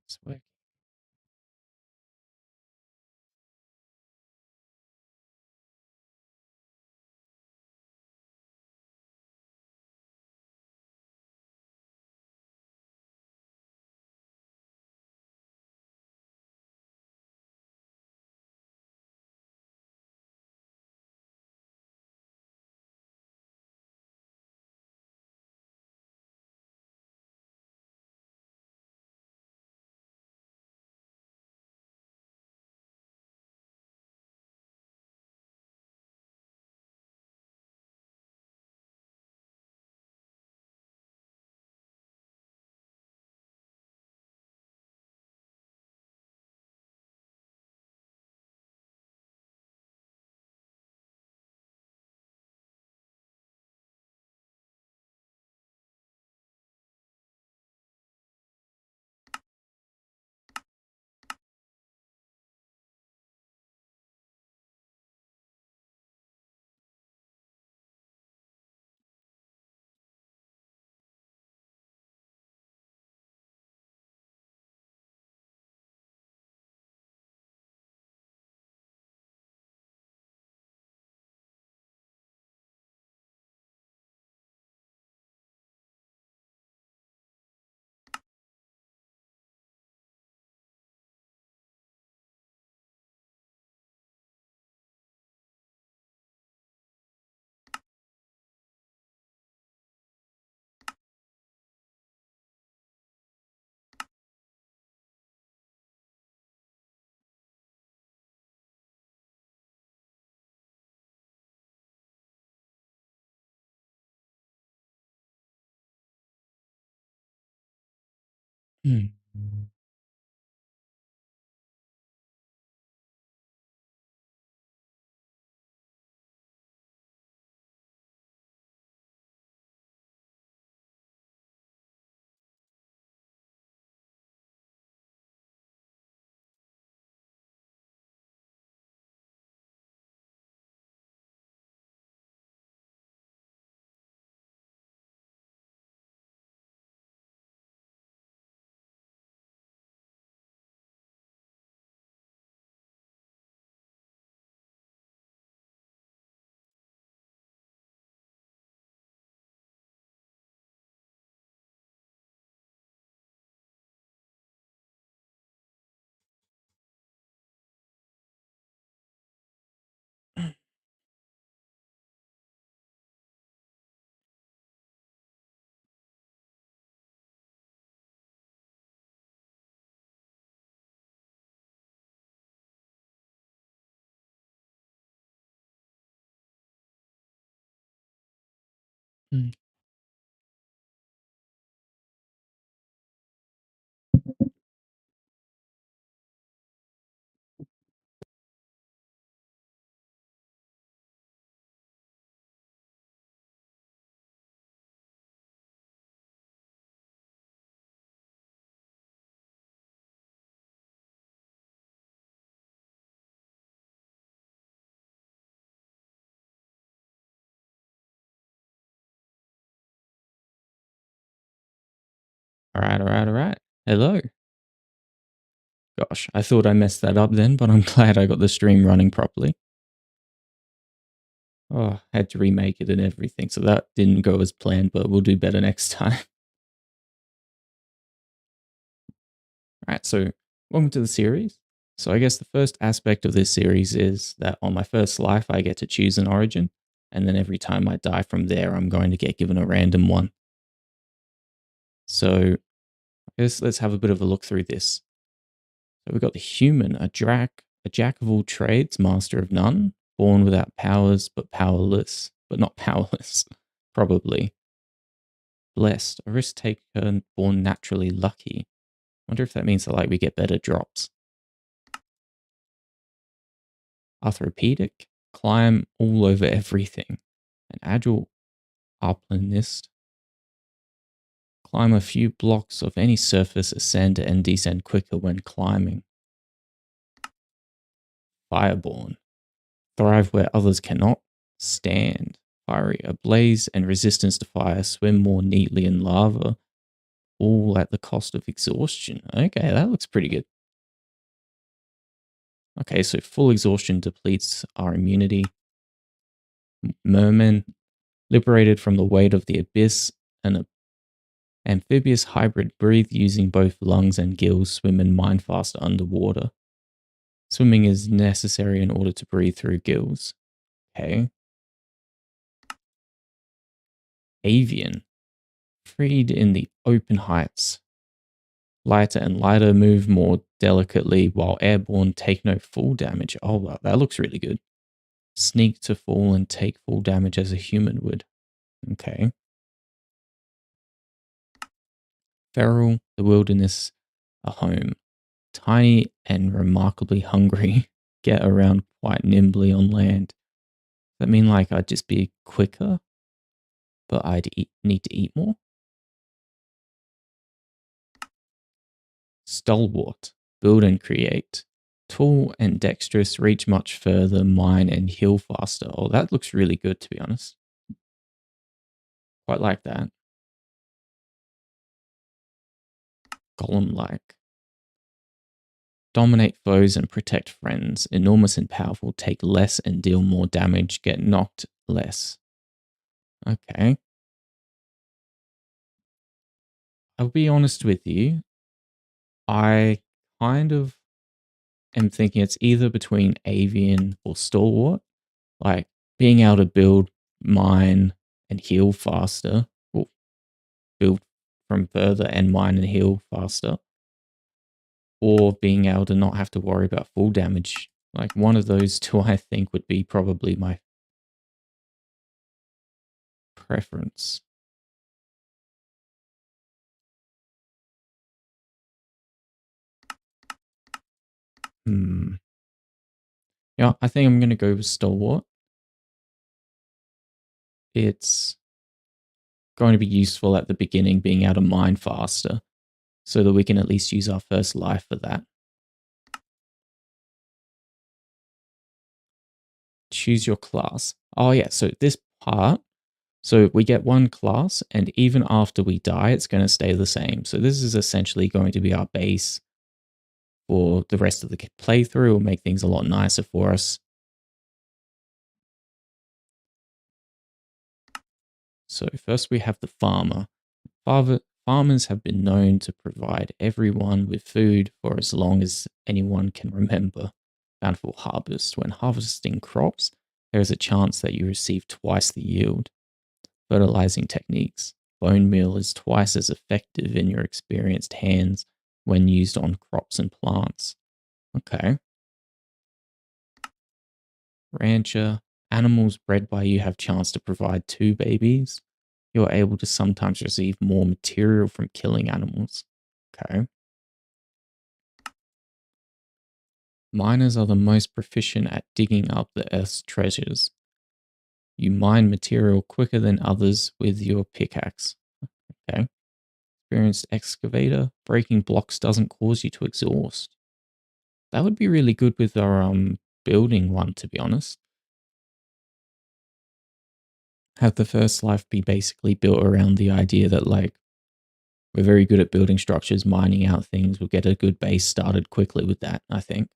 Sweat. Mm. Mm. All right, all right, all right. Hello. Gosh, I thought I messed that up then, but I'm glad I got the stream running properly. Oh, had to remake it and everything, so that didn't go as planned, but we'll do better next time. All right, so welcome to the series. So I guess the first aspect of this series is that on my first life, I get to choose an origin, and then every time I die from there, I'm going to get given a random one. So I guess let's have a bit of a look through this. So we've got the human, a jack of all trades, master of none, born without powers but powerless, but not powerless, probably. Blessed, a risk taker born naturally lucky. Wonder if that means that like we get better drops. Arthropedic, climb all over everything. An agile uplandist, climb a few blocks of any surface, ascend and descend quicker when climbing. Fireborn, thrive where others cannot stand. Fiery, ablaze and resistance to fire, swim more neatly in lava. all at the cost of exhaustion. Okay, that looks pretty good. Okay, so full exhaustion depletes our immunity. Merman, liberated from the weight of the abyss, an amphibious hybrid breathe using both lungs and gills, swim and mine faster underwater. Swimming is necessary in order to breathe through gills. Okay. Avian, freed in the open heights. Lighter and lighter, move more delicately, while airborne take no full damage. Oh, wow, that looks really good. Sneak to fall and take full damage as a human would. Okay. Feral, the wilderness, a home. Tiny and remarkably hungry, get around quite nimbly on land. Does that mean like I'd just be quicker, but need to eat more? Stalwart, build and create. Tall and dexterous, reach much further, mine and heal faster. Oh, that looks really good, to be honest. Quite like that. Golem-like. Dominate foes and protect friends. Enormous and powerful, take less and deal more damage, get knocked less. Okay. I'll be honest with you. I kind of am thinking it's either between avian or stalwart. Like being able to build, mine, and heal faster. Well, build from further and mine and heal faster. Or being able to not have to worry about full damage. Like one of those two, I think, would be probably my preference. Yeah, I think I'm going to go with stalwart. It's going to be useful at the beginning, being able to mine faster, so that we can at least use our first life for that. Choose your class. Oh yeah, so this part, so we get one class, and even after we die, it's going to stay the same. So this is essentially going to be our base for the rest of the playthrough. Will make things a lot nicer for us. So first we have the farmer. Farmers have been known to provide everyone with food for as long as anyone can remember. Bountiful harvest. When harvesting crops, there is a chance that you receive twice the yield. Fertilizing techniques. Bone meal is twice as effective in your experienced hands when used on crops and plants. Okay. Rancher. Animals bred by you have chance to provide two babies. You're able to sometimes receive more material from killing animals. Okay. Miners are the most proficient at digging up the Earth's treasures. You mine material quicker than others with your pickaxe. Okay. Experienced excavator. Breaking blocks doesn't cause you to exhaust. That would be really good with our building one, to be honest. Have the first life be basically built around the idea that like we're very good at building structures, mining out things. We'll get a good base started quickly with that, I think.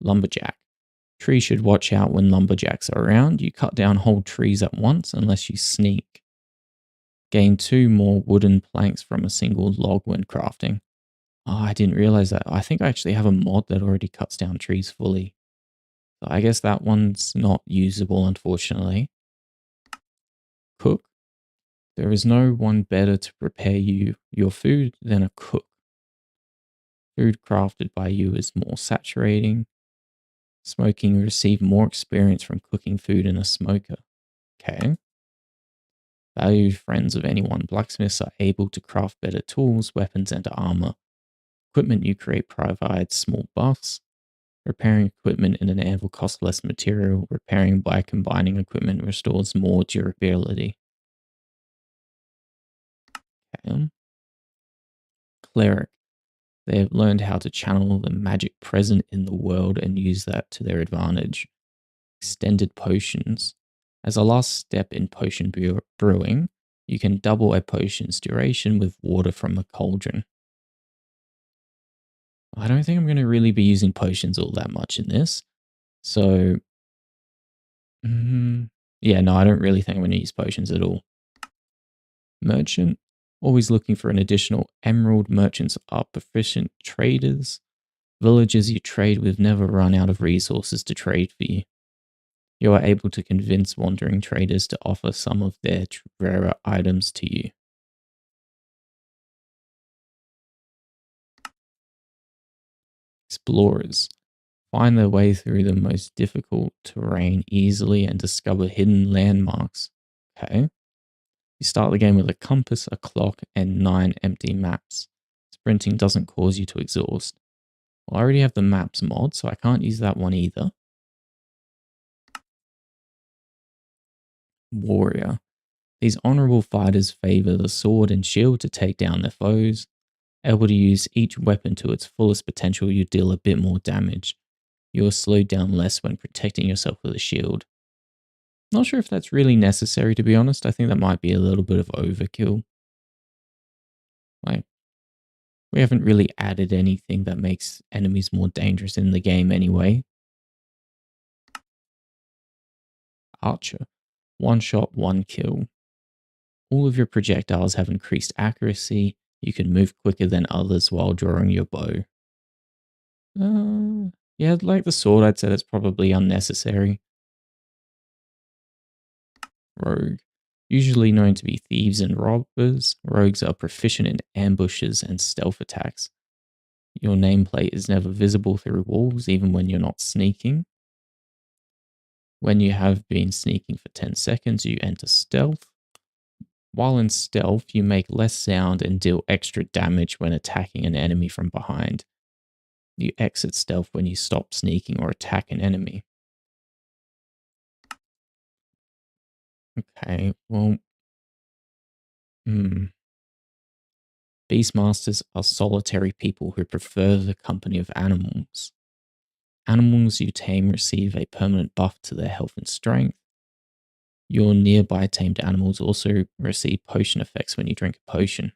Lumberjack. Trees should watch out when lumberjacks are around. You cut down whole trees at once unless you sneak. Gain 2 more wooden planks from a single log when crafting. Oh, I didn't realize that. I think I actually have a mod that already cuts down trees fully. So I guess that one's not usable, unfortunately. Cook. There is no one better to prepare you your food than a cook. Food crafted by you is more saturating. Smoking, you receive more experience from cooking food in a smoker. Okay. Valued friends of anyone, blacksmiths are able to craft better tools, weapons, and armor. Equipment you create provides small buffs. Repairing equipment in an anvil costs less material. Repairing by combining equipment restores more durability. Okay. Cleric. They have learned how to channel the magic present in the world and use that to their advantage. Extended potions. As a last step in potion brewing, You can double a potion's duration with water from a cauldron. I don't think I'm going to really be using potions all that much in this. So, yeah, no, I don't really think I'm going to use potions at all. Merchant, always looking for an additional emerald. Merchants are proficient traders. Villagers you trade with never run out of resources to trade for you. You are able to convince wandering traders to offer some of their rarer items to you. Explorers find their way through the most difficult terrain easily and discover hidden landmarks. Okay. You start the game with a compass, a clock, and 9 empty maps. Sprinting doesn't cause you to exhaust. Well, I already have the maps mod, so I can't use that one either. Warrior. These honorable fighters favor the sword and shield to take down their foes. Able to use each weapon to its fullest potential, you deal a bit more damage. You are slowed down less when protecting yourself with a shield. Not sure if that's really necessary, to be honest. I think that might be a little bit of overkill. Like, we haven't really added anything that makes enemies more dangerous in the game anyway. Archer. One shot, one kill. All of your projectiles have increased accuracy. You can move quicker than others while drawing your bow. Yeah, like the sword, I'd say that's probably unnecessary. Rogue. Usually known to be thieves and robbers, rogues are proficient in ambushes and stealth attacks. Your nameplate is never visible through walls, even when you're not sneaking. When you have been sneaking for 10 seconds, you enter stealth. While in stealth, you make less sound and deal extra damage when attacking an enemy from behind. You exit stealth when you stop sneaking or attack an enemy. Okay, well... Beastmasters are solitary people who prefer the company of animals. Animals you tame receive a permanent buff to their health and strength. Your nearby tamed animals also receive potion effects when you drink a potion.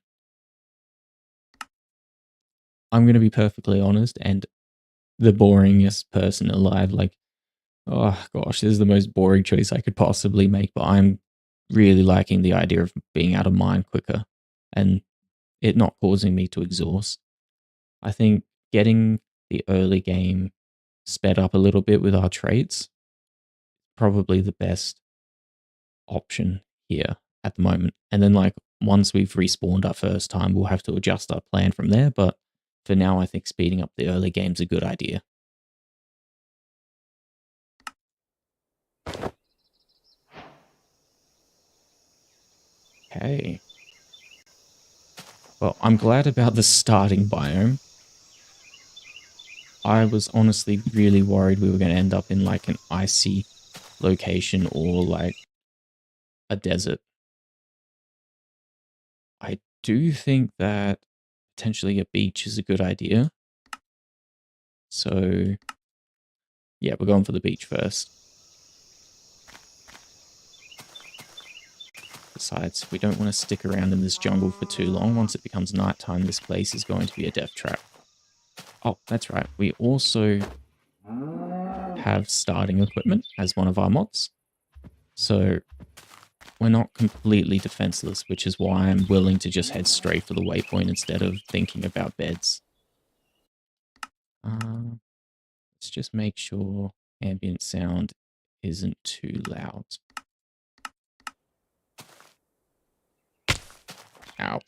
I'm going to be perfectly honest, and the boringest person alive, like, oh gosh, this is the most boring choice I could possibly make, but I'm really liking the idea of being able to mine quicker and it not causing me to exhaust. I think getting the early game sped up a little bit with our traits, probably the best option here at the moment. And then like once we've respawned our first time, we'll have to adjust our plan from there. But for now, I think speeding up the early game's a good idea. Okay. Well, I'm glad about the starting biome. I was honestly really worried we were going to end up in like an icy location or like a desert. I do think that potentially a beach is a good idea. So yeah, we're going for the beach first. Besides, we don't want to stick around in this jungle for too long. Once it becomes nighttime, this place is going to be a death trap. Oh, that's right. We also have starting equipment as one of our mods. So we're not completely defenseless, which is why I'm willing to just head straight for the waypoint instead of thinking about beds. Let's just make sure ambient sound isn't too loud. Ow.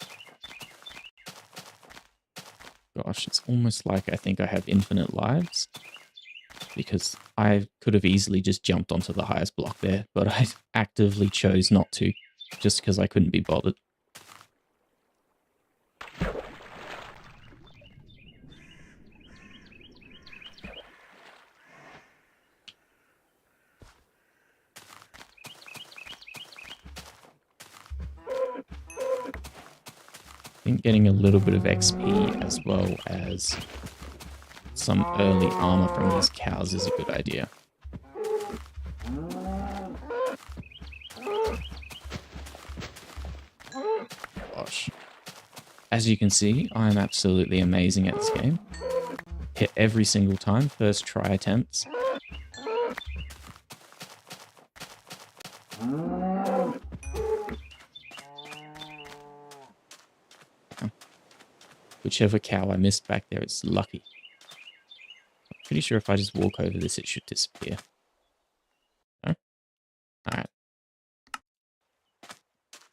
Gosh, it's almost like I think I have infinite lives because I could have easily just jumped onto the highest block there, but I actively chose not to just because I couldn't be bothered. I think getting a little bit of XP as well as some early armor from these cows is a good idea. As you can see, I'm absolutely amazing at this game. Hit every single time, first try attempts. Whichever cow I missed back there is lucky. I'm pretty sure if I just walk over this, it should disappear. No? Alright.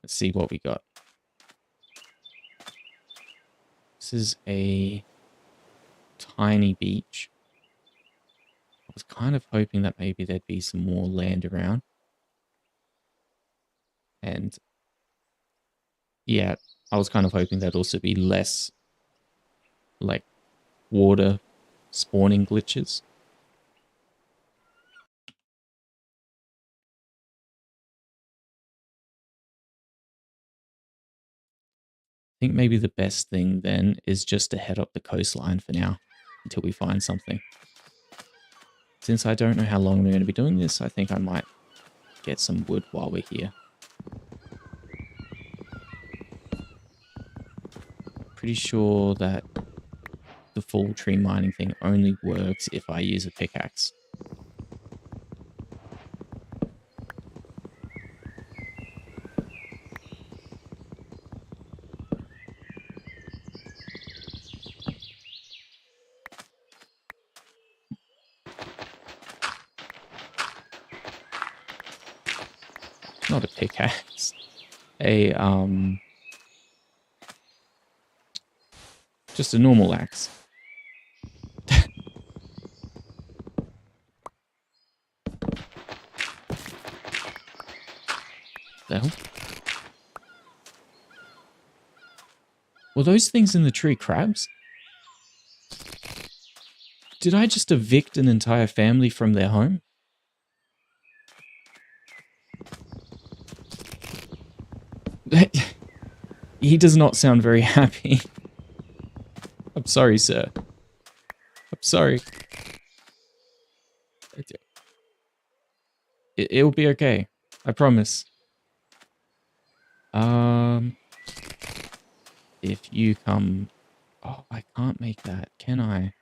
Let's see what we got. This is a tiny beach. I was kind of hoping that maybe there'd be some more land around. And yeah, I was kind of hoping there'd also be less like water spawning glitches. I think maybe the best thing then is just to head up the coastline for now until we find something. Since I don't know how long we're going to be doing this, I think I might get some wood while we're here. Pretty sure that the full tree mining thing only works if I use a pickaxe. Not a pickaxe. Just a normal axe. The hell? Were those things in the tree crabs? Did I just evict an entire family from their home? He does not sound very happy. I'm sorry, sir. I'm sorry. It'll be okay. I promise. If you come... Oh, I can't make that, can I?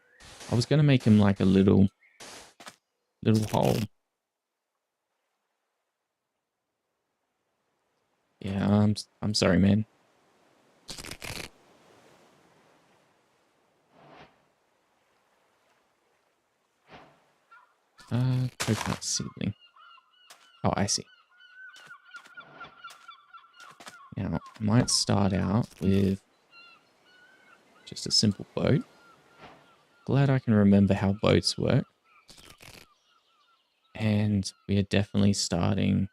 I was going to make him like a little hole. Yeah, I'm sorry, man. Coconut seedling. Oh, I see. Now, I might start out with just a simple boat. Glad I can remember how boats work. And we are definitely starting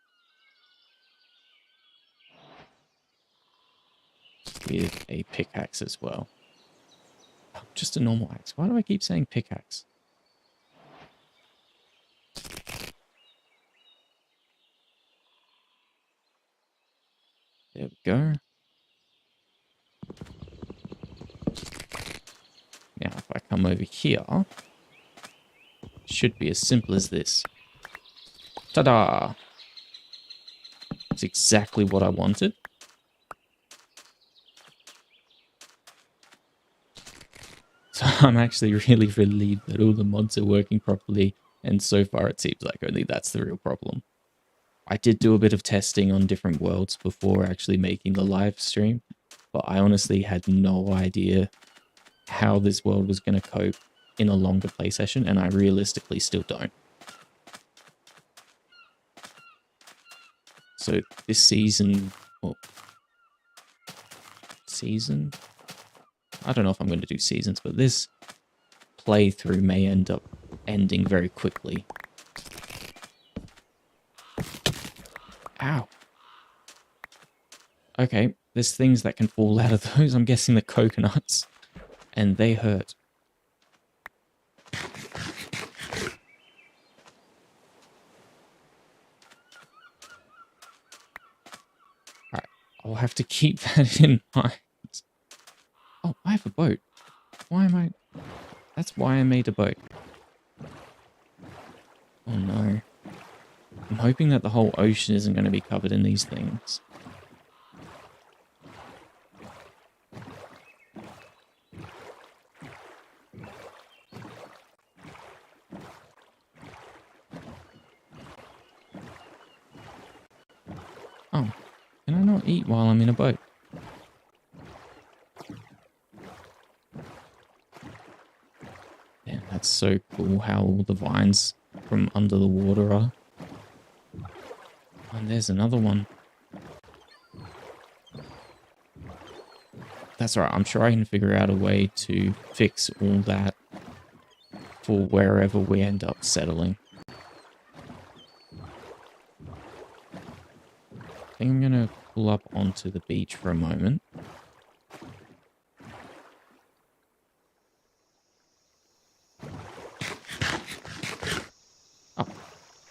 with a pickaxe as well. Oh, just a normal axe. Why do I keep saying pickaxe? There we go. Now, if I come over here, it should be as simple as this. Ta-da! It's exactly what I wanted. So I'm actually really relieved that all the mods are working properly, and so far it seems like only that's the real problem. I did do a bit of testing on different worlds before actually making the live stream, but I honestly had no idea how this world was going to cope in a longer play session, and I realistically still don't. So this season, well, I don't know if I'm going to do seasons, but this playthrough may end up ending very quickly. Ow. Okay, there's things that can fall out of those. I'm guessing the coconuts, and they hurt. Alright, I'll have to keep that in mind. Oh, I have a boat. Why am I... That's why I made a boat. Oh no. I'm hoping that the whole ocean isn't going to be covered in these things. Can I not eat while I'm in a boat? Yeah, that's so cool how all the vines from under the water are. And there's another one. That's right. I'm sure I can figure out a way to fix all that for wherever we end up settling. I think I'm going to pull up onto the beach for a moment. Oh,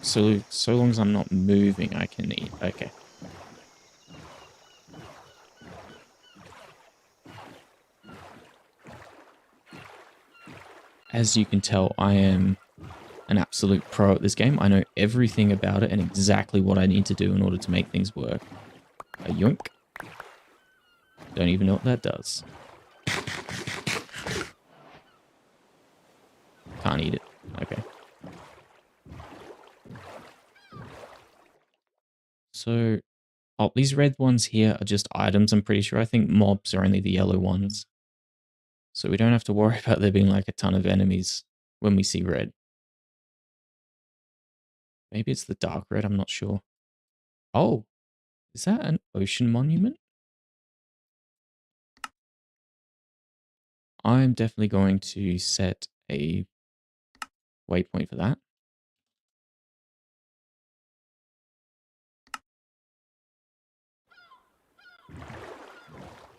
so long as I'm not moving, I can eat. Okay. As you can tell, I am an absolute pro at this game. I know everything about it and exactly what I need to do in order to make things work. A yoink. Don't even know what that does. Can't eat it. Okay. So, oh, these red ones here are just items, I'm pretty sure. I think mobs are only the yellow ones. So we don't have to worry about there being like a ton of enemies when we see red. Maybe it's the dark red, I'm not sure. Oh, is that an ocean monument? I'm definitely going to set a waypoint for that.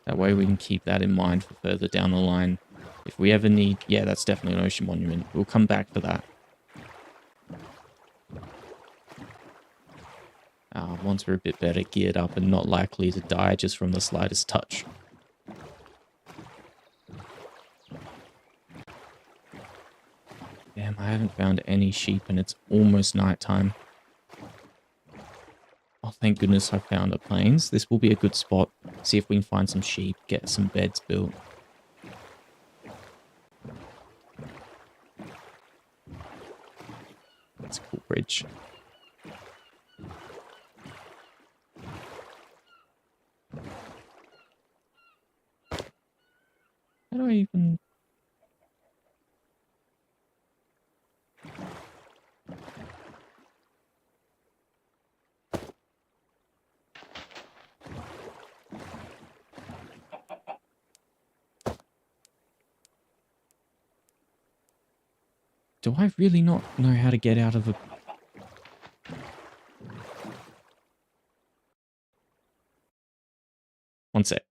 That way we can keep that in mind for further down the line. If we ever need... Yeah, that's definitely an ocean monument. We'll come back for that. Once we're a bit better geared up and not likely to die just from the slightest touch. Damn, I haven't found any sheep and it's almost nighttime. Oh, thank goodness I found the plains. This will be a good spot. See if we can find some sheep, get some beds built. That's a cool bridge. How do I even... Do I really not know how to get out of a... One sec.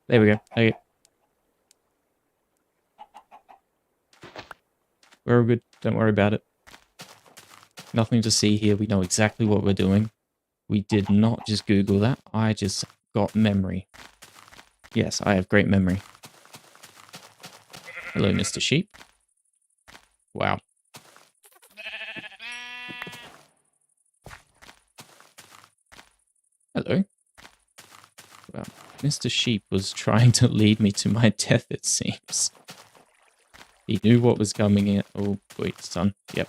There we go. Okay. We're all good. Don't worry about it. Nothing to see here. We know exactly what we're doing. We did not just Google that. I just got memory. Yes, I have great memory. Hello, Mr. Sheep. Wow. Hello. Well, Mr. Sheep was trying to lead me to my death, it seems. He knew what was coming in. Oh, wait, son. Yep.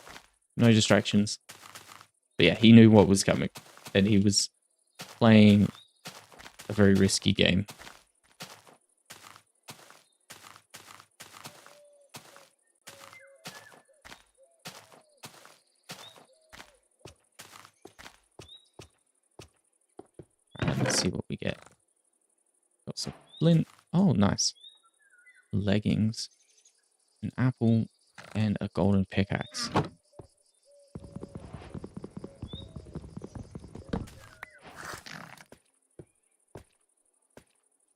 No distractions. But yeah, he knew what was coming. And he was playing a very risky game. Alright, let's see what we get. Got some flint. Oh, nice. Leggings. An apple. And a golden pickaxe.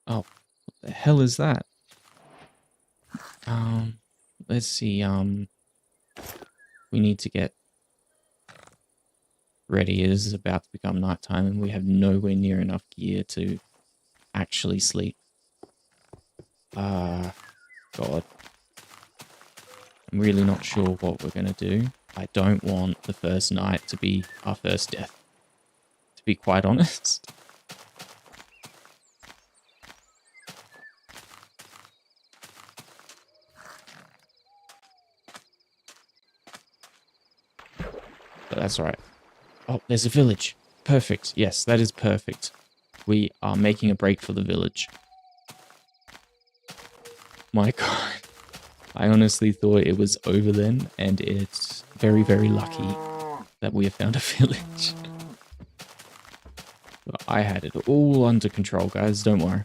Oh, what the hell is that? Let's see, we need to get ready. It is about to become nighttime and we have nowhere near enough gear to actually sleep. God. I'm really not sure what we're going to do. I don't want the first night to be our first death, to be quite honest. But that's all right. Oh, there's a village. Perfect. Yes, that is perfect. We are making a break for the village. My God. I honestly thought it was over then, and it's very, very lucky that we have found a village. But I had it all under control, guys. Don't worry.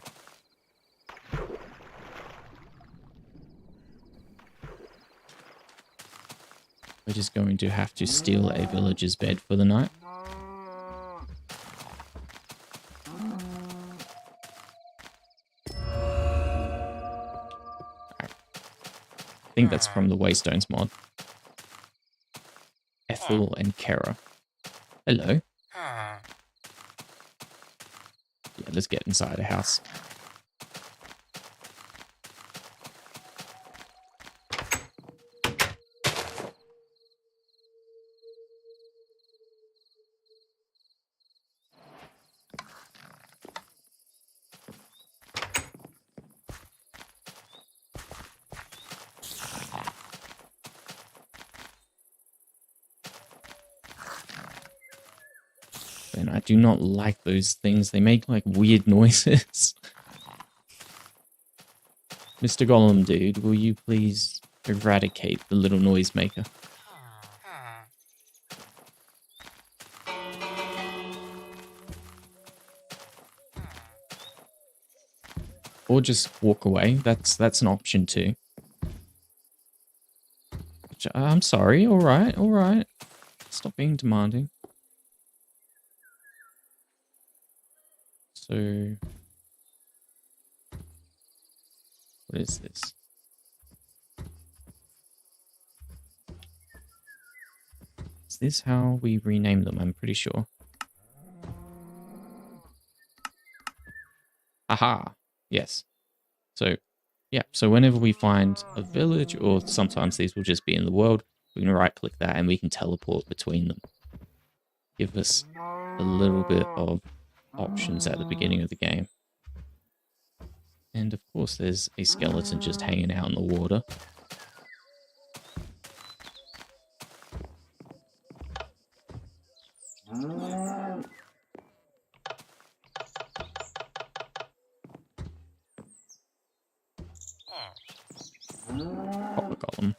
We're just going to have to steal a villager's bed for the night. I think that's from the Waystones mod. Ethel and Kara. Hello. Yeah, let's get inside a house. And I do not like those things. They make like weird noises. Mr. Golem dude, will you please eradicate the little noisemaker? Or just walk away. That's an option too. I'm sorry. All right. Stop being demanding. So, what is this? Is this how we rename them? I'm pretty sure. Aha. Yes. So, yeah. So whenever we find a village, or sometimes these will just be in the world, we can right click that and we can teleport between them. Give us a little bit of options at the beginning of the game. And of course there's a skeleton just hanging out in the water. Copper golem.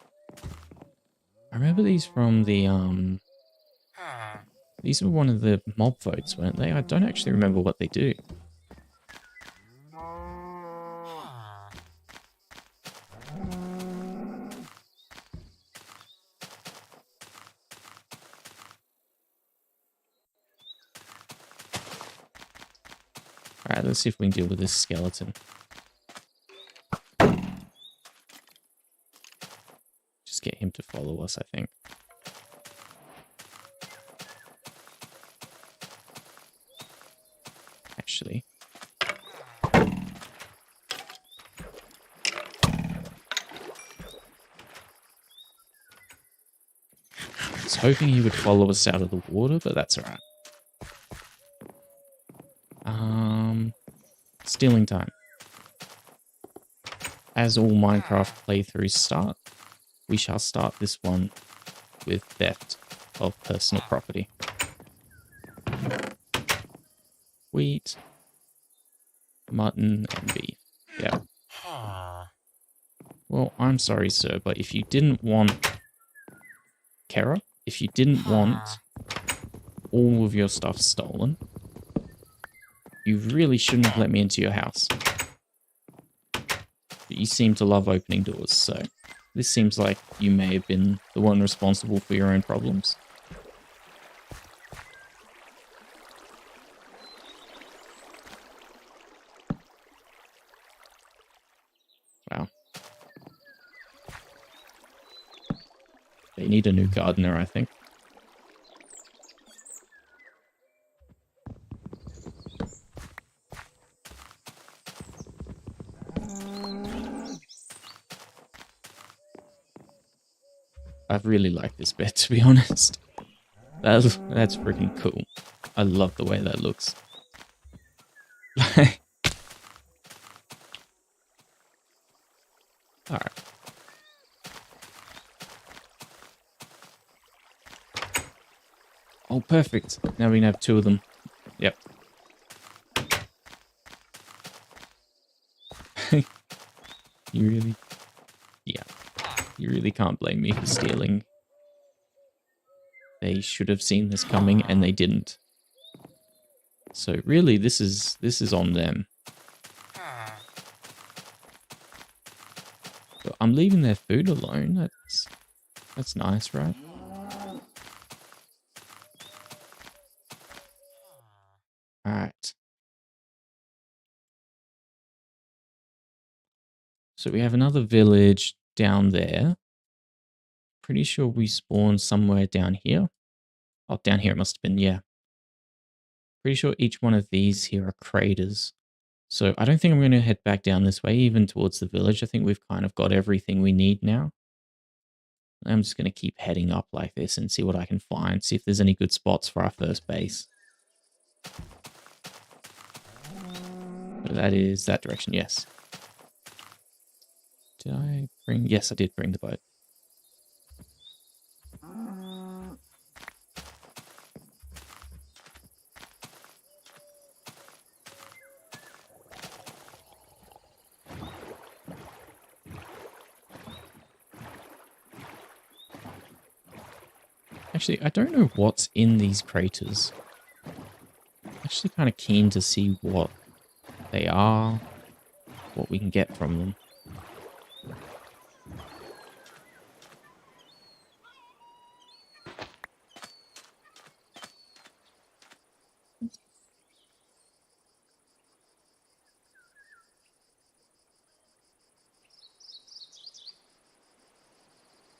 I remember these from the these were one of the mob votes, weren't they? I don't actually remember what they do. Alright, let's see if we can deal with this skeleton. Just get him to follow us, I think. Actually. I was hoping he would follow us out of the water, but that's alright. Stealing time. As all Minecraft playthroughs start, we shall start this one with theft of personal property. Wheat, mutton, and beef. Yeah. Well, I'm sorry, sir, but if you didn't want... Kara? If you didn't want all of your stuff stolen, you really shouldn't have let me into your house. But you seem to love opening doors, so this seems like you may have been the one responsible for your own problems. Wow. They need a new gardener, I think. I really like this bed, to be honest. That's freaking cool. I love the way that looks. All right. Oh, perfect. Now we can have two of them. Yep. You really... Yeah. You really can't blame me for stealing. They should have seen this coming and they didn't. So really, this is on them. So I'm leaving their food alone. That's nice, right? All right. So we have another village down there. Pretty sure we spawned somewhere down here. Oh, down here it must have been, yeah. Pretty sure each one of these here are craters. So I don't think I'm going to head back down this way, even towards the village. I think we've kind of got everything we need now. I'm just going to keep heading up like this and see what I can find. See if there's any good spots for our first base. So that is that direction, yes. Did I bring... Yes, I did bring the boat. Actually, I don't know what's in these craters. I'm actually kind of keen to see what they are, what we can get from them.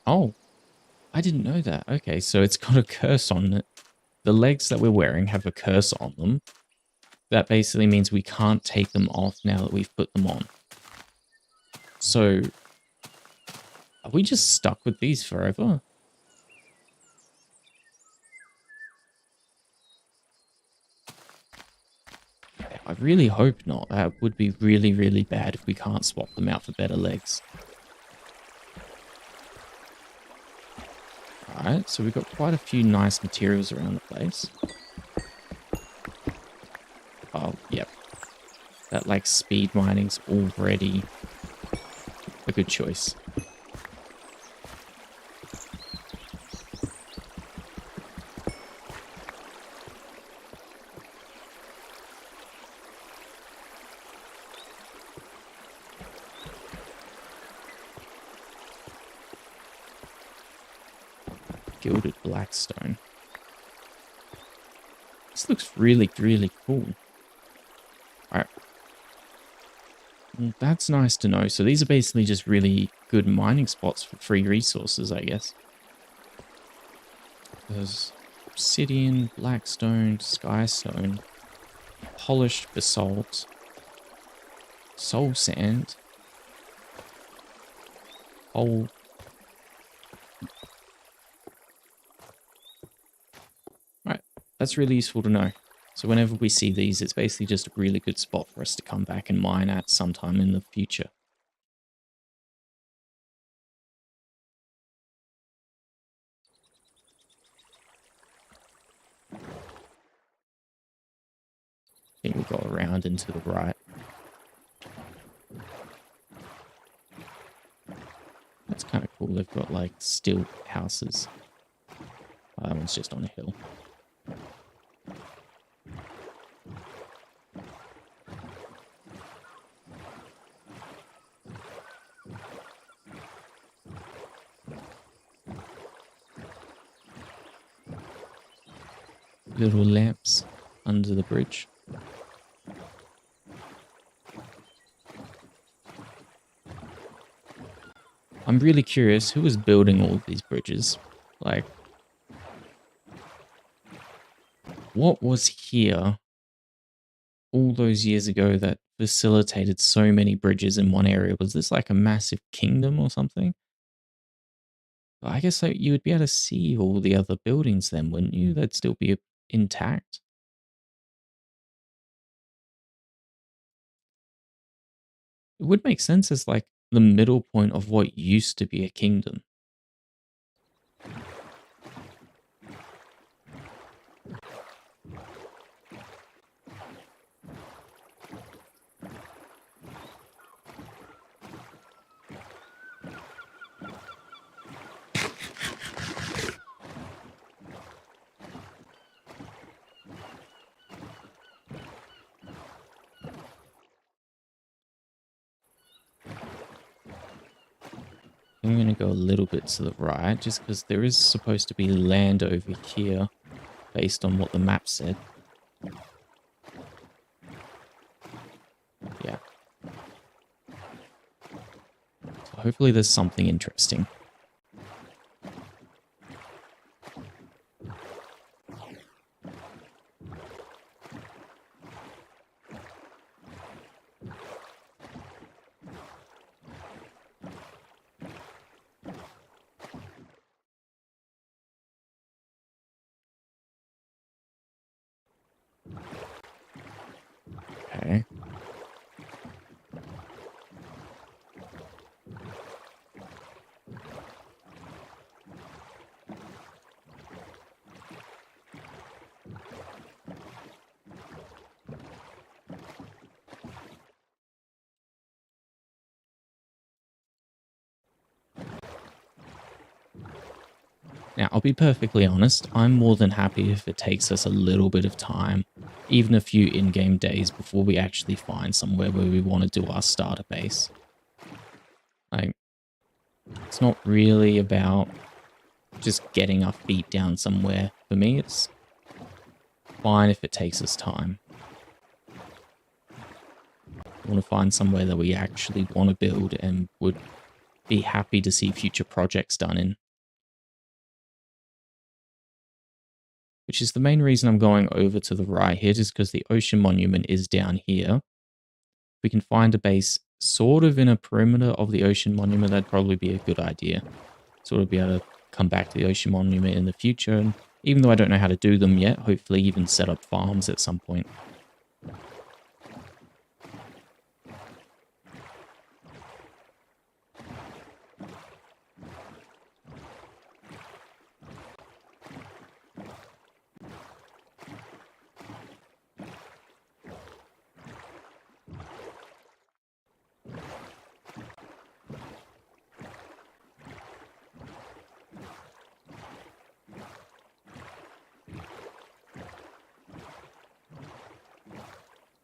Oh, I didn't know that. Okay, so it's got a curse on it. The legs that we're wearing have a curse on them. That basically means we can't take them off now that we've put them on. So, are we just stuck with these forever? I really hope not. That would be really, really bad if we can't swap them out for better legs. Alright, so we've got quite a few nice materials around the place. Oh, yep. That, like, speed mining's already a good choice. Gilded blackstone. This looks really, really cool. Alright. Well, that's nice to know. So these are basically just really good mining spots for free resources, I guess. There's obsidian, blackstone, skystone, polished basalt, soul sand, whole... Right, that's really useful to know. So whenever we see these, it's basically just a really good spot for us to come back and mine at sometime in the future. I think we'll go around and to the right. That's kind of cool. They've got like steel houses. Oh, that one's just on a hill. Little lamps under the bridge. I'm really curious, who was building all of these bridges? Like, what was here all those years ago that facilitated so many bridges in one area? Was this like a massive kingdom or something? I guess like, you would be able to see all the other buildings then, wouldn't you? They'd still be intact. It would make sense as like the middle point of what used to be a kingdom. I'm going to go a little bit to the right just because there is supposed to be land over here based on what the map said. Yeah. So hopefully there's something interesting. Okay. Now, I'll be perfectly honest, I'm more than happy if it takes us a little bit of time, even a few in-game days before we actually find somewhere where we want to do our starter base. Like, it's not really about just getting our feet down somewhere. For me, it's fine if it takes us time. I want to find somewhere that we actually want to build and would be happy to see future projects done in. Which is the main reason I'm going over to the right here, just because the ocean monument is down here. If we can find a base sort of in a perimeter of the ocean monument, that'd probably be a good idea. Sort of be able to come back to the ocean monument in the future, and even though I don't know how to do them yet, hopefully even set up farms at some point.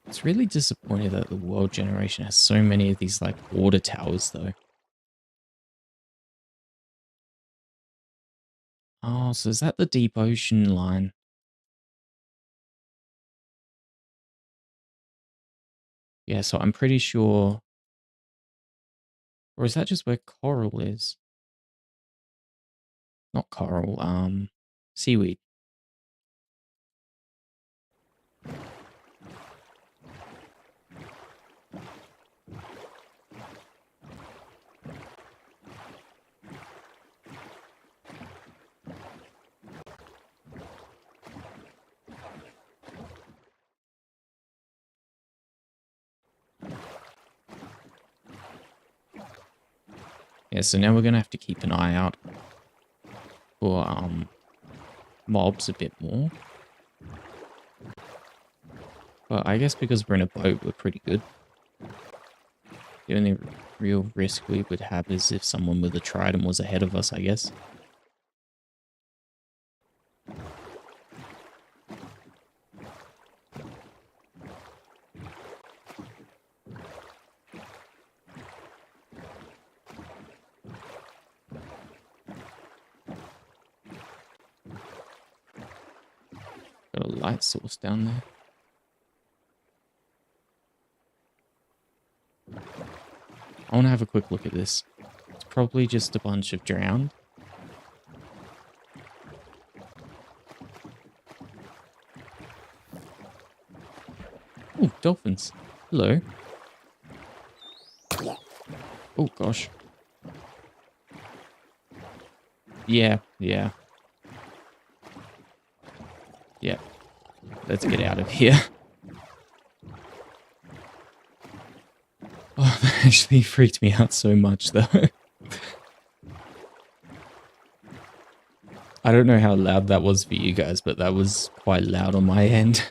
It's really disappointing that the world generation has so many of these like water towers though. Oh, so is that the deep ocean line? Yeah, so I'm pretty sure. Or is that just where coral is? Not coral, seaweed. Yeah, so now we're going to have to keep an eye out for mobs a bit more. But I guess because we're in a boat, we're pretty good. The only real risk we would have is if someone with a trident was ahead of us, I guess. Got a light source down there. I want to have a quick look at this. It's probably just a bunch of drowned. Oh, dolphins. Hello. Oh, gosh. Yeah, yeah. Yeah. Let's get out of here. Oh, that actually freaked me out so much, though. I don't know how loud that was for you guys, but that was quite loud on my end.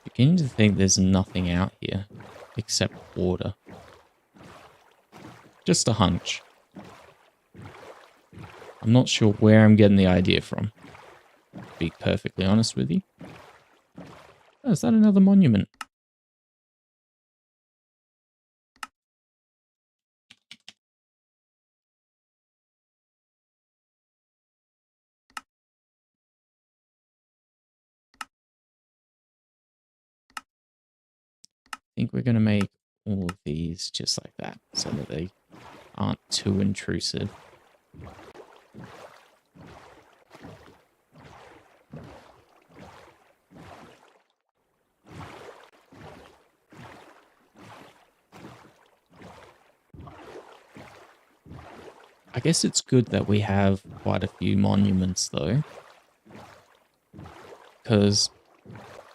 Beginning to think there's nothing out here except water. Just a hunch. I'm not sure where I'm getting the idea from, to be perfectly honest with you. Oh, is that another monument? I think we're going to make all of these just like that so that they aren't too intrusive. I guess it's good that we have quite a few monuments though, because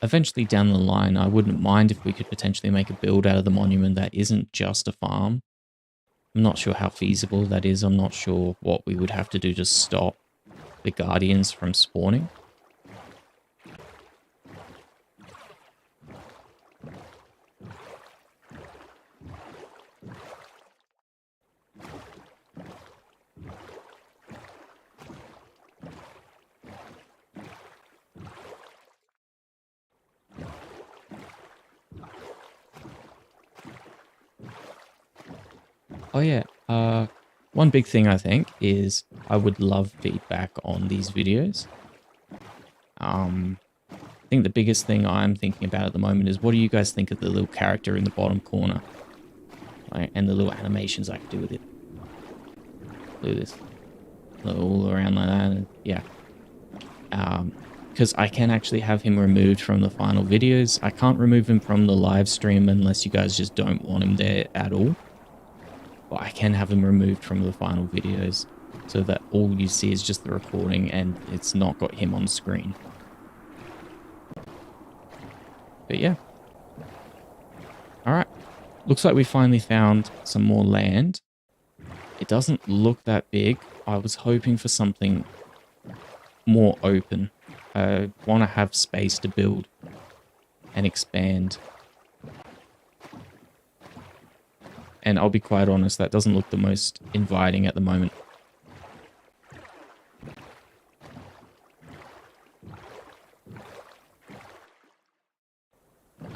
eventually down the line, I wouldn't mind if we could potentially make a build out of the monument that isn't just a farm. I'm not sure how feasible that is. I'm not sure what we would have to do to stop the guardians from spawning. Oh yeah, one big thing I think is I would love feedback on these videos. I think the biggest thing I'm thinking about at the moment is what do you guys think of the little character in the bottom corner? Right, and the little animations I could do with it. Look at this. All around like that, and yeah. Because I can actually have him removed from the final videos. I can't remove him from the live stream unless you guys just don't want him there at all. But I can have him removed from the final videos so that all you see is just the recording and it's not got him on screen. But yeah. Alright. Looks like we finally found some more land. It doesn't look that big. I was hoping for something more open. I want to have space to build and expand. And I'll be quite honest, that doesn't look the most inviting at the moment.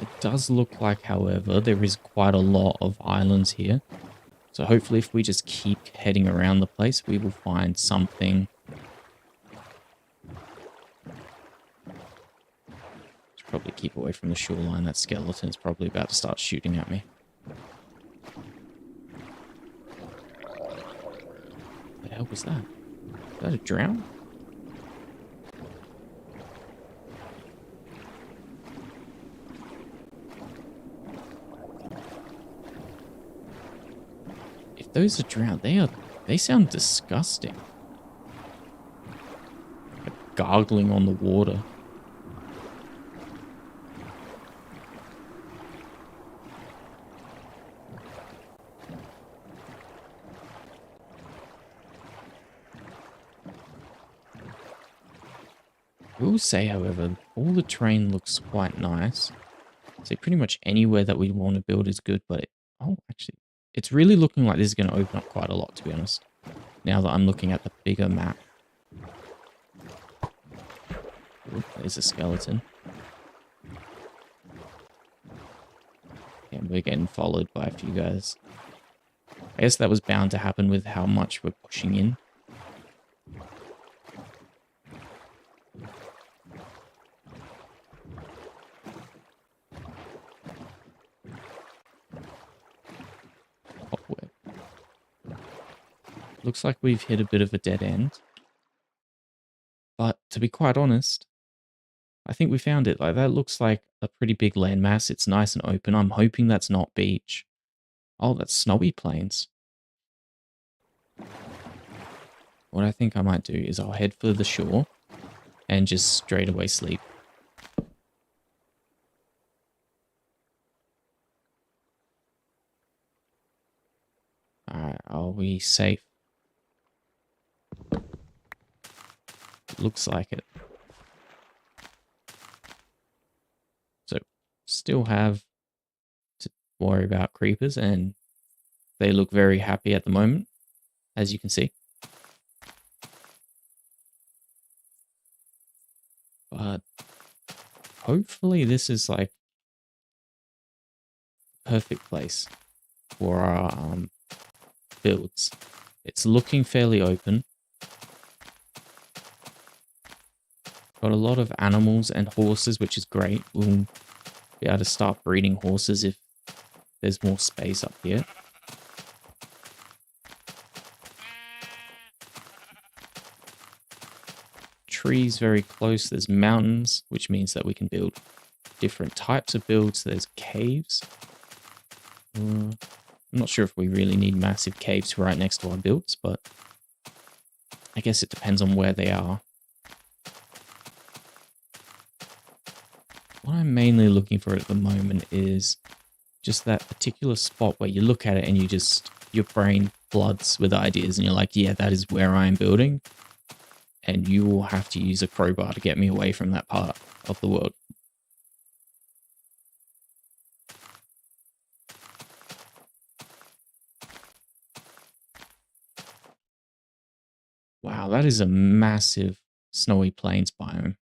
It does look like, however, there is quite a lot of islands here. So hopefully if we just keep heading around the place, we will find something. Should probably keep away from the shoreline. That skeleton's probably about to start shooting at me. What the hell was that? Is that a drown? If those are drowned, they sound disgusting. Like gargling on the water. I will say, however, all the terrain looks quite nice. So pretty much anywhere that we want to build is good, but actually, it's really looking like this is going to open up quite a lot, to be honest. Now that I'm looking at the bigger map. Ooh, there's a skeleton. And we're getting followed by a few guys. I guess that was bound to happen with how much we're pushing in. Looks like we've hit a bit of a dead end. But to be quite honest, I think we found it. Like, that looks like a pretty big landmass. It's nice and open. I'm hoping that's not beach. Oh, that's snowy plains. What I think I might do is I'll head for the shore and just straight away sleep. Alright, are we safe? Looks like it. So, still have to worry about creepers, and they look very happy at the moment, as you can see. But hopefully this is like perfect place for our builds. It's looking fairly open. Got a lot of animals and horses, which is great. We'll be able to start breeding horses if there's more space up here. Trees very close. There's mountains, which means that we can build different types of builds. There's caves. I'm not sure if we really need massive caves right next to our builds, but I guess it depends on where they are. What I'm mainly looking for at the moment is just that particular spot where you look at it and your brain floods with ideas and you're like, yeah, that is where I am building. And you will have to use a crowbar to get me away from that part of the world. Wow, that is a massive snowy plains biome.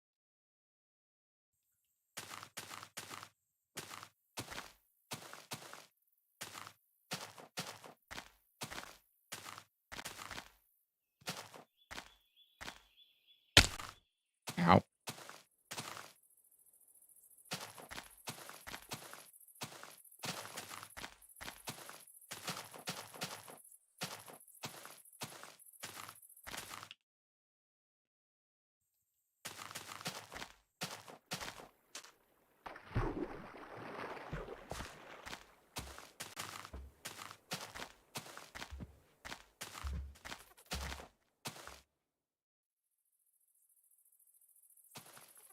Ow.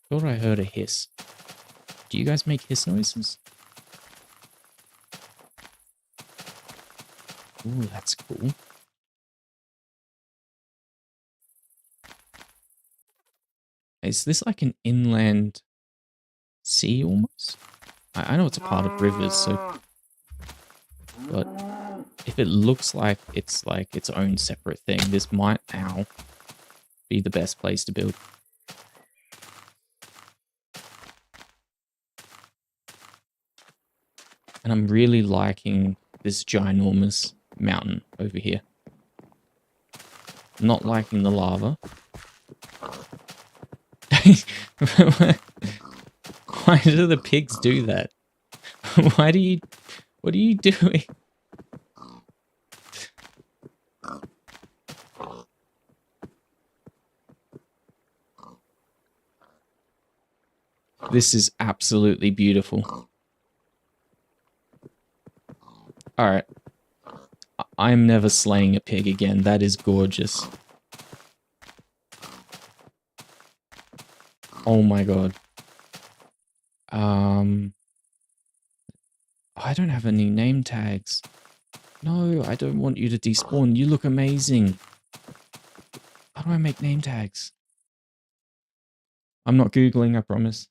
Thought I heard a hiss. Do you guys make hiss noises? Ooh, that's cool. Is this like an inland sea almost? I know it's a part of rivers, so... But if it looks like it's own separate thing, this might now be the best place to build. And I'm really liking this ginormous mountain over here. Not liking the lava. Why do the pigs do that? What are you doing? This is absolutely beautiful. Alright. I'm never slaying a pig again. That is gorgeous. Oh my god. I don't have any name tags. No, I don't want you to despawn. You look amazing. How do I make name tags? I'm not Googling, I promise.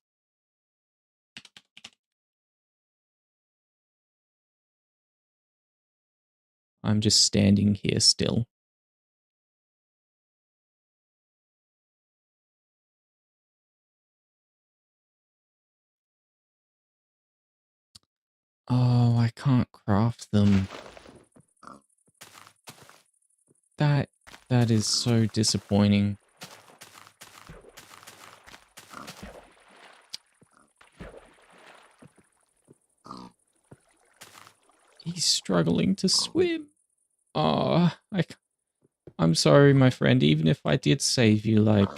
I'm just standing here still. Oh, I can't craft them. That is so disappointing. He's struggling to swim. Oh, I'm sorry, my friend. Even if I did save you, like...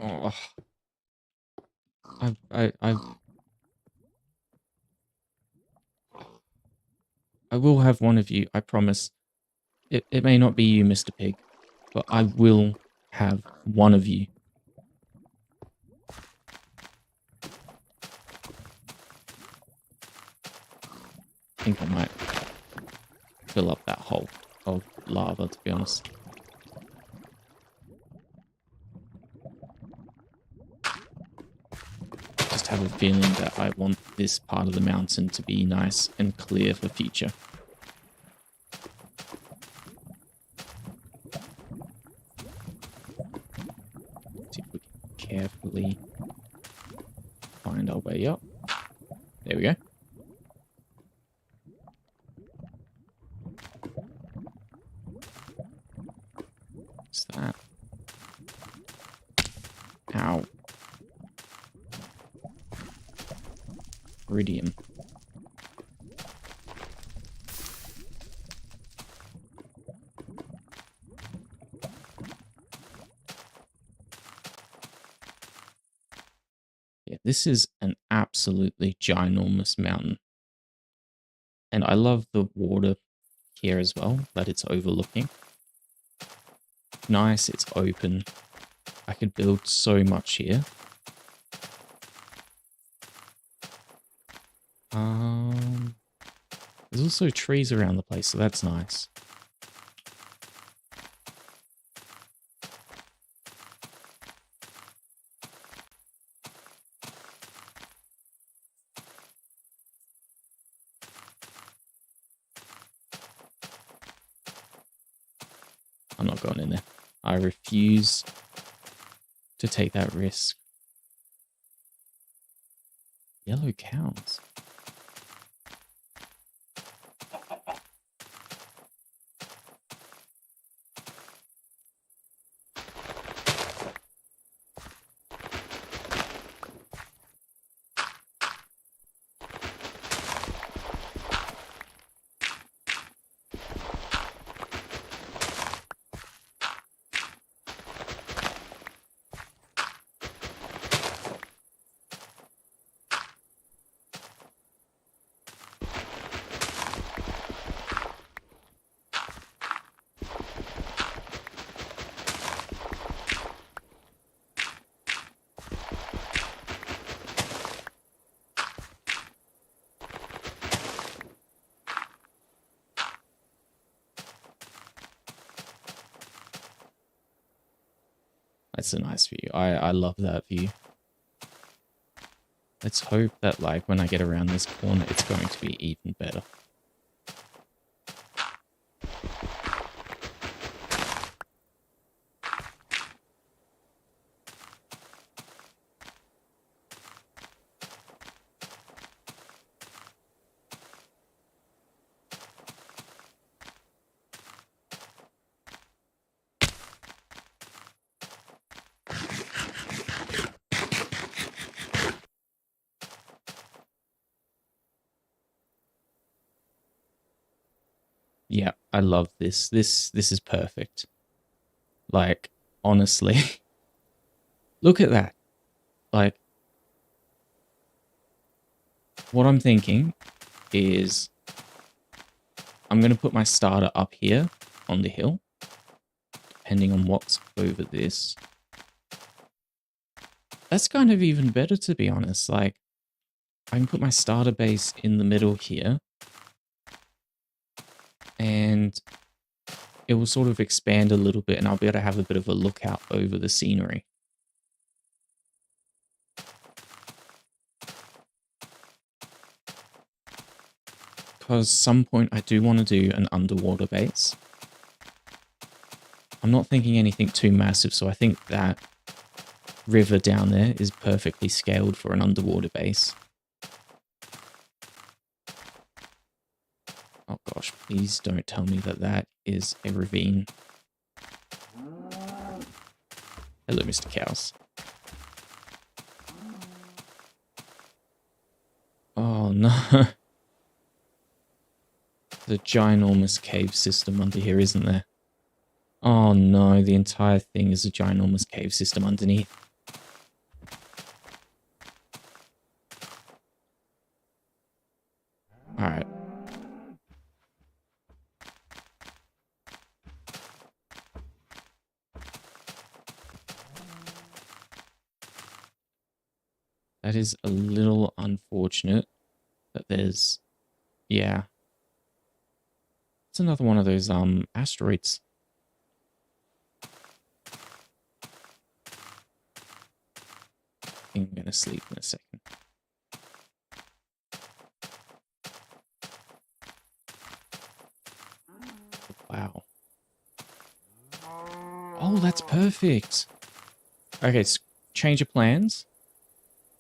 Oh, I will have one of you, I promise. It may not be you, Mr. Pig, but I will have one of you. I think I might fill up that hole of lava, to be honest. Just have a feeling that I want this part of the mountain to be nice and clear for future. See if we can carefully find our way up. There we go. What's that? Ow. Iridium. Yeah, this is an absolutely ginormous mountain. And I love the water here as well, that it's overlooking. Nice, it's open. I could build so much here. There's also trees around the place, so that's nice. I'm not going in there. I refuse to take that risk. Yellow cows. That's a nice view. I love that view. Let's hope that, like, when I get around this corner, it's going to be even better. Yeah, I love this. This is perfect. Like, honestly, look at that. Like, what I'm thinking is I'm going to put my starter up here on the hill, depending on what's over this. That's kind of even better, to be honest. Like, I can put my starter base in the middle here, and it will sort of expand a little bit, and I'll be able to have a bit of a lookout over the scenery. Because some point I do want to do an underwater base. I'm not thinking anything too massive, so I think that river down there is perfectly scaled for an underwater base. Oh gosh, please don't tell me that that is a ravine. Hello, Mr. Cows. Oh no. The ginormous cave system under here, isn't there? Oh no, the entire thing is a ginormous cave system underneath. Alright. That is a little unfortunate that there's... Yeah. It's another one of those asteroids. I'm gonna sleep in a second. Wow. Oh, that's perfect. Okay, change of plans.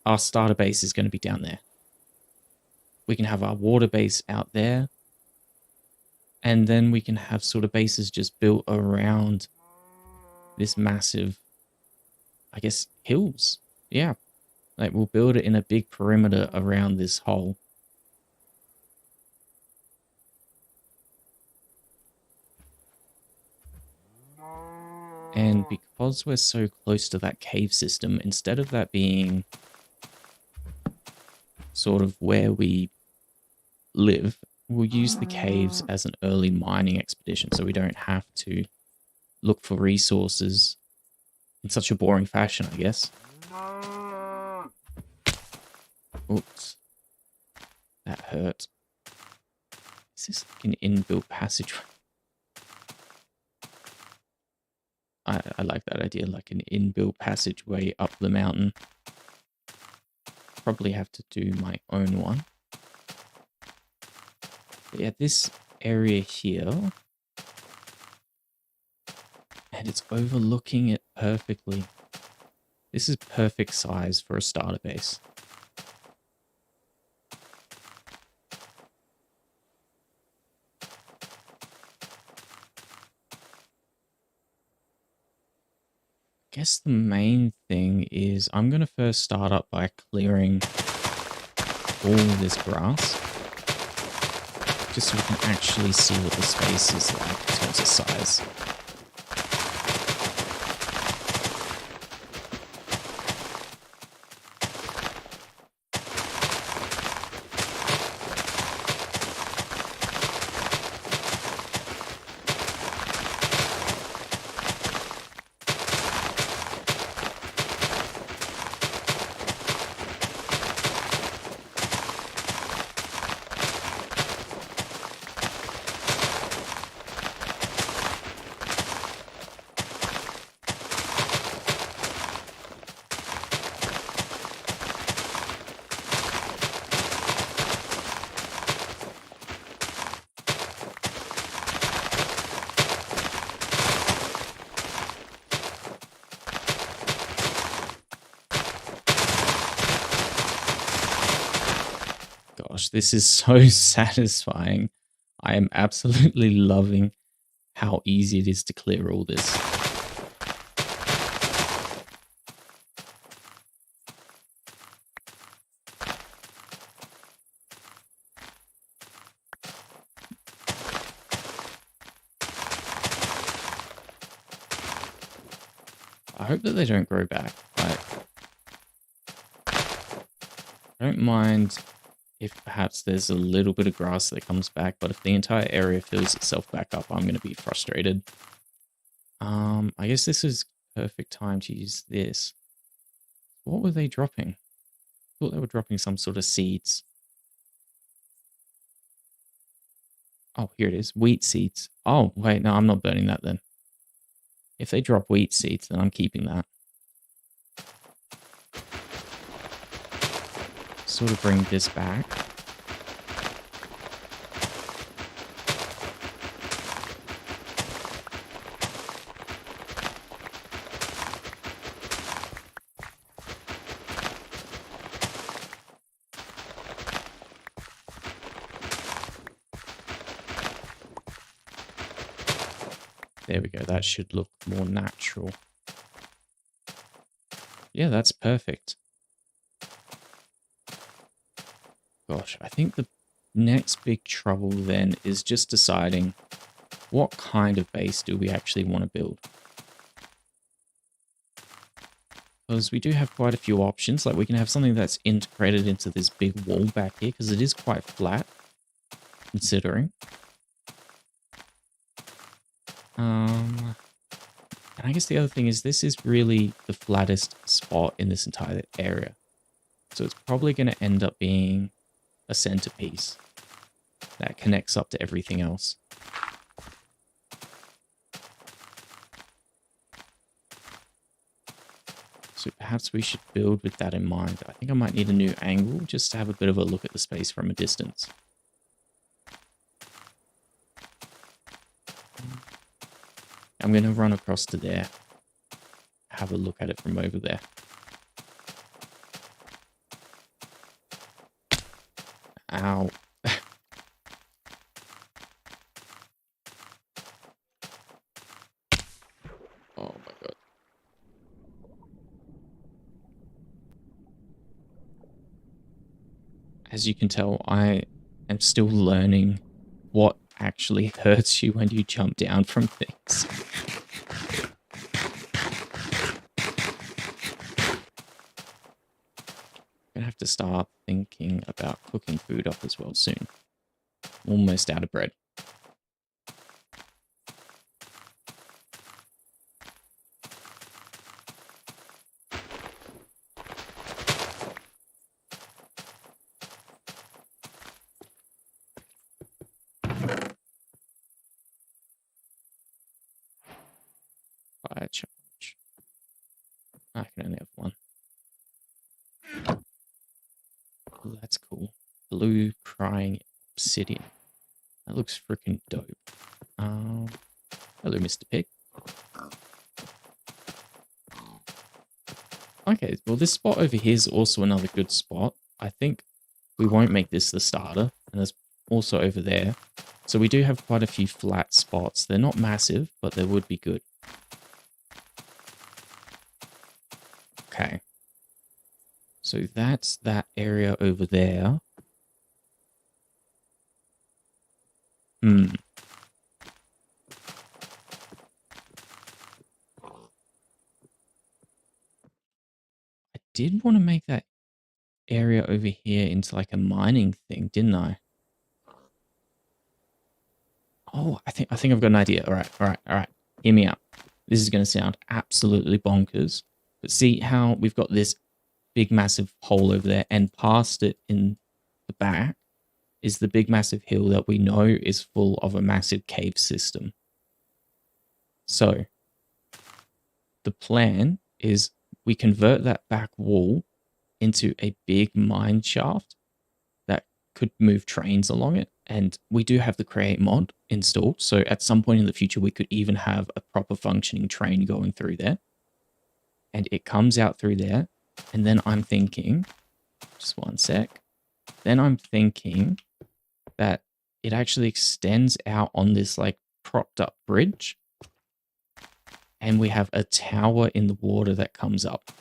Our starter base is going to be down there. We can have our water base out there. And then we can have sort of bases just built around this massive, I guess, hills. Yeah. Like, we'll build it in a big perimeter around this hole. And because we're so close to that cave system, instead of that being sort of where we live, we'll use the caves as an early mining expedition so we don't have to look for resources in such a boring fashion, I guess. Oops. That hurt. Is this like an inbuilt passageway? I like that idea, like an inbuilt passageway up the mountain. Probably have to do my own one. But yeah, this area here, and it's overlooking it perfectly. This is perfect size for a starter base. Guess the main thing is I'm going to first start up by clearing all this grass, just so we can actually see what the space is like in terms of size. Gosh, this is so satisfying. I am absolutely loving how easy it is to clear all this. I hope that they don't grow back. Like, I don't mind if perhaps there's a little bit of grass that comes back, but if the entire area fills itself back up, I'm going to be frustrated. I guess this is perfect time to use this. What were they dropping? I thought they were dropping some sort of seeds. Oh, here it is. Wheat seeds. Oh, wait, no, I'm not burning that then. If they drop wheat seeds, then I'm keeping that. Sort of bring this back. There we go. That should look more natural. Yeah, that's perfect. Gosh, I think the Next big trouble then is just deciding what kind of base do we actually want to build. Because we do have quite a few options. Like we can have something that's integrated into this big wall back here because it is quite flat, considering. And I guess the other thing is this is really the flattest spot in this entire area. So it's probably going to end up being a centerpiece that connects up to everything else. So perhaps we should build with that in mind. I think I might need a new angle just to have a bit of a look at the space from a distance. I'm going to run across to there, have a look at it from over there. Ow. Oh my god. As you can tell, I am still learning what actually hurts you when you jump down from things. I'm gonna have to start thinking about cooking food up as well soon. Almost out of bread. Fire charge. I can only have one. Ooh, that's cool. Blue crying obsidian. That looks freaking dope. Hello, Mr. Pig. Okay, well, this spot over here is also another good spot. I think we won't make this the starter, and there's also over there. So we do have quite a few flat spots. They're not massive, but they would be good. Okay. So that's that area over there. I did want to make that area over here into like a mining thing, didn't I? Oh, I think I've got an idea. All right. Hear me out. This is going to sound absolutely bonkers. But see how we've got this big massive hole over there, and past it in the back is the big massive hill that we know is full of a massive cave system. So the plan is we convert that back wall into a big mine shaft that could move trains along it. And we do have the create mod installed. So at some point in the future, we could even have a proper functioning train going through there. And it comes out through there. And then I'm thinking, just one sec. Then I'm thinking that it actually extends out on this like propped up bridge. And we have a tower in the water that comes up.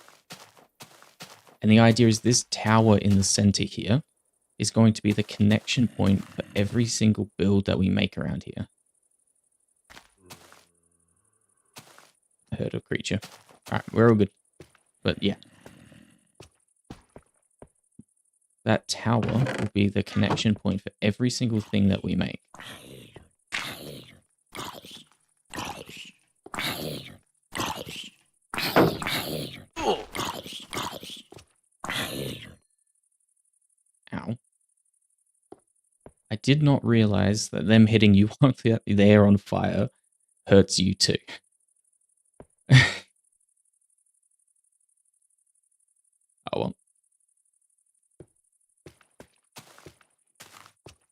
And the idea is this tower in the center here is going to be the connection point for every single build that we make around here. Herd of creature. All right, we're all good. But yeah. That tower will be the connection point for every single thing that we make. Ow. I did not realize that them hitting you while they're on fire hurts you too. Oh well.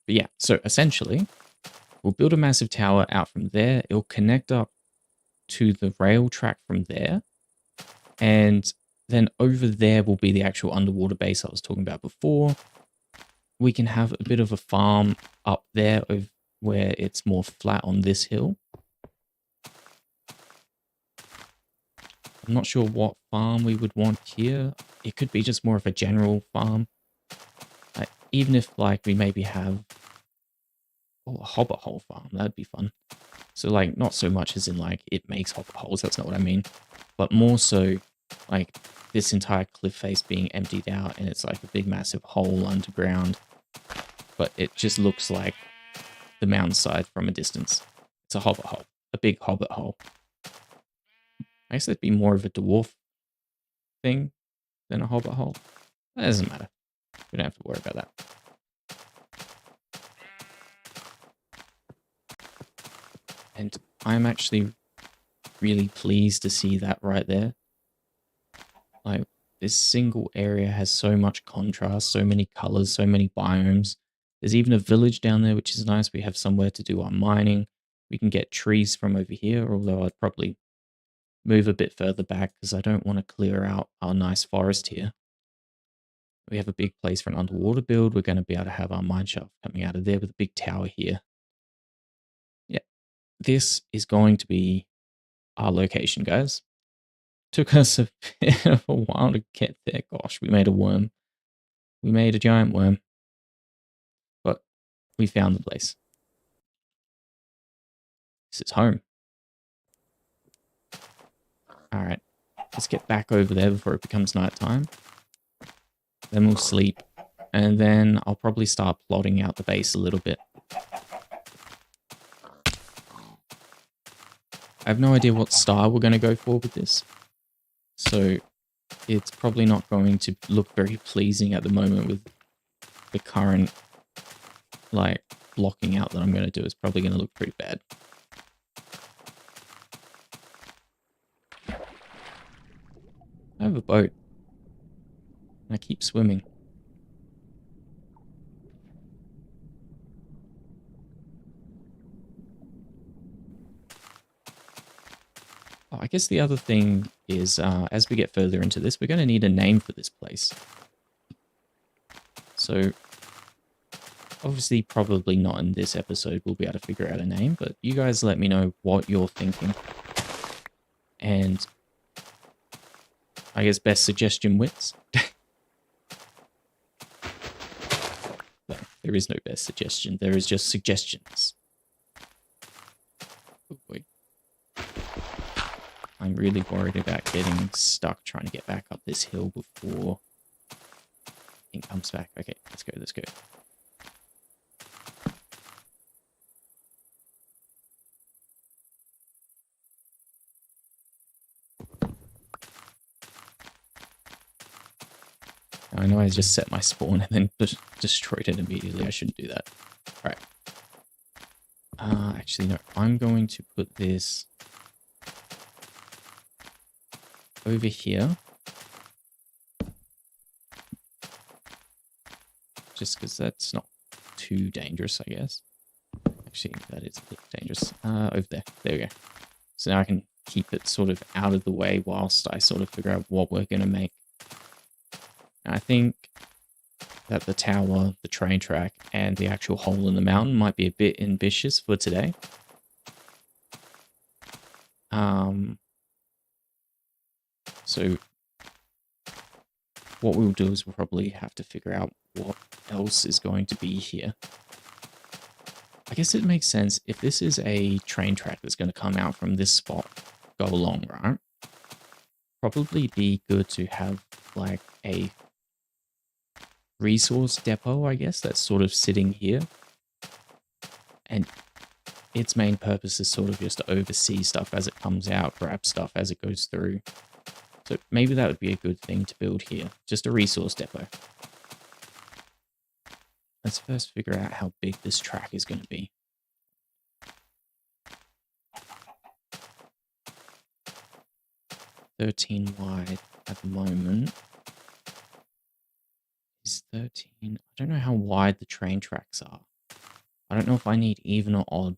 But yeah, so essentially, we'll build a massive tower out from there. It'll connect up to the rail track from there. And then over there will be the actual underwater base I was talking about before. We can have a bit of a farm up there where it's more flat on this hill. I'm not sure what farm we would want here. It could be just more of a general farm. even if like we maybe have a hobbit hole farm, that'd be fun. So like not so much as in like it makes hobbit holes, that's not what I mean, but more so like this entire cliff face being emptied out and it's like a big massive hole underground, but it just looks like the mountainside from a distance. It's a hobbit hole, a big hobbit hole. I guess that'd be more of a dwarf thing than a hobbit hole. That doesn't matter. We don't have to worry about that. And I'm actually really pleased to see that right there. Like, this single area has so much contrast, so many colors, so many biomes. There's even a village down there, which is nice. We have somewhere to do our mining. We can get trees from over here, although I'd probably move a bit further back because I don't want to clear out our nice forest here. We have a big place for an underwater build. We're going to be able to have our mine shaft coming out of there with a big tower here. Yeah, this is going to be our location, guys. Took us a bit of a while to get there. Gosh, we made a worm. We made a giant worm. But we found the place. This is home. Alright, let's get back over there before it becomes nighttime. Then we'll sleep. And then I'll probably start plotting out the base a little bit. I have no idea what style we're going to go for with this. So it's probably not going to look very pleasing at the moment with the current like blocking out that I'm going to do. It's probably going to look pretty bad. I have a boat. And I keep swimming. Oh, I guess the other thing is, as we get further into this, we're going to need a name for this place. So, obviously, probably not in this episode we'll be able to figure out a name, but you guys let me know what you're thinking. And I guess best suggestion wins. No, there is no best suggestion. There is just suggestions. Oh boy. I'm really worried about getting stuck trying to get back up this hill before it comes back. Okay, let's go, let's go. I know I just set my spawn and then just destroyed it immediately. I shouldn't do that. All right. Actually, no. I'm going to put this over here. Just because that's not too dangerous, I guess. Actually, that is a bit dangerous. Over there. There we go. So now I can keep it sort of out of the way whilst I sort of figure out what we're going to make. And I think that the tower, the train track, and the actual hole in the mountain might be a bit ambitious for today. So what we'll do is we'll probably have to figure out what else is going to be here. I guess it makes sense if this is a train track that's going to come out from this spot, go along, right? Probably be good to have like a resource depot, I guess, that's sort of sitting here. And its main purpose is sort of just to oversee stuff as it comes out, grab stuff as it goes through. So maybe that would be a good thing to build here. Just a resource depot. Let's first figure out how big this track is going to be. $13 wide at the moment. Is 13... I don't know how wide the train tracks are. I don't know if I need even or odd.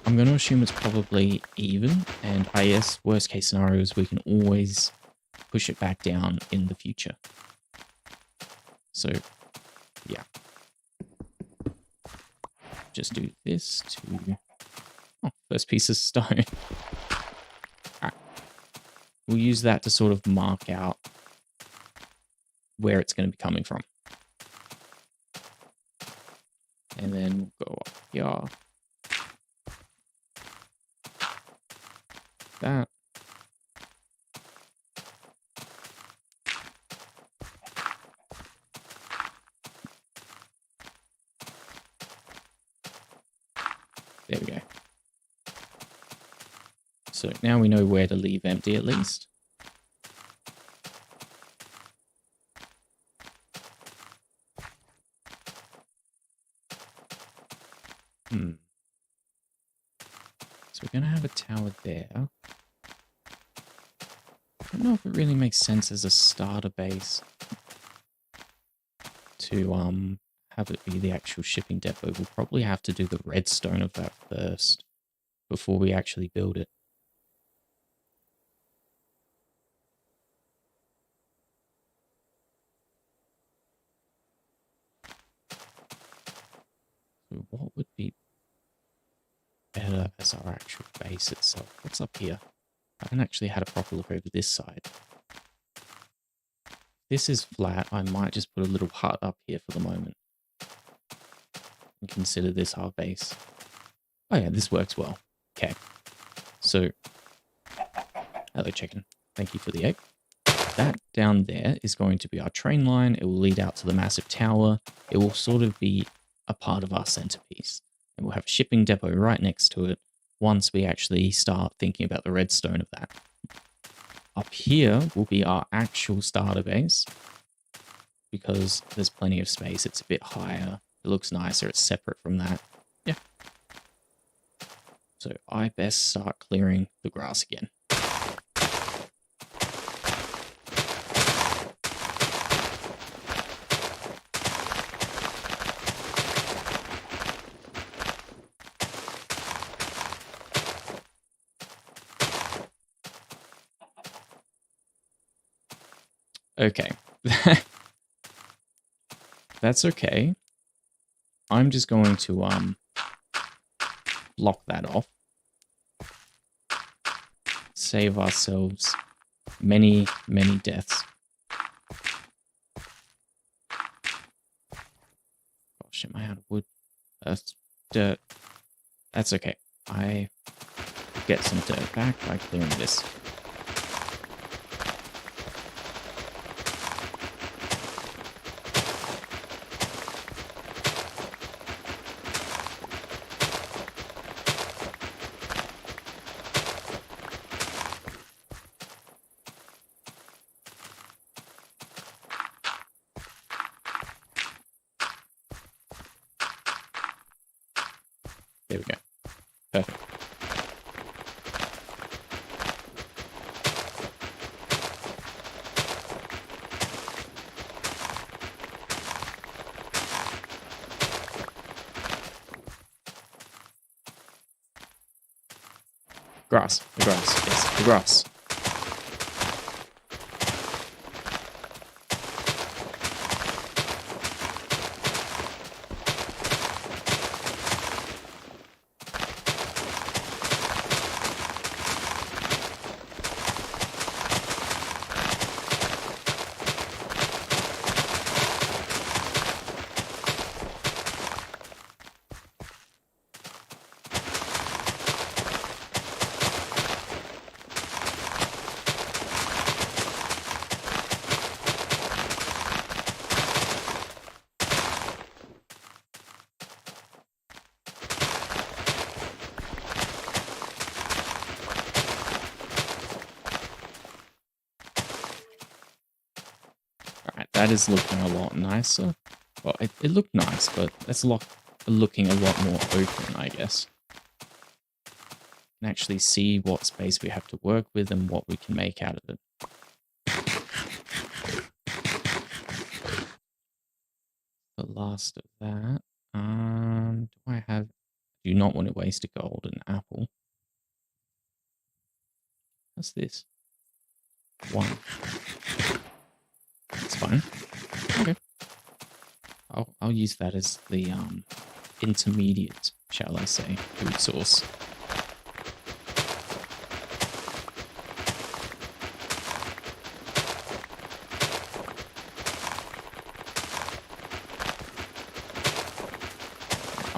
I'm going to assume it's probably even, and I guess worst case scenarios, we can always push it back down in the future. So, yeah. Just do this to... Oh, first piece of stone. Alright. We'll use that to sort of mark out where it's going to be coming from. And then we'll go up here. That. There we go. So now we know where to leave empty at least. So we're going to have a tower there. I don't know if it really makes sense as a starter base to have it be the actual shipping depot. We'll probably have to do the redstone of that first before we actually build it. So what would be better as our actual base itself? What's up here? I haven't actually had a proper look over this side. This is flat. I might just put a little hut up here for the moment and consider this our base. Oh yeah, this works well. Okay. So, hello chicken. Thank you for the egg. That down there is going to be our train line. It will lead out to the massive tower. It will sort of be a part of our centerpiece. And we'll have a shipping depot right next to it once we actually start thinking about the redstone of that. Up here will be our actual starter base because there's plenty of space. It's a bit higher. It looks nicer. It's separate from that. Yeah. So I best start clearing the grass again. Okay. That's okay. I'm just going to block that off. Save ourselves many, many deaths. Gosh, am I out of wood? Dirt. That's okay. I get some dirt back by clearing this. There we go. Perfect. Grass. The grass. Yes, the grass. That is looking a lot nicer. Well, it looked nice, but that's looking a lot more open, I guess. And actually see what space we have to work with and what we can make out of it. The last of that. Do not want to waste a golden apple. What's this? 1. That's fine. Okay. I'll use that as the intermediate, shall I say, food source.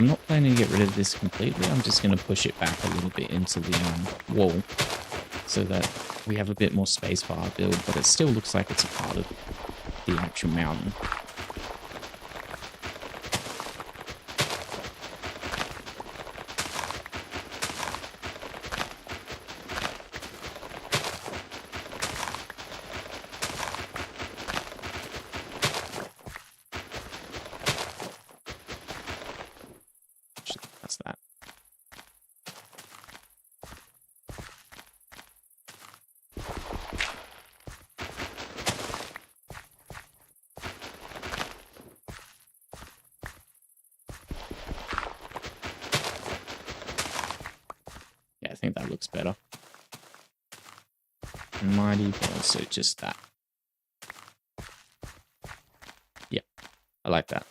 I'm not planning to get rid of this completely. I'm just going to push it back a little bit into the wall so that we have a bit more space for our build, but it still looks like it's a part of the actual mountain. That's that. Yeah, I think that looks better. Might even also just that. Yeah, I like that.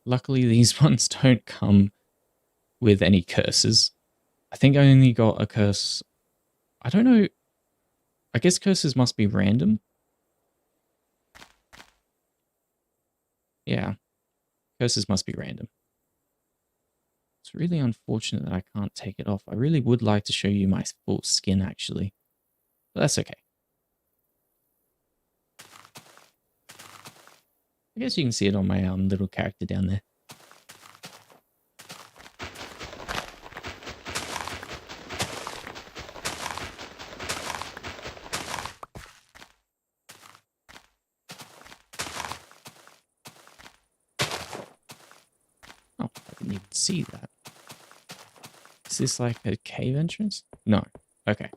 Luckily, these ones don't come with any curses. I think I only got a curse. I don't know. I guess curses must be random. Yeah, curses must be random. It's really unfortunate that I can't take it off. I really would like to show you my full skin, actually. But that's okay. I guess you can see it on my little character down there. Oh, I didn't even see that. Is this like a cave entrance? No. Okay.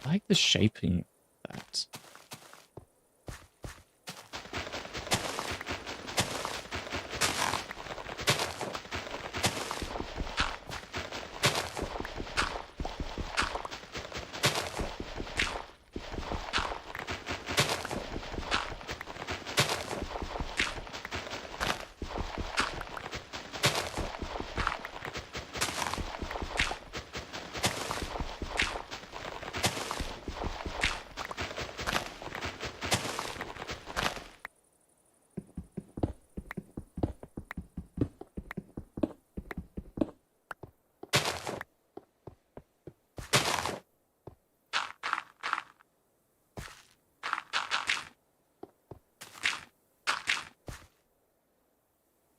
I like the shaping of that.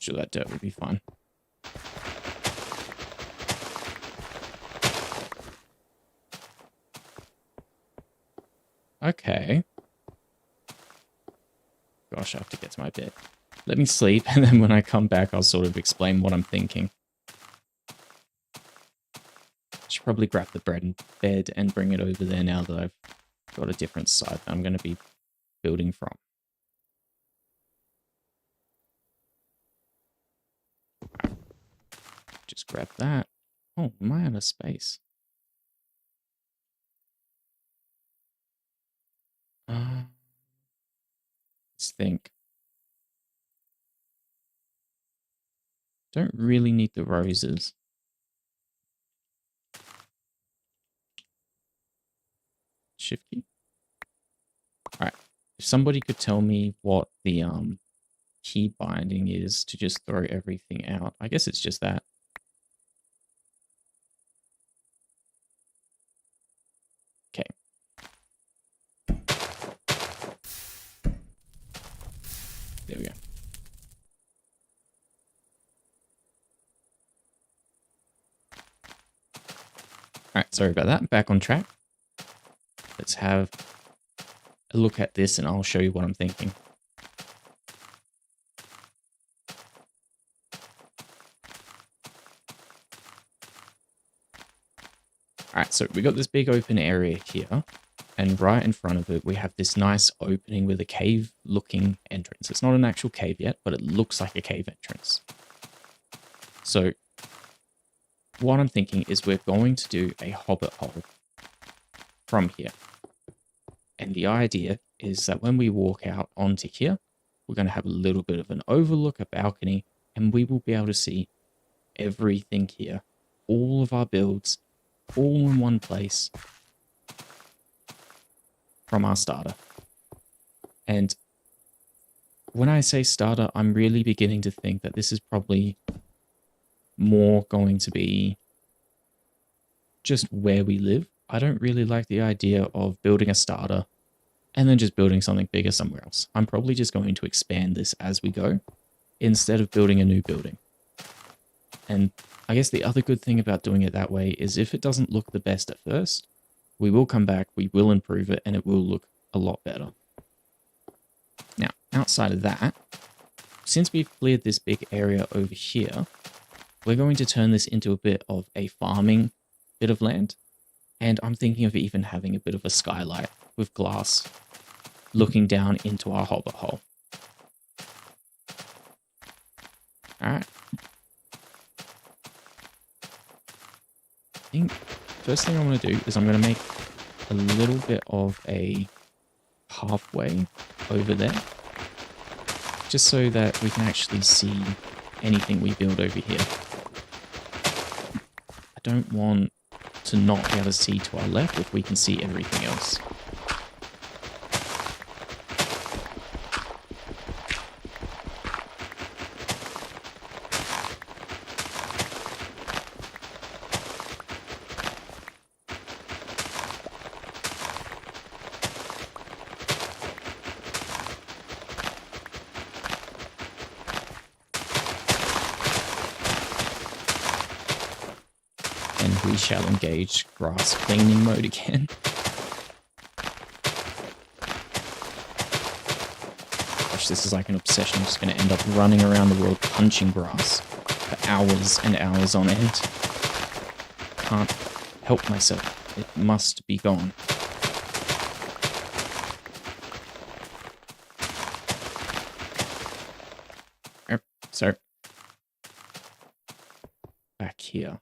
Sure, that dirt will be fine. Okay. Gosh, I have to get to my bed. Let me sleep, and then when I come back, I'll sort of explain what I'm thinking. Should probably grab the bed and bring it over there now that I've got a different side that I'm going to be building from. Just grab that. Oh, am I out of space? Let's think. Don't really need the roses. Shift key. All right. If somebody could tell me what the key binding is to just throw everything out. I guess it's just that. Okay. There we go. All right, sorry about that. Back on track. Let's have a look at this and I'll show you what I'm thinking. All right, so we got this big open area here, and right in front of it, we have this nice opening with a cave-looking entrance. It's not an actual cave yet, but it looks like a cave entrance. So what I'm thinking is we're going to do a hobbit hole from here. And the idea is that when we walk out onto here, we're going to have a little bit of an overlook, a balcony, and we will be able to see everything here. All of our builds, all in one place from our starter. And when I say starter, I'm really beginning to think that this is probably more going to be just where we live. I don't really like the idea of building a starter and then just building something bigger somewhere else. I'm probably just going to expand this as we go instead of building a new building. And I guess the other good thing about doing it that way is if it doesn't look the best at first, we will come back, we will improve it, and it will look a lot better. Now, outside of that, since we've cleared this big area over here, we're going to turn this into a bit of a farming bit of land. And I'm thinking of even having a bit of a skylight with glass looking down into our hobbit hole. All right. I think first thing I want to do is I'm going to make a little bit of a pathway over there, just so that we can actually see anything we build over here. I don't want to not be able to see to our left if we can see everything else. And we shall engage grass cleaning mode again. Gosh, this is like an obsession. I'm just going to end up running around the world punching grass for hours and hours on end. Can't help myself. It must be gone. So, back here.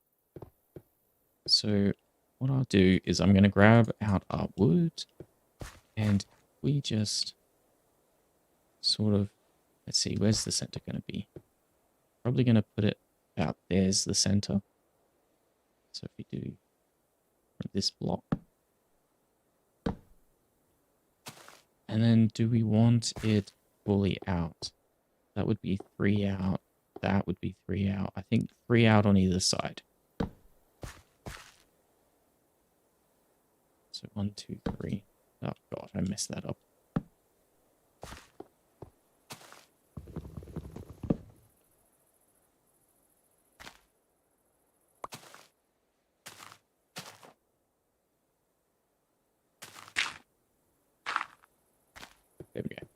So what I'll do is I'm going to grab out our wood and we just sort of, let's see, where's the center going to be? Probably going to put it about there's the center. So if we do from this block. And then do we want it fully out? That would be 3 out. That would be 3 out. I think 3 out on either side. So 1, 2, 3. Oh god, I messed that up. There we go.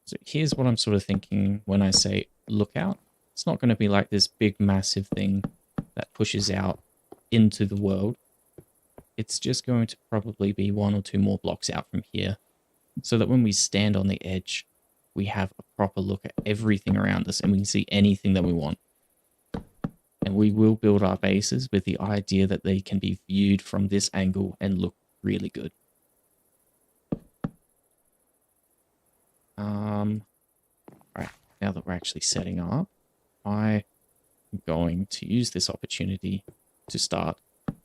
So here's what I'm sort of thinking when I say lookout. It's not going to be like this big massive thing that pushes out into the world. It's just going to probably be 1 or 2 more blocks out from here, so that when we stand on the edge, we have a proper look at everything around us and we can see anything that we want. And we will build our bases with the idea that they can be viewed from this angle and look really good. Alright, now that we're actually setting up, I'm going to use this opportunity to start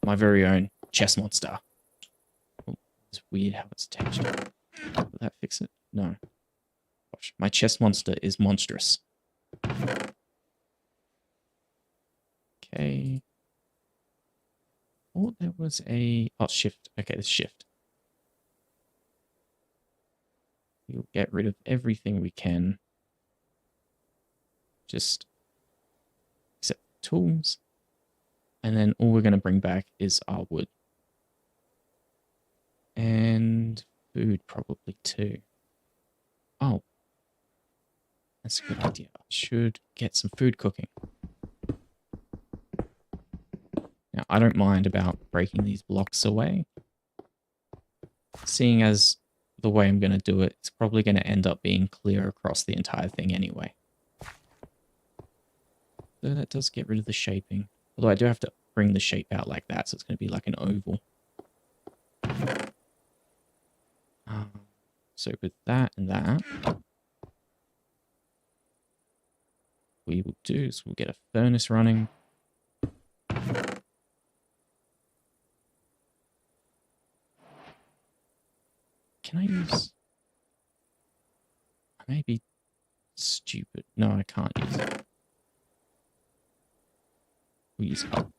my very own chess monster. Oh, it's weird how it's attached. Will that fix it? No. Gosh, my chess monster is monstrous. Okay. Oh, there was a... Oh, shift. Okay, there's shift. We'll get rid of everything we can. Just set tools. And then all we're going to bring back is our wood. And food probably too. Oh. That's a good idea. I should get some food cooking. Now, I don't mind about breaking these blocks away. Seeing as the way I'm going to do it, it's probably going to end up being clear across the entire thing anyway. Though that does get rid of the shaping. Although I do have to bring the shape out like that, so it's going to be like an oval. So with that and that, we will do is we'll get a furnace running. Can I use... I may be stupid. No, I can't use it. We'll use up.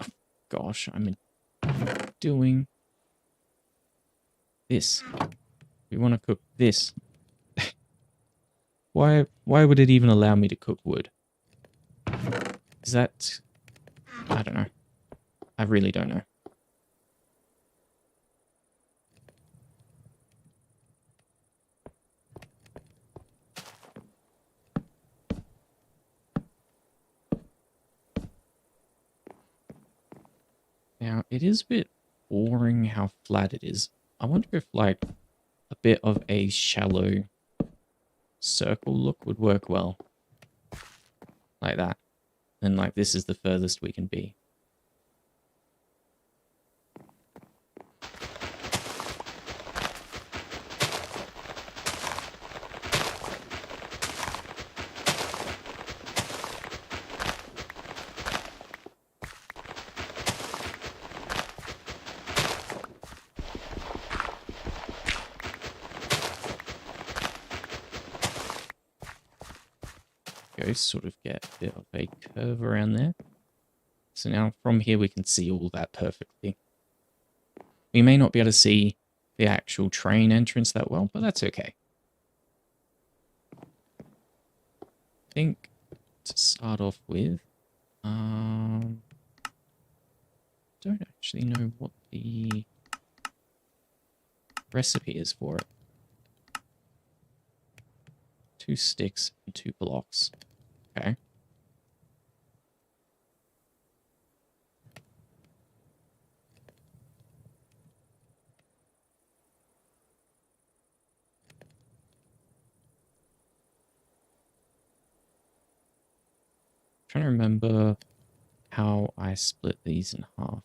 Oh, gosh, I'm doing this. We want to cook this. Why would it even allow me to cook wood? Is that... I don't know. I really don't know. Now, it is a bit boring how flat it is. I wonder if, like, a bit of a shallow circle look would work well. Like that. And, like, this is the furthest we can be. Go sort of get a bit of a curve around there. So now from here we can see all that perfectly. We may not be able to see the actual train entrance that well, but that's okay. I think to start off with, don't actually know what the recipe is for it. 2 sticks and 2 blocks. Okay. Trying to remember how I split these in half.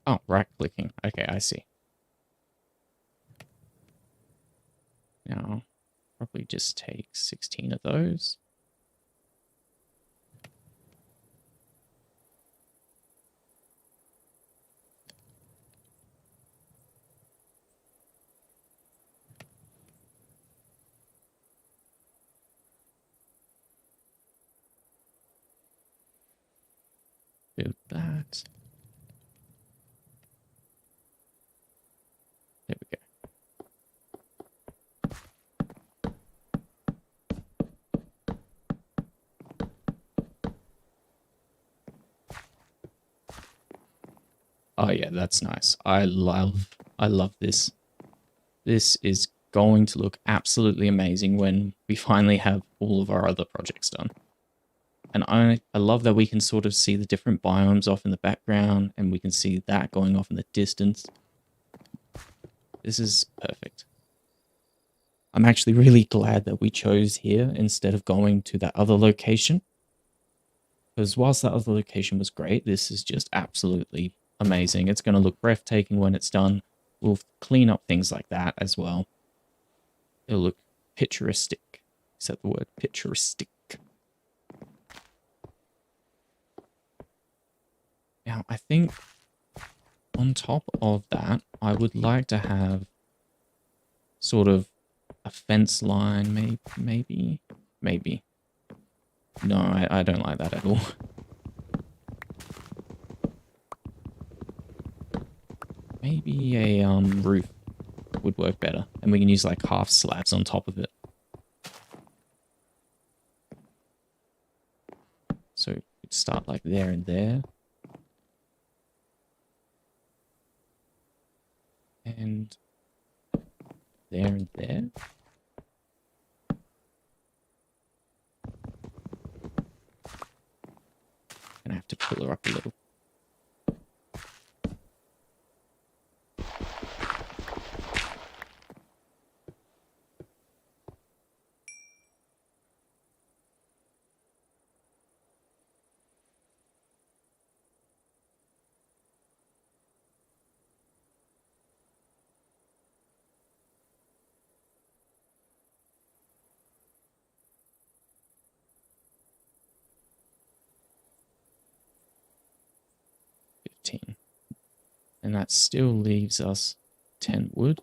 Oh, right-clicking. Okay, I see. Now, probably just take 16 of those. Do that. There we go. Oh yeah, that's nice. I love this. This is going to look absolutely amazing when we finally have all of our other projects done. And I love that we can sort of see the different biomes off in the background, and we can see that going off in the distance. This is perfect. I'm actually really glad that we chose here instead of going to that other location. Because whilst that other location was great, this is just absolutely amazing. It's going to look breathtaking when it's done. We'll clean up things like that as well. It'll look picturesque. Is that the word? Picturesque. Now, I think on top of that, I would like to have sort of a fence line, maybe. No, I don't like that at all. Maybe a roof would work better, and we can use like half slabs on top of it. there and there. And there and there. Gonna have to pull her up a little. And that still leaves us 10 wood.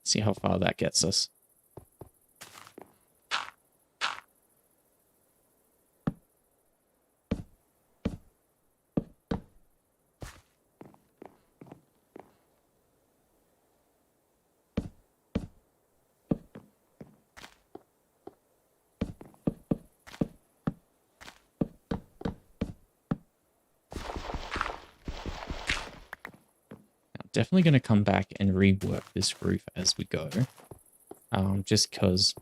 See how far that gets us. Definitely going to come back and rework this roof as we go. Just because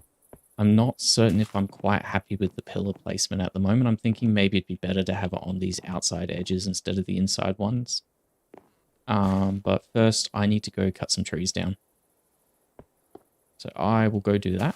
I'm not certain if I'm quite happy with the pillar placement at the moment. I'm thinking maybe it'd be better to have it on these outside edges instead of the inside ones. But first I need to go cut some trees down. So I will go do that.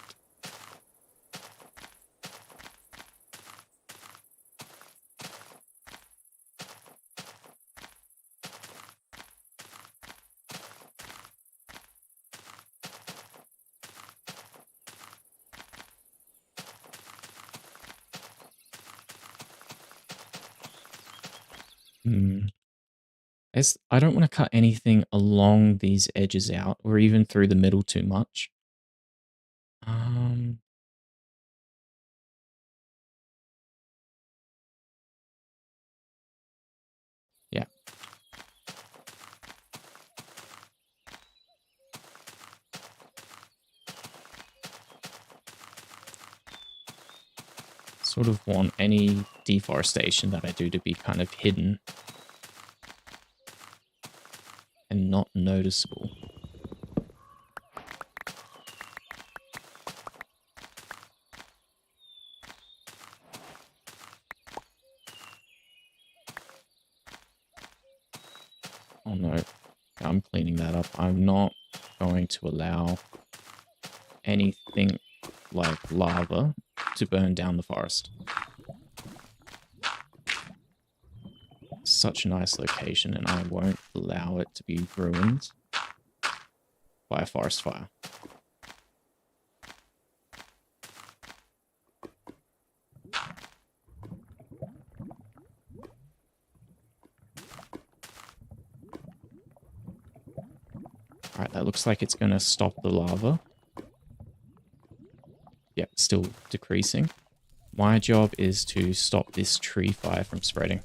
I don't want to cut anything along these edges out or even through the middle too much. Yeah. Sort of want any deforestation that I do to be kind of hidden and not noticeable. Oh no, I'm cleaning that up. I'm not going to allow anything like lava to burn down the forest. Such a nice location, and I won't allow it to be ruined by a forest fire. Alright, that looks like it's going to stop the lava. Yep, still decreasing. My job is to stop this tree fire from spreading.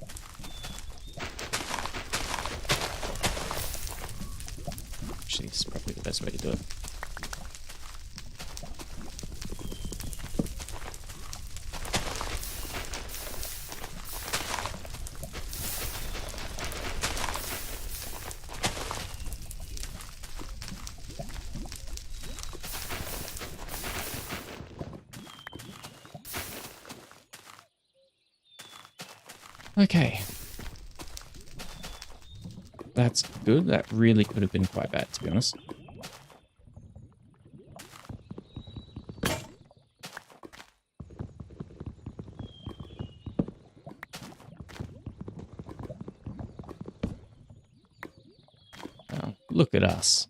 Actually, this is probably the best way to do it. Okay. That's good. That really could have been quite bad, to be honest. Look at us,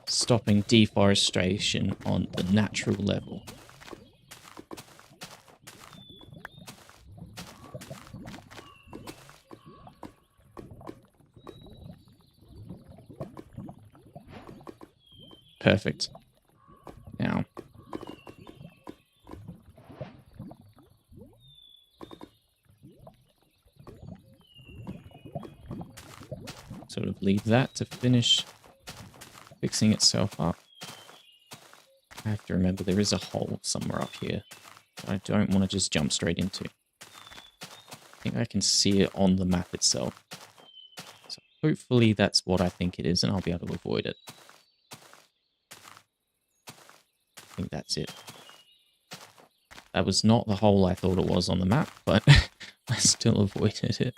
stopping deforestation on the natural level. Perfect. Now, sort of leave that to finish fixing itself up. I have to remember there is a hole somewhere up here that I don't want to just jump straight into. I think I can see it on the map itself. So hopefully that's what I think it is and I'll be able to avoid it. I think that's it. That was not the hole I thought it was on the map, but I still avoided it.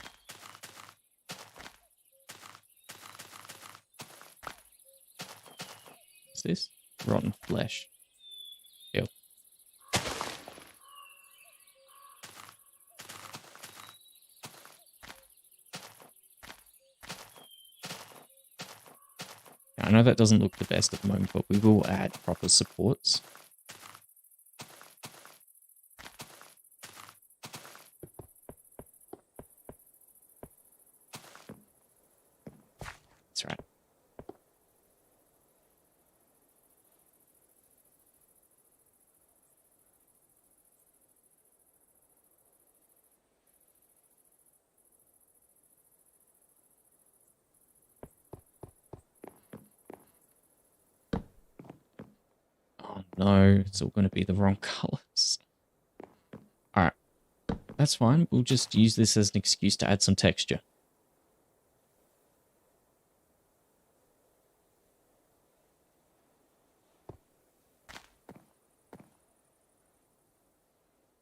What's this? Rotten flesh. Ew. I know that doesn't look the best at the moment, but we will add proper supports. That's right. Oh no, it's all going to be the wrong colors. Alright, that's fine. We'll just use this as an excuse to add some texture.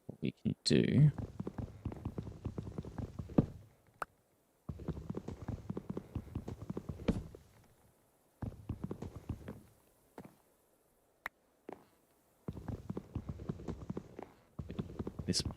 What we can do... this one.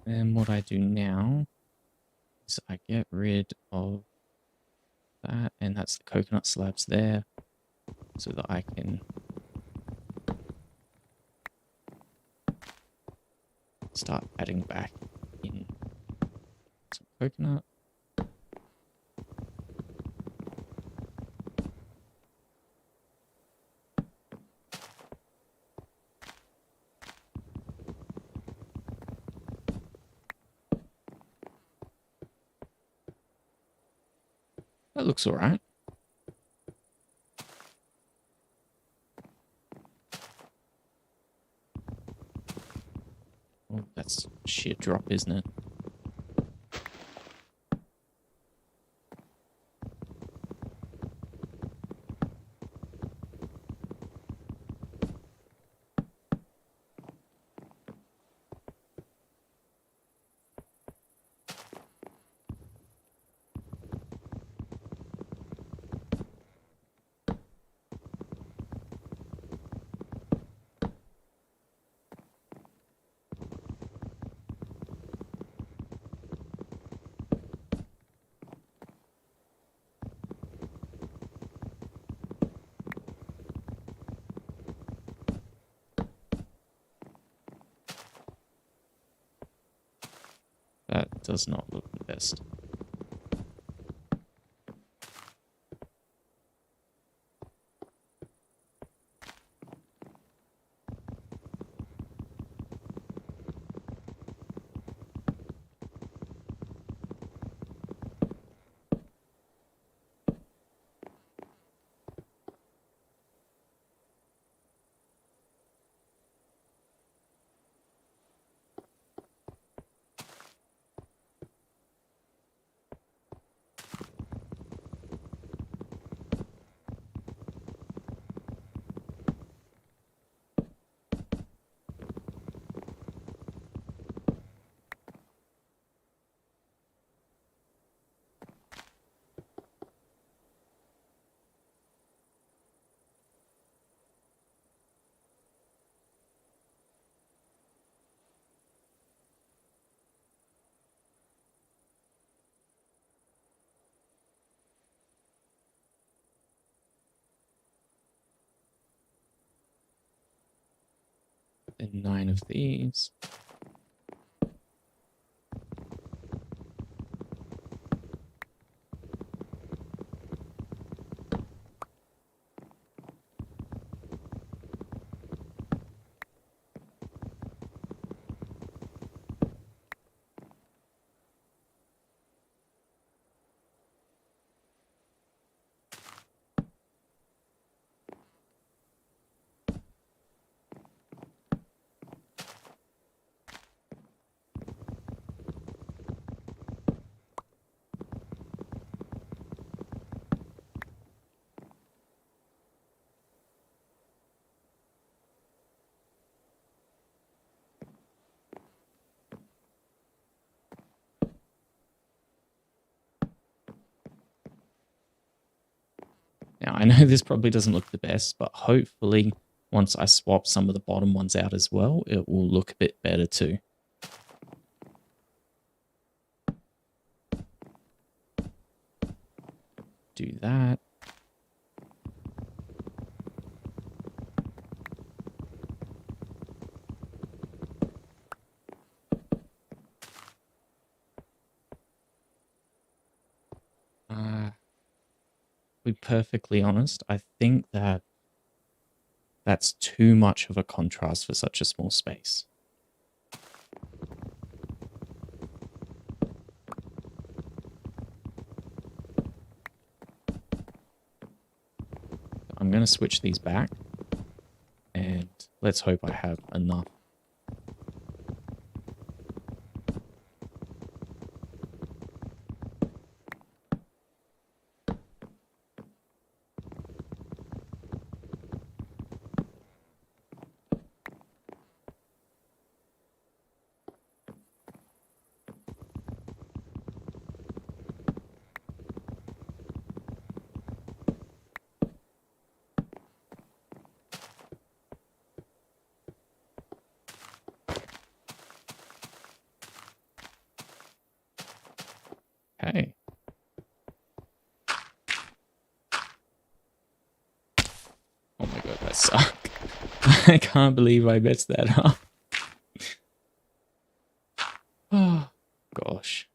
And what I do now is I get rid of that, and that's the coconut slabs there, so that I can start adding back in some coconut. That looks all right. Oh, that's sheer drop, isn't it? That does not look the best. Then 9 of these. Now, I know this probably doesn't look the best, but hopefully once I swap some of the bottom ones out as well, it will look a bit better too. Do that. To be perfectly honest, I think that that's too much of a contrast for such a small space. I'm going to switch these back, and let's hope I have enough. Okay. Oh my god, that sucked. I can't believe I messed that up. Oh, gosh.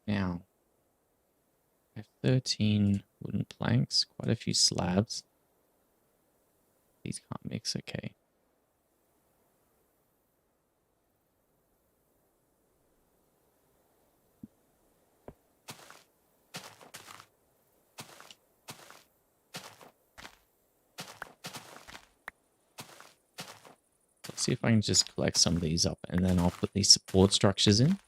Now, I have 13 wooden planks, quite a few slabs. These can't mix, okay. Let's see if I can just collect some of these up, and then I'll put these support structures in.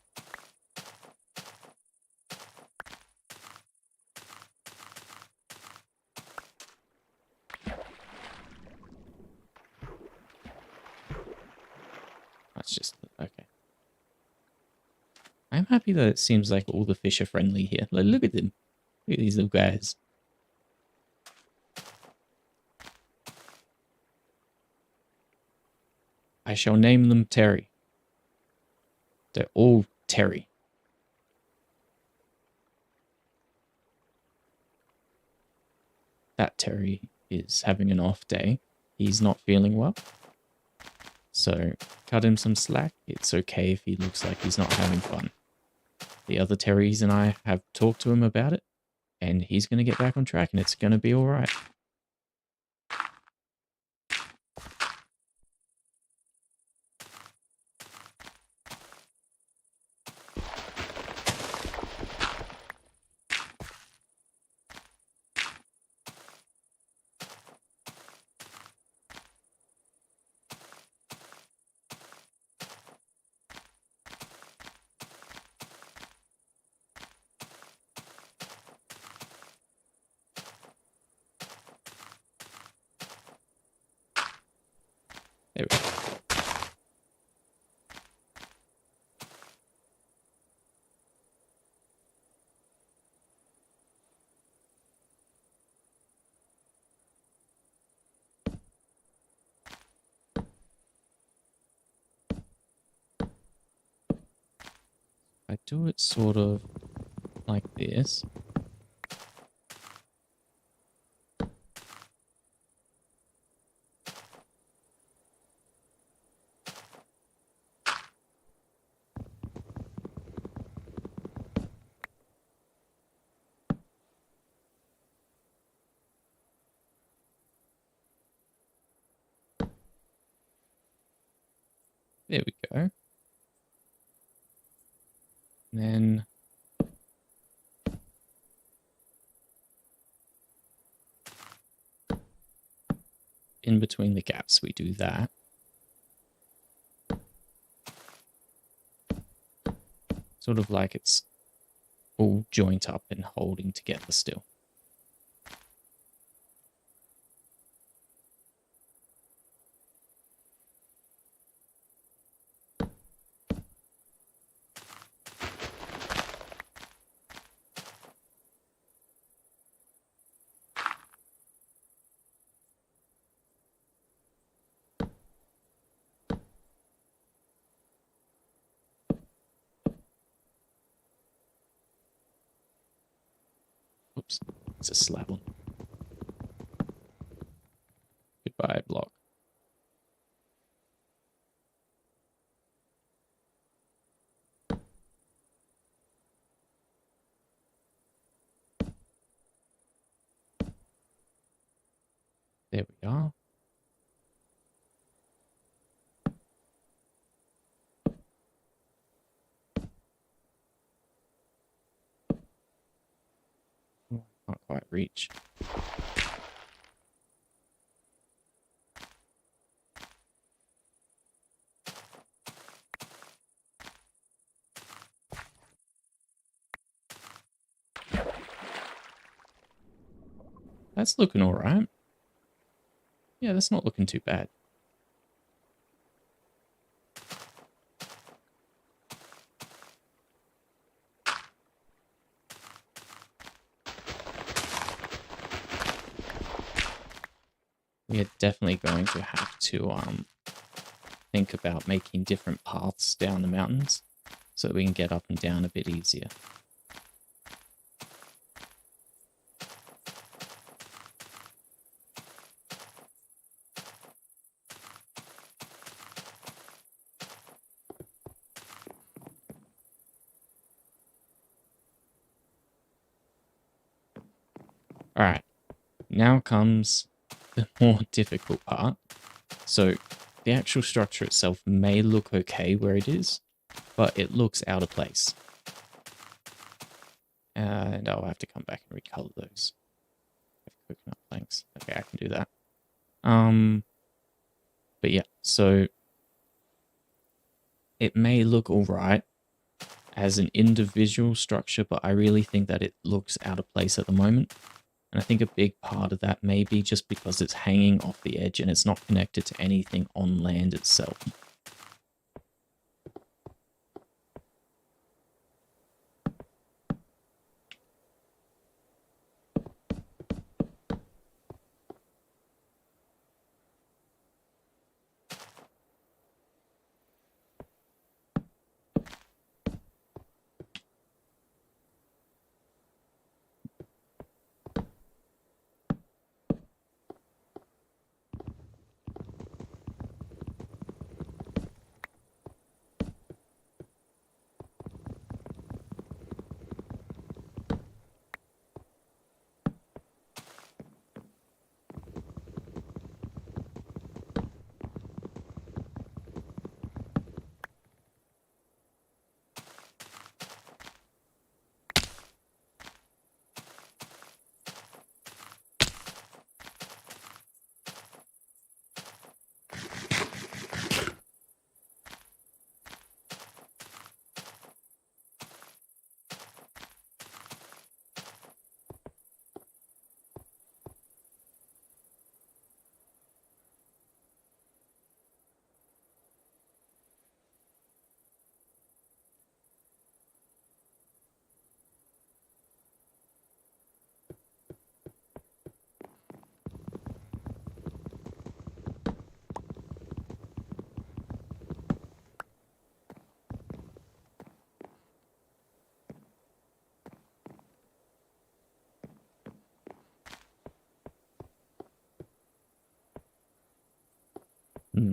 That's just, okay. I'm happy that it seems like all the fish are friendly here. Like, look at them. Look at these little guys. I shall name them Terry. They're all Terry. That Terry is having an off day. He's not feeling well. So cut him some slack. It's okay if he looks like he's not having fun. The other Terrys and I have talked to him about it, and he's going to get back on track, and it's going to be all right. There we go. I do it sort of like this. There we go. And then in between the gaps, we do that. Sort of like it's all joint up and holding together still. Oops, it's a slab on. Goodbye, block. There we are. Oh, I can't quite reach. That's looking all right. Yeah, that's not looking too bad. We are definitely going to have to think about making different paths down the mountains so that we can get up and down a bit easier. All right, now comes the more difficult part. So the actual structure itself may look okay where it is, but it looks out of place. And I'll have to come back and recolor those. Coconut planks. Okay, I can do that. But yeah, so it may look all right as an individual structure, but I really think that it looks out of place at the moment. And I think a big part of that may be just because it's hanging off the edge and it's not connected to anything on land itself. Alright,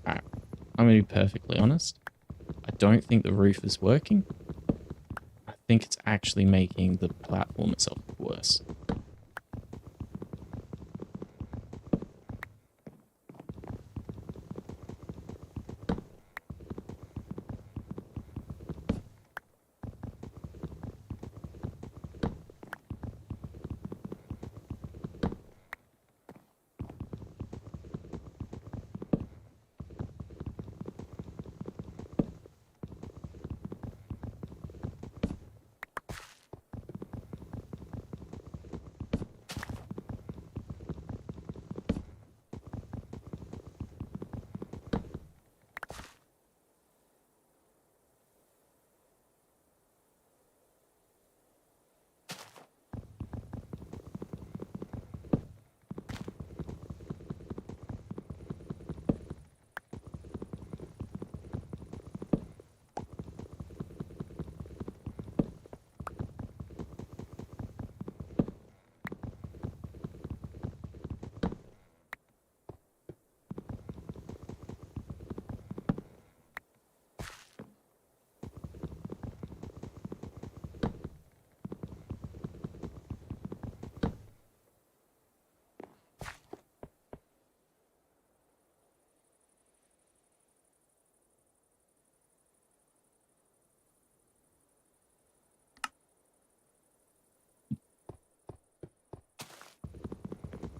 I'm going to be perfectly honest. I don't think the roof is working. I think it's actually making the platform itself worse.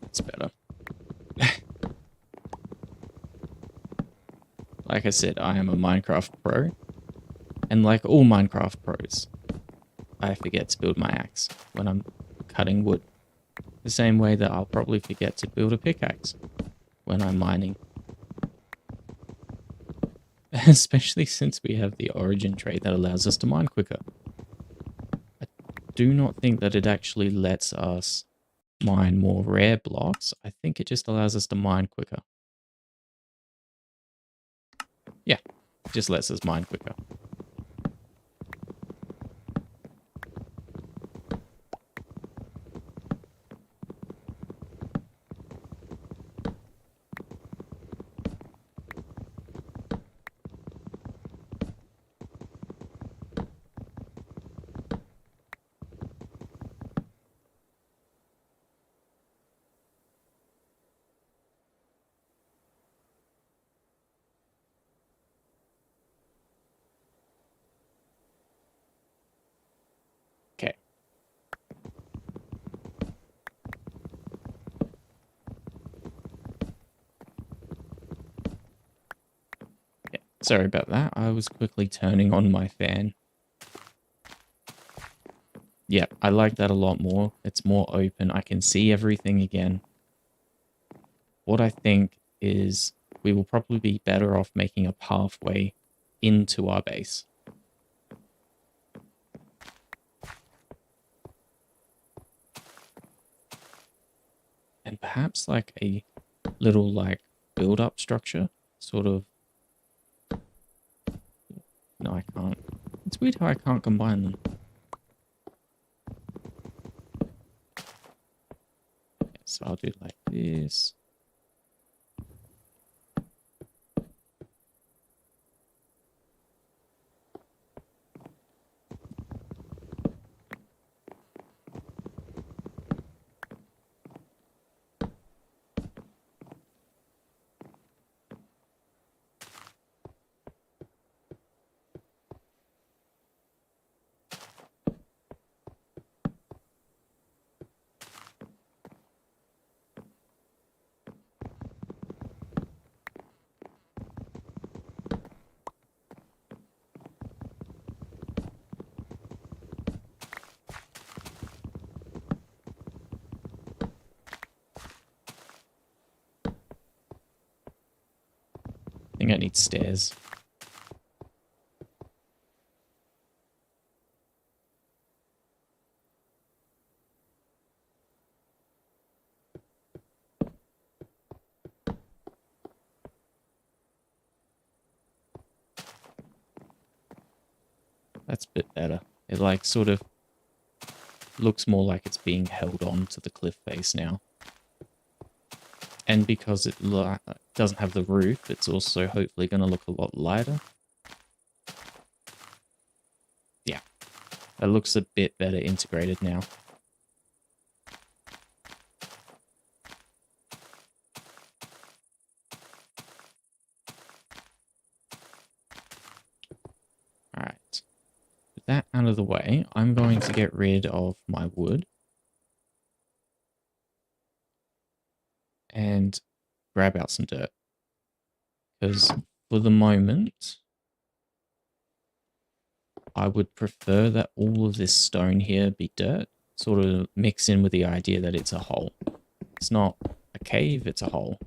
That's better. Like I said, I am a Minecraft pro. And like all Minecraft pros, I forget to build my axe when I'm cutting wood. The same way that I'll probably forget to build a pickaxe when I'm mining. Especially since we have the origin trait that allows us to mine quicker. I do not think that it actually lets us mine more rare blocks. I think it just allows us to mine quicker. Yeah, it just lets us mine quicker. Okay. Yeah, sorry about that. I was quickly turning on my fan. Yeah, I like that a lot more. It's more open. I can see everything again. What I think is we will probably be better off making a pathway into our base. And perhaps like a little like build-up structure, sort of. No, I can't. It's weird how I can't combine them. Okay, so I'll do like this. I think I need stairs. That's a bit better. It like sort of looks more like it's being held on to the cliff face now. And because it doesn't have the roof, it's also hopefully going to look a lot lighter. Yeah, that looks a bit better integrated now. All right. With that out of the way, I'm going to get rid of my wood and grab out some dirt. Because for the moment, I would prefer that all of this stone here be dirt, sort of mix in with the idea that it's a hole. It's not a cave, it's a hole.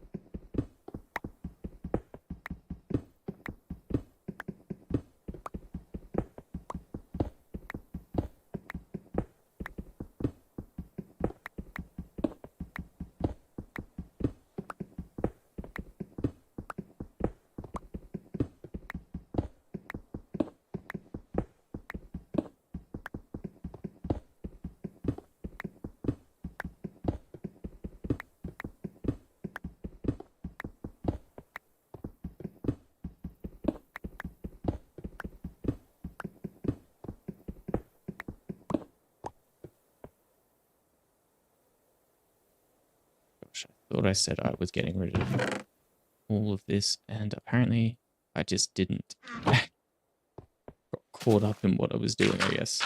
Gosh, I thought I said I was getting rid of all of this, and apparently I just didn't. Got caught up in what I was doing, I guess.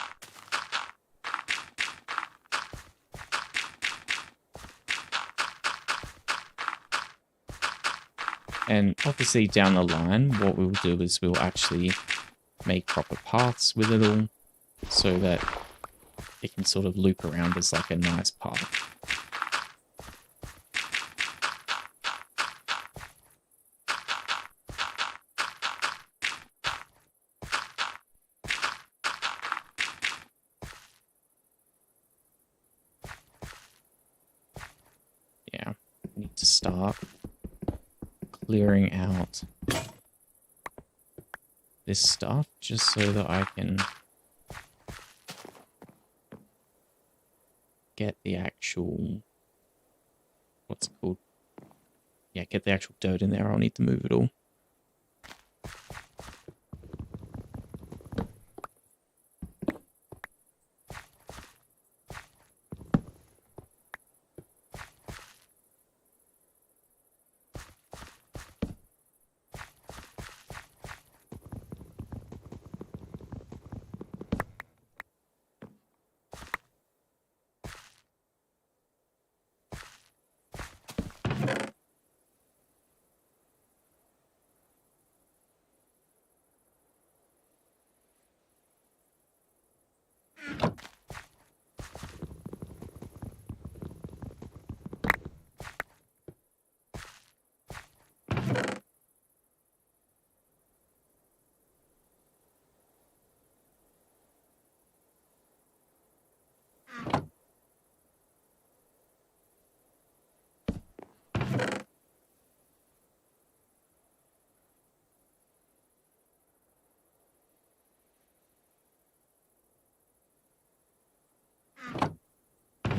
And obviously down the line, what we will do is we'll actually make proper paths with it all so that it can sort of loop around as like a nice path. Yeah, I need to start clearing out this stuff just so that I can get the actual, what's it called? Yeah, get the actual dirt in there. I'll need to move it all.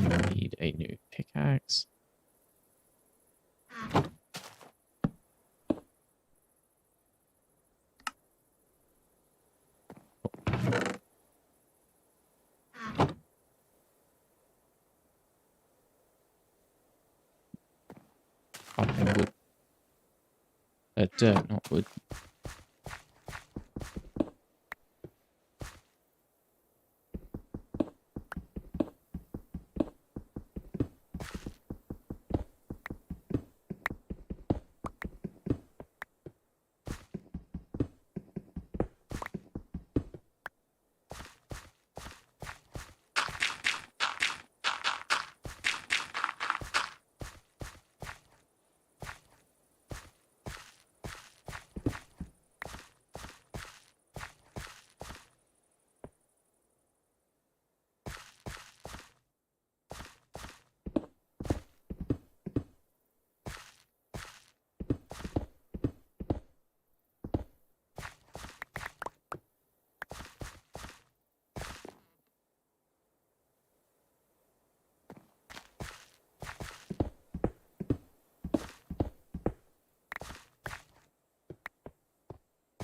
I need a new pickaxe. Up and wood. Dirt, not wood.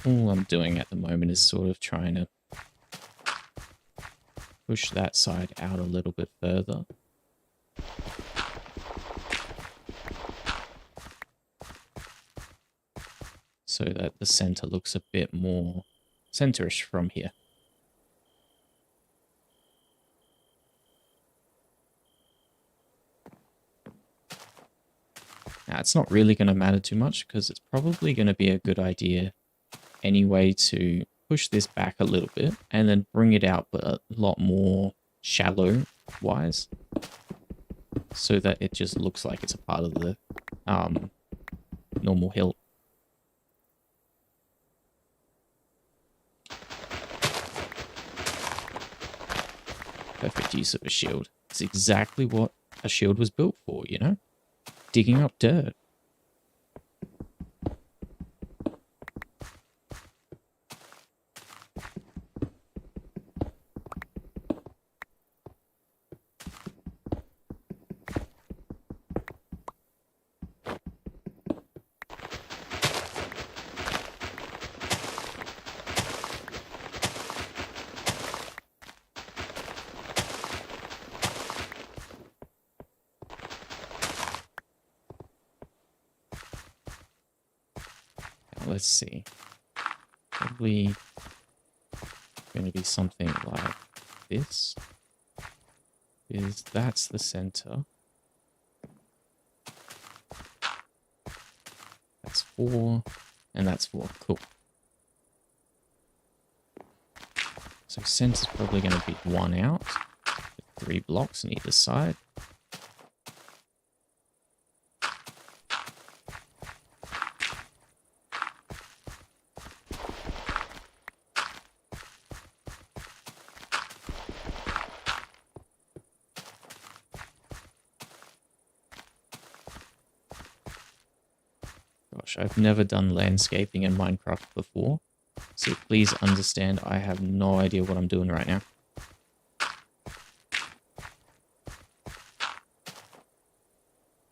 all I'm doing at the moment is sort of trying to push that side out a little bit further. So that the center looks a bit more centerish from here. Now, it's not really going to matter too much because it's probably going to be a good idea anyway to push this back a little bit and then bring it out but a lot more shallow wise so that it just looks like it's a part of the normal hill. Perfect use of a shield. It's exactly what a shield was built for, you know? Digging up dirt. Let's see. Probably going to be something like this. That's the center. That's 4, and that's 4. Cool. So center's probably going to be 1 out, with 3 blocks on either side. Gosh, I've never done landscaping in Minecraft before, so please understand I have no idea what I'm doing right now.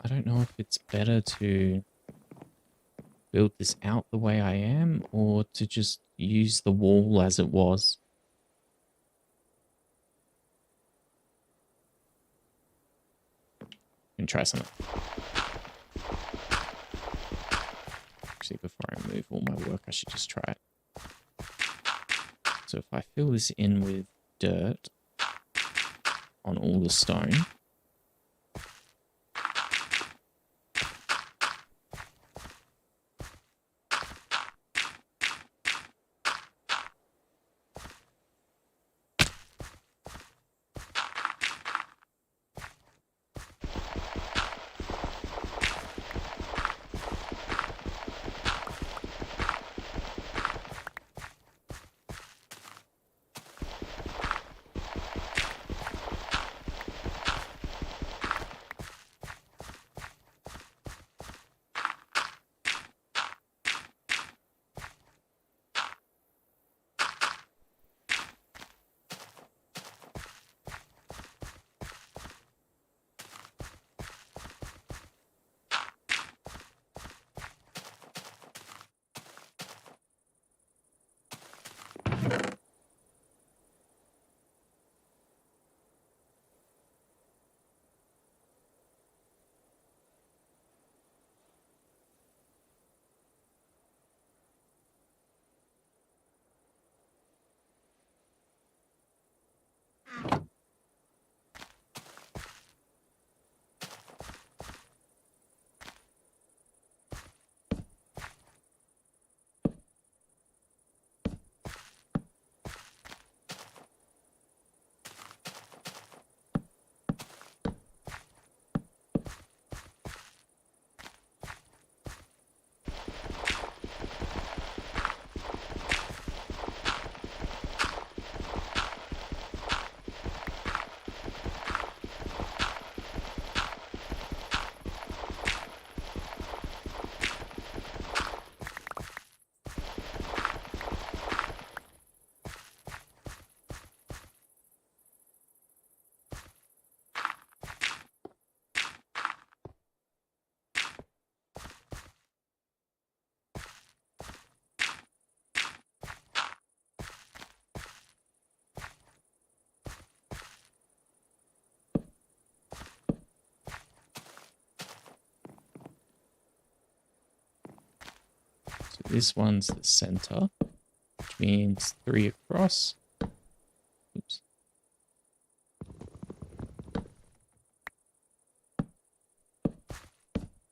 I don't know if it's better to build this out the way I am or to just use the wall as it was. And try something. Actually, before I move all my work, I should just try it. So if I fill this in with dirt on all the stone, this one's the center, which means 3 across. Oops.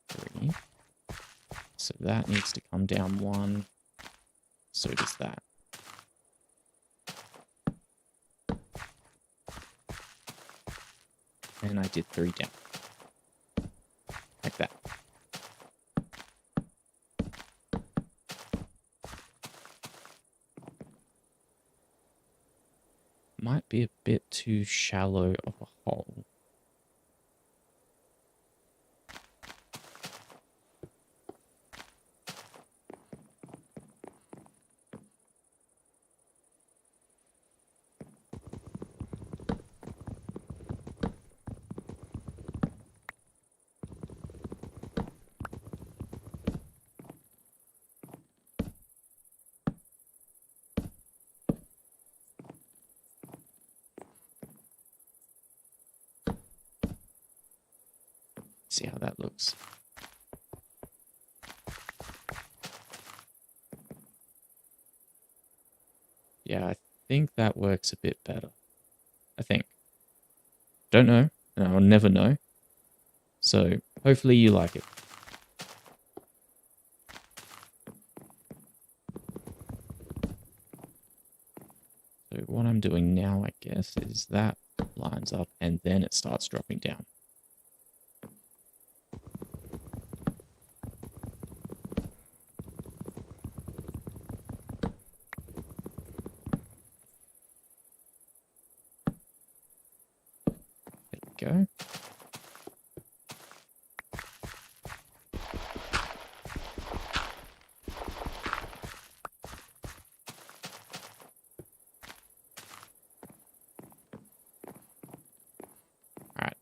Three. So that needs to come down 1. So does that. And I did 3 down. Like that. Might be a bit too shallow of a hole. See how that looks. Yeah, I think that works a bit better. I think. Don't know, and I'll never know. So hopefully you like it. So what I'm doing now, I guess, is that lines up and then it starts dropping down. There we go. Alright.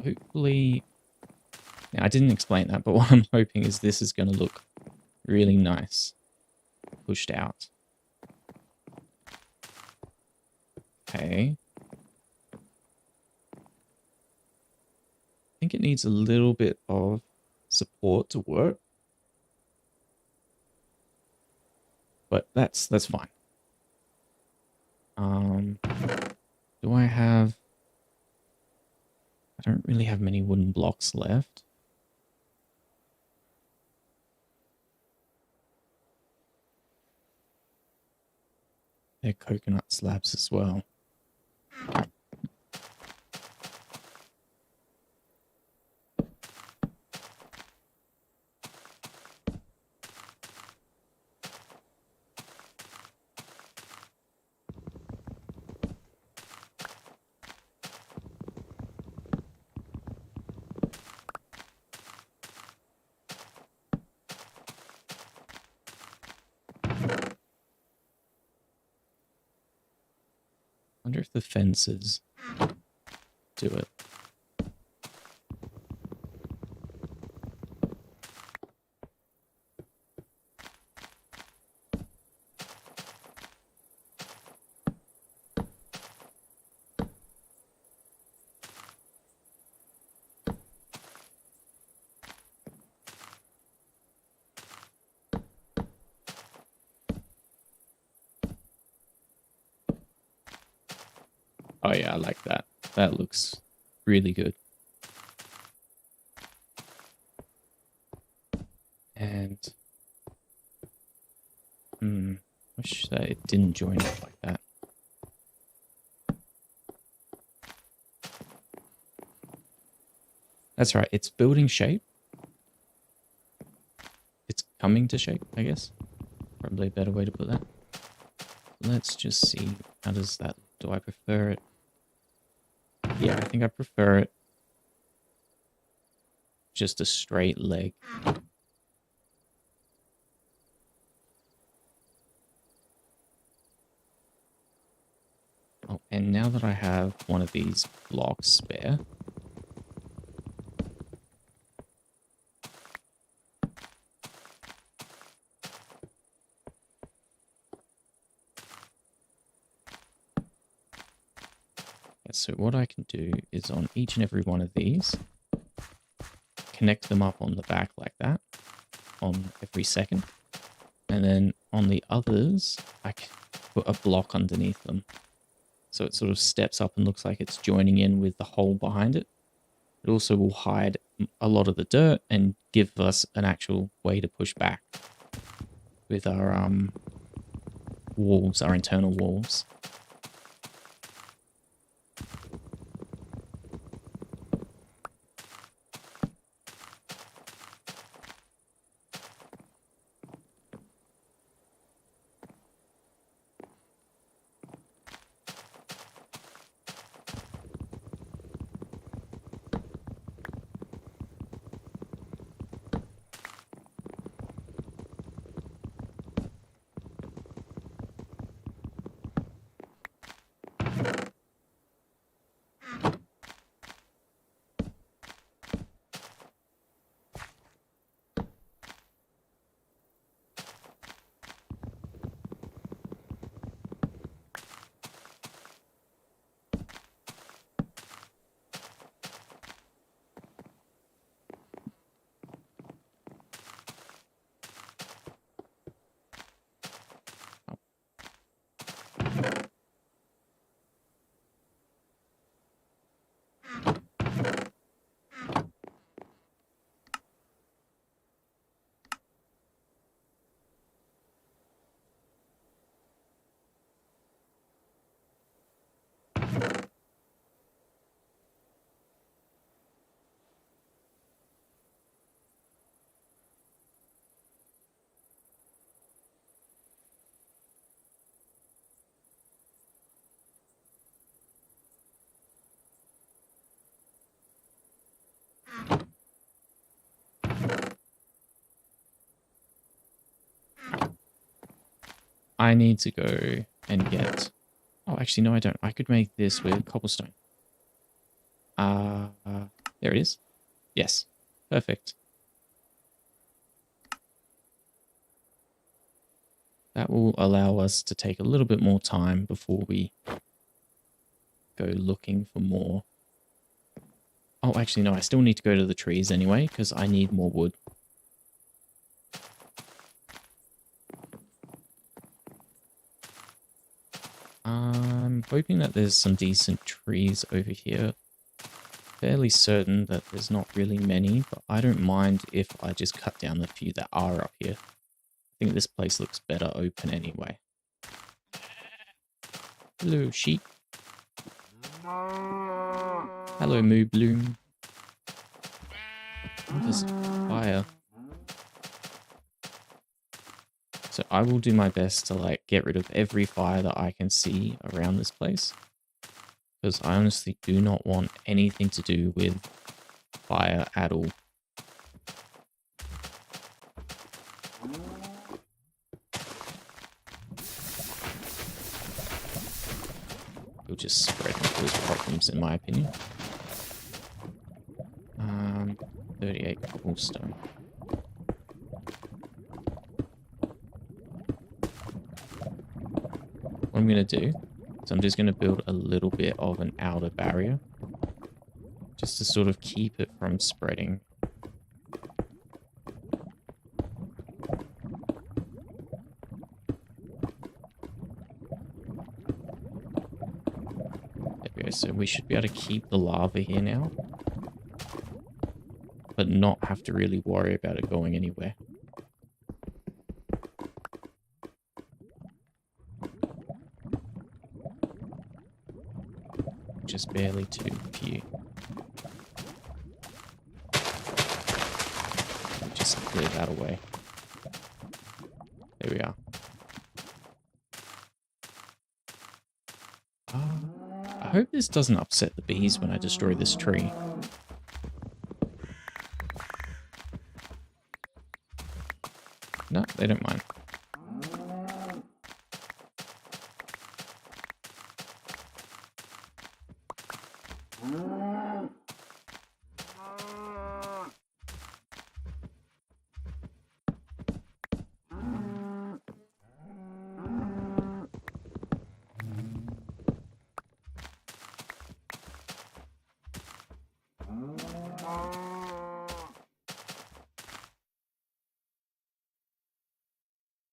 Hopefully, now I didn't explain that, but what I'm hoping is this is going to look really nice pushed out. Okay. I think it needs a little bit of support to work, but that's fine. Do I have... I don't really have many wooden blocks left. They're coconut slabs as well. I wonder if the fences do it. Oh yeah, I like that. That looks really good. And wish that it didn't join up like that. That's right, it's building shape. It's coming to shape, I guess. Probably a better way to put that. Let's just see, how does that, do I prefer it? Yeah, I think I prefer it just a straight leg. Oh, and now that I have one of these blocks spare, so what I can do is on each and every one of these, connect them up on the back like that, on every second. And then on the others, I can put a block underneath them. So it sort of steps up and looks like it's joining in with the hole behind it. It also will hide a lot of the dirt and give us an actual way to push back with our walls, our internal walls. I need to go and get... Oh, actually, no, I don't. I could make this with cobblestone. There it is. Yes, perfect. That will allow us to take a little bit more time before we go looking for more. Oh, actually, no, I still need to go to the trees anyway, because I need more wood. I'm hoping that there's some decent trees over here. Fairly certain that there's not really many, but I don't mind if I just cut down the few that are up here. I think this place looks better open anyway. Hello, sheep. Hello, Moo Bloom. Oh, there's fire. So I will do my best to like get rid of every fire that I can see around this place. Because I honestly do not want anything to do with fire at all. It'll just spread those problems in my opinion. 38 cobblestone. What I'm going to do is I'm just going to build a little bit of an outer barrier. Just to sort of keep it from spreading. There we so we should be able to keep the lava here now, but not have to really worry about it going anywhere. Just barely to here. Just clear that away. There we are. I hope this doesn't upset the bees when I destroy this tree. No, they don't mind.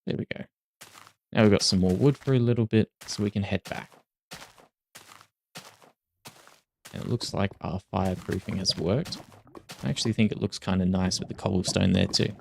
There we go. Now we've got some more wood for a little bit, so we can head back. And it looks like our fireproofing has worked. I actually think it looks kind of nice with the cobblestone there too.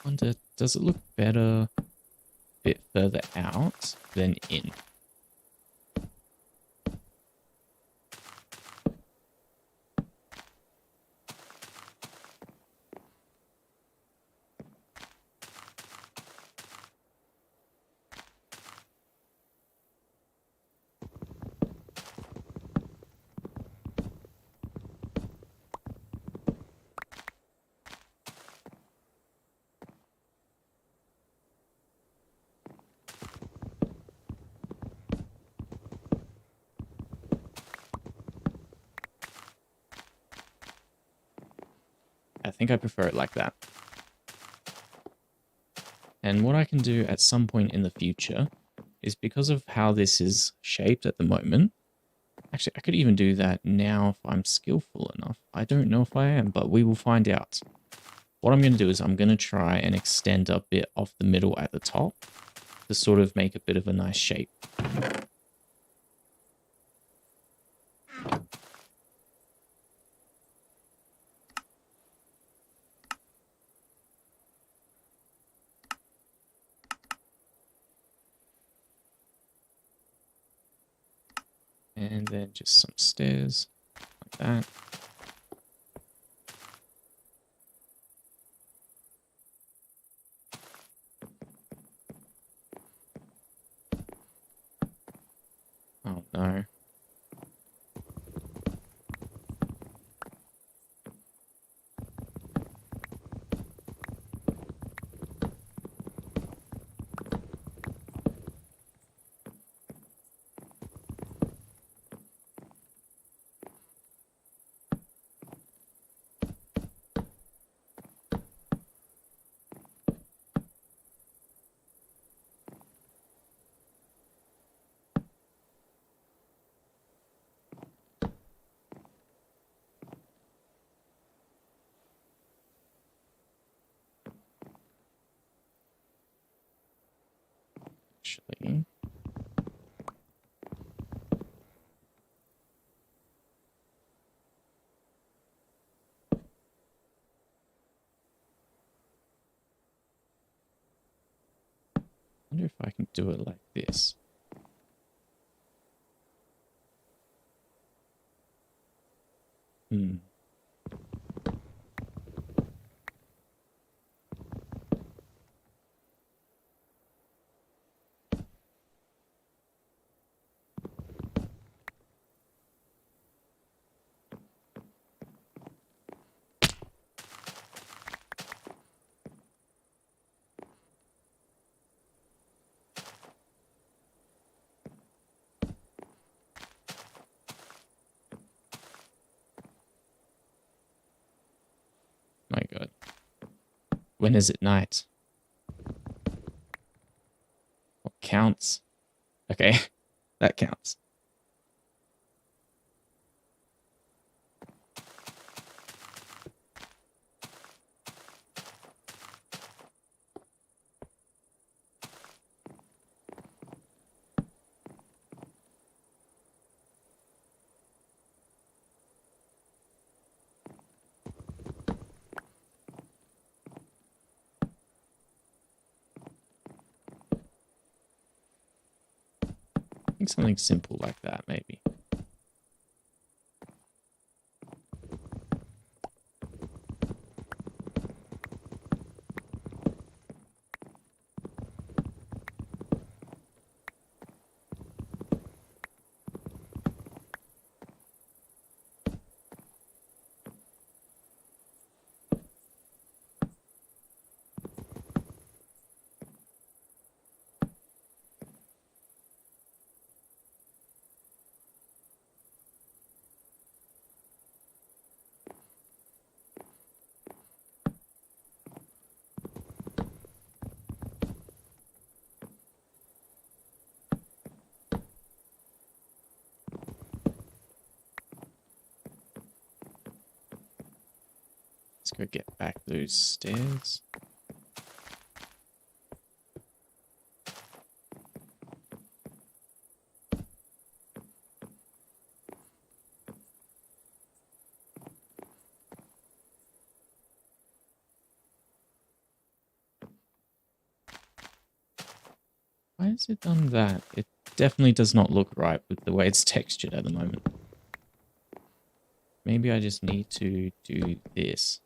Wonder, does it look better a bit further out than in? I think I prefer it like that. And what I can do at some point in the future is, because of how this is shaped at the moment, actually I could even do that now if I'm skillful enough. I don't know if I am, but we will find out. What I'm going to do is I'm going to try and extend a bit off the middle at the top to sort of make a bit of a nice shape. And then just some stairs like that. Oh no. wonder if I can do it like this. Hmm. My God. When is it night? What counts? Okay, that counts. I think something simple like that, maybe. Let's go get back those stairs. Why has it done that? It definitely does not look right with the way it's textured at the moment. Maybe I just need to do this.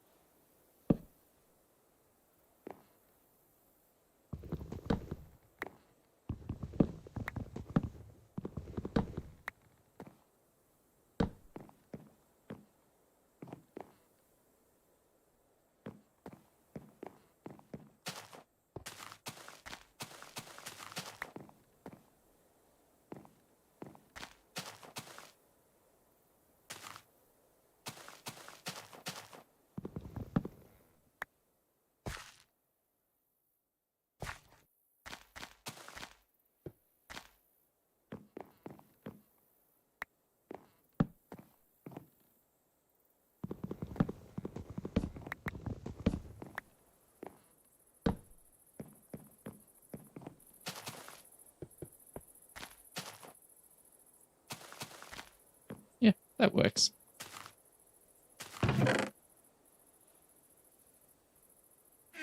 Yeah, that works.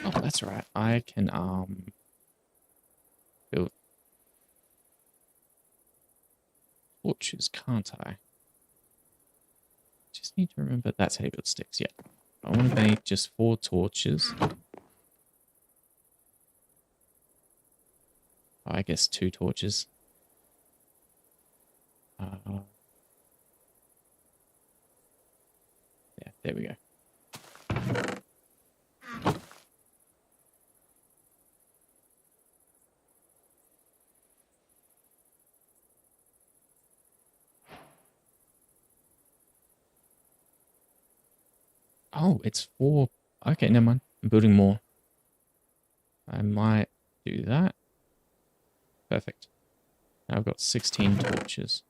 Oh, that's right. I can build torches, can't I? Just need to remember that's how you build sticks. Yeah. I want to make just 4 torches. I guess 2 torches. Yeah, there we go. Oh, it's 4. Okay, never mind. I'm building more. I might do that. Perfect. Now I've got 16 torches.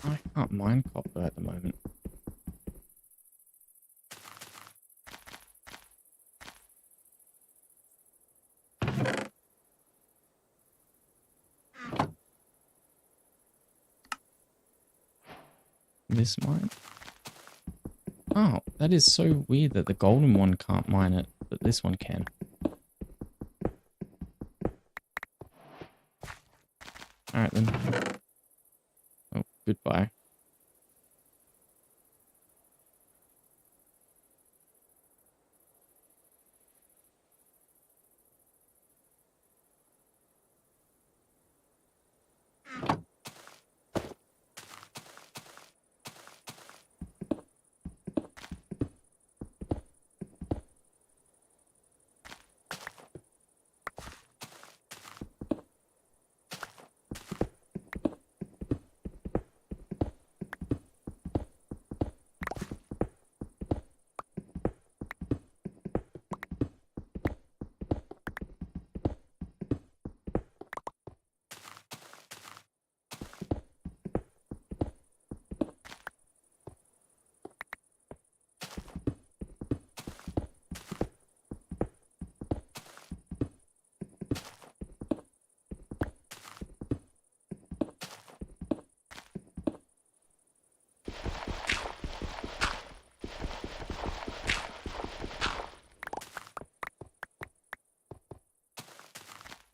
I can't mine copper at the moment. This mine? Oh, that is so weird that the golden one can't mine it, but this one can. Alright then. Oh, goodbye.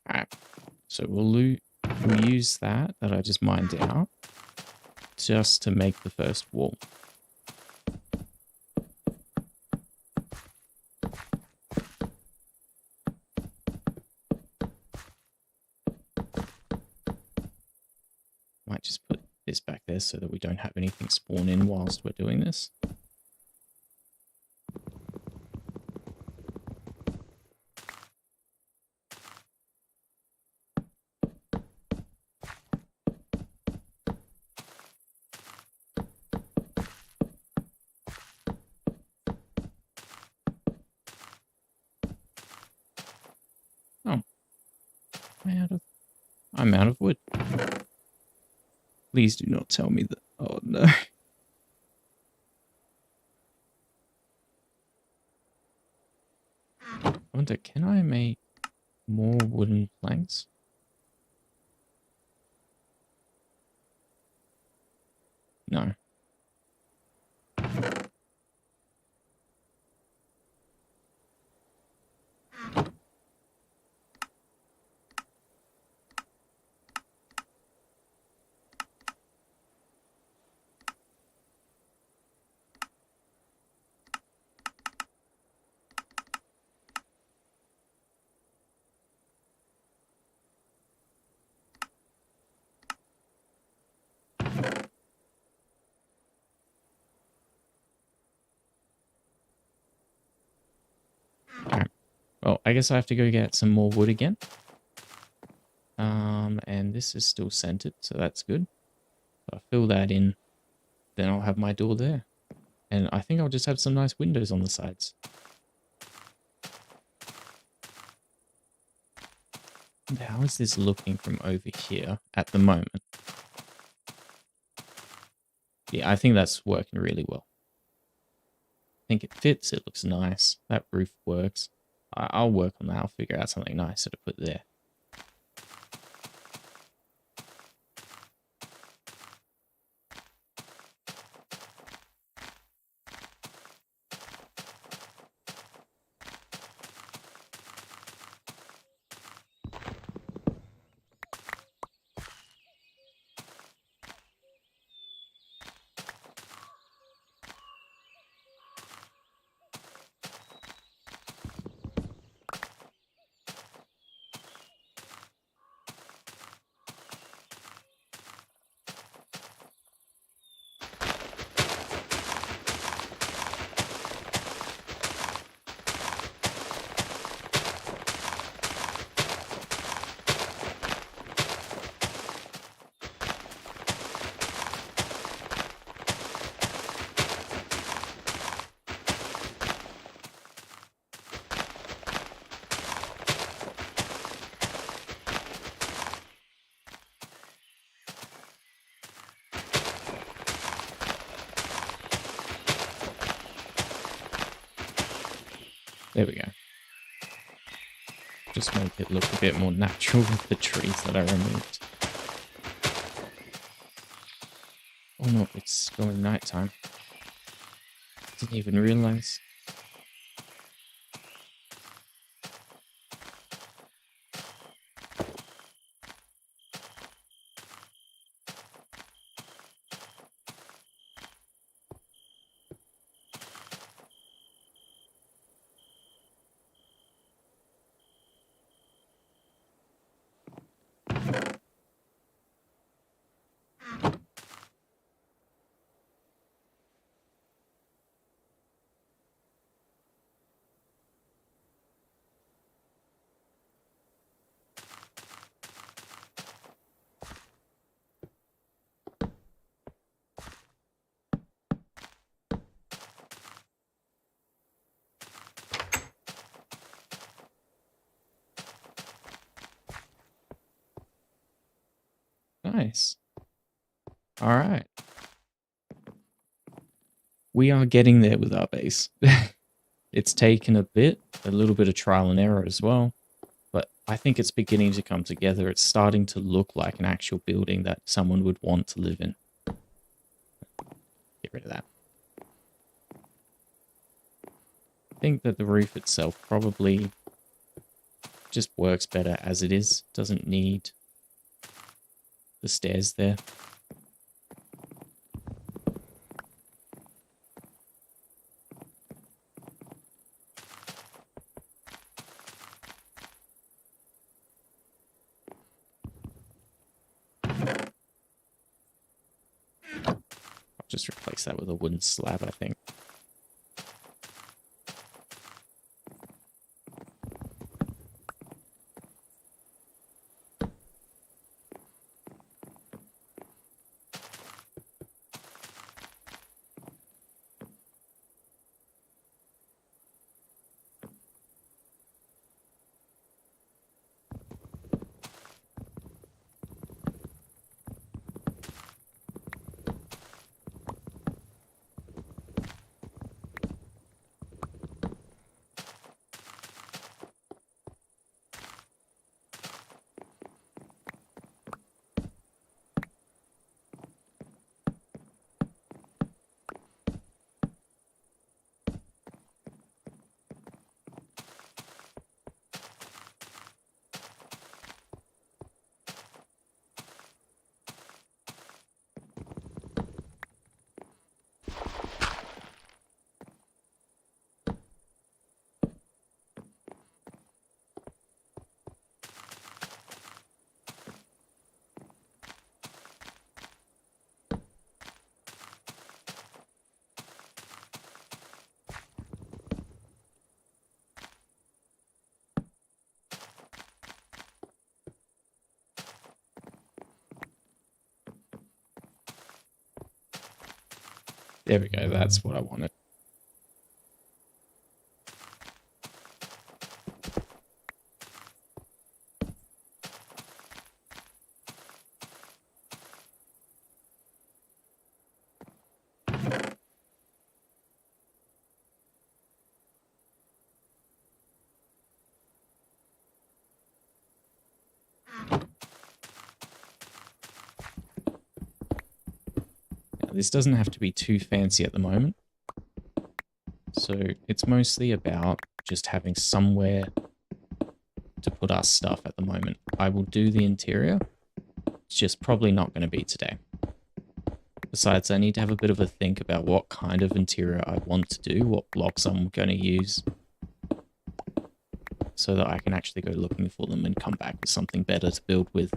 Alright. So we'll use that I just mined out just to make the first wall. Might just put this back there so that we don't have anything spawn in whilst we're doing this. Oh, I'm out of wood. Please do not tell me that. Oh no. I wonder, can I make more wooden planks? No. Alright. Well, I guess I have to go get some more wood again. And this is still centered, so that's good. So I'll fill that in, then I'll have my door there. And I think I'll just have some nice windows on the sides. And how is this looking from over here at the moment? Yeah, I think that's working really well. I think it fits, it looks nice. That roof works. I'll work on that, I'll figure out something nicer to put there. There we go. Just make it look a bit more natural with the trees that I removed. Oh no, it's going nighttime. Didn't even realize. Nice. All right. We are getting there with our base. It's taken a little bit of trial and error as well, but I think it's beginning to come together. It's starting to look like an actual building that someone would want to live in. Get rid of that. I think that the roof itself probably just works better as it is. Doesn't need the stairs there. I'll just replace that with a wooden slab, I think. There we go. That's what I wanted. Now, this doesn't have to be too fancy at the moment. So it's mostly about just having somewhere to put our stuff at the moment. I will do the interior. It's just probably not going to be today. Besides, I need to have a bit of a think about what kind of interior I want to do, what blocks I'm going to use, so that I can actually go looking for them and come back with something better to build with.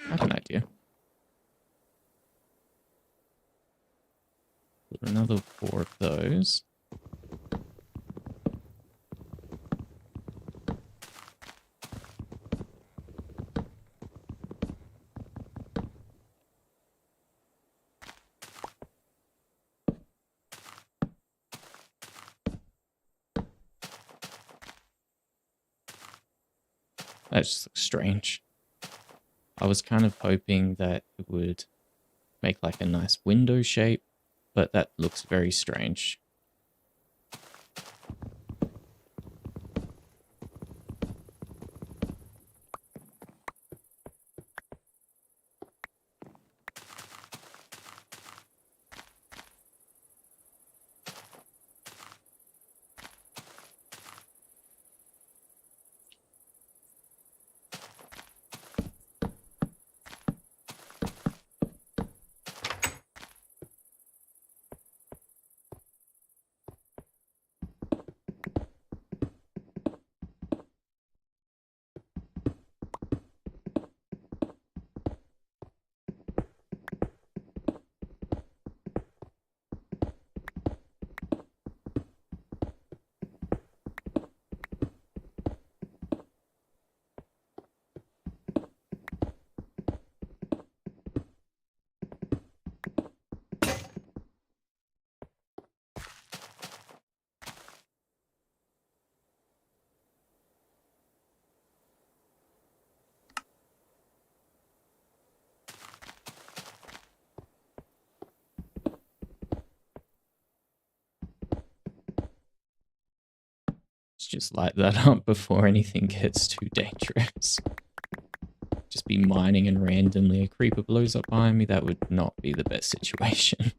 I have an idea. Put another 4 of those. That just looks strange. I was kind of hoping that it would make like a nice window shape, but that looks very strange. Let's just light that up before anything gets too dangerous. Just be mining and randomly a creeper blows up behind me. That would not be the best situation.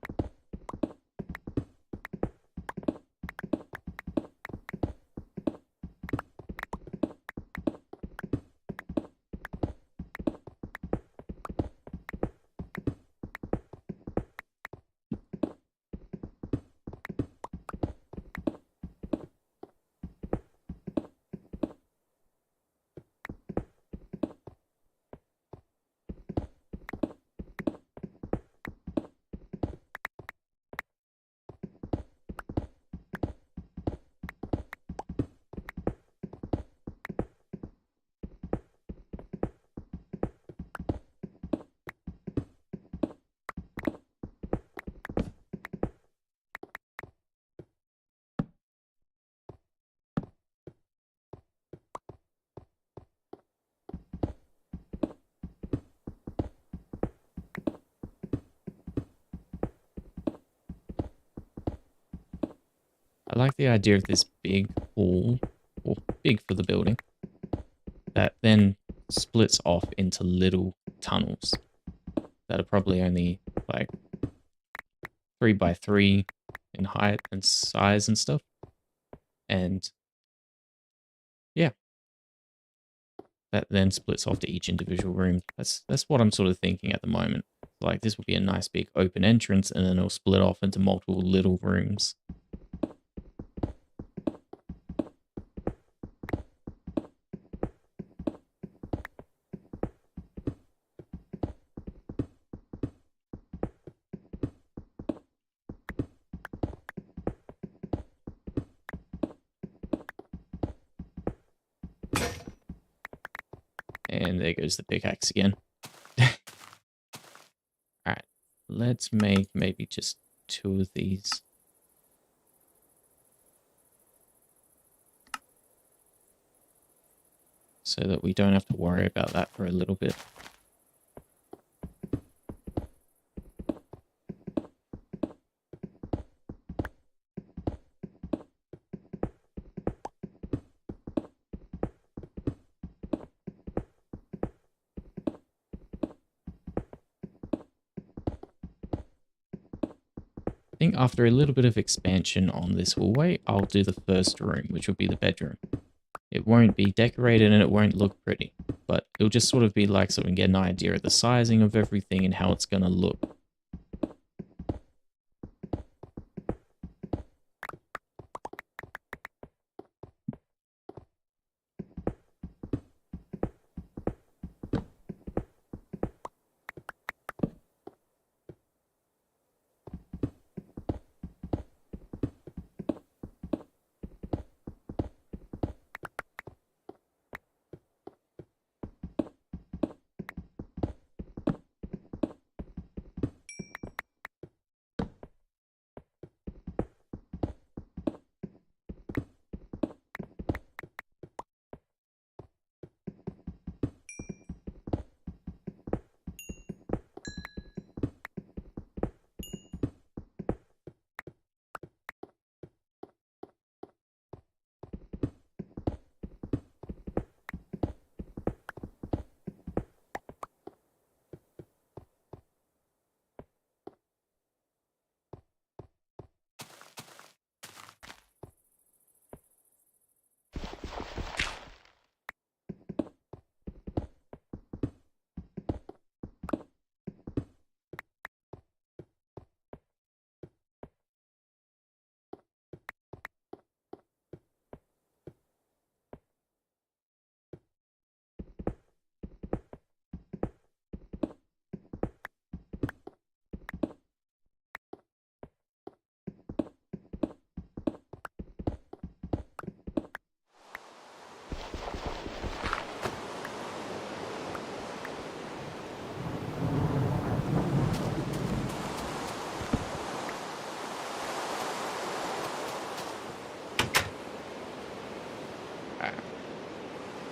I like the idea of this big hall, or big for the building, that then splits off into little tunnels that are probably only like 3 by 3 in height and size and stuff. And yeah, that then splits off to each individual room. That's what I'm sort of thinking at the moment. Like this would be a nice big open entrance, and then it'll split off into multiple little rooms. And there goes the pickaxe again. Alright, let's make maybe just 2 of these. So that we don't have to worry about that for a little bit. I think after a little bit of expansion on this hallway, I'll do the first room, which will be the bedroom. It won't be decorated and it won't look pretty, but it'll just sort of be like so we can get an idea of the sizing of everything and how it's going to look.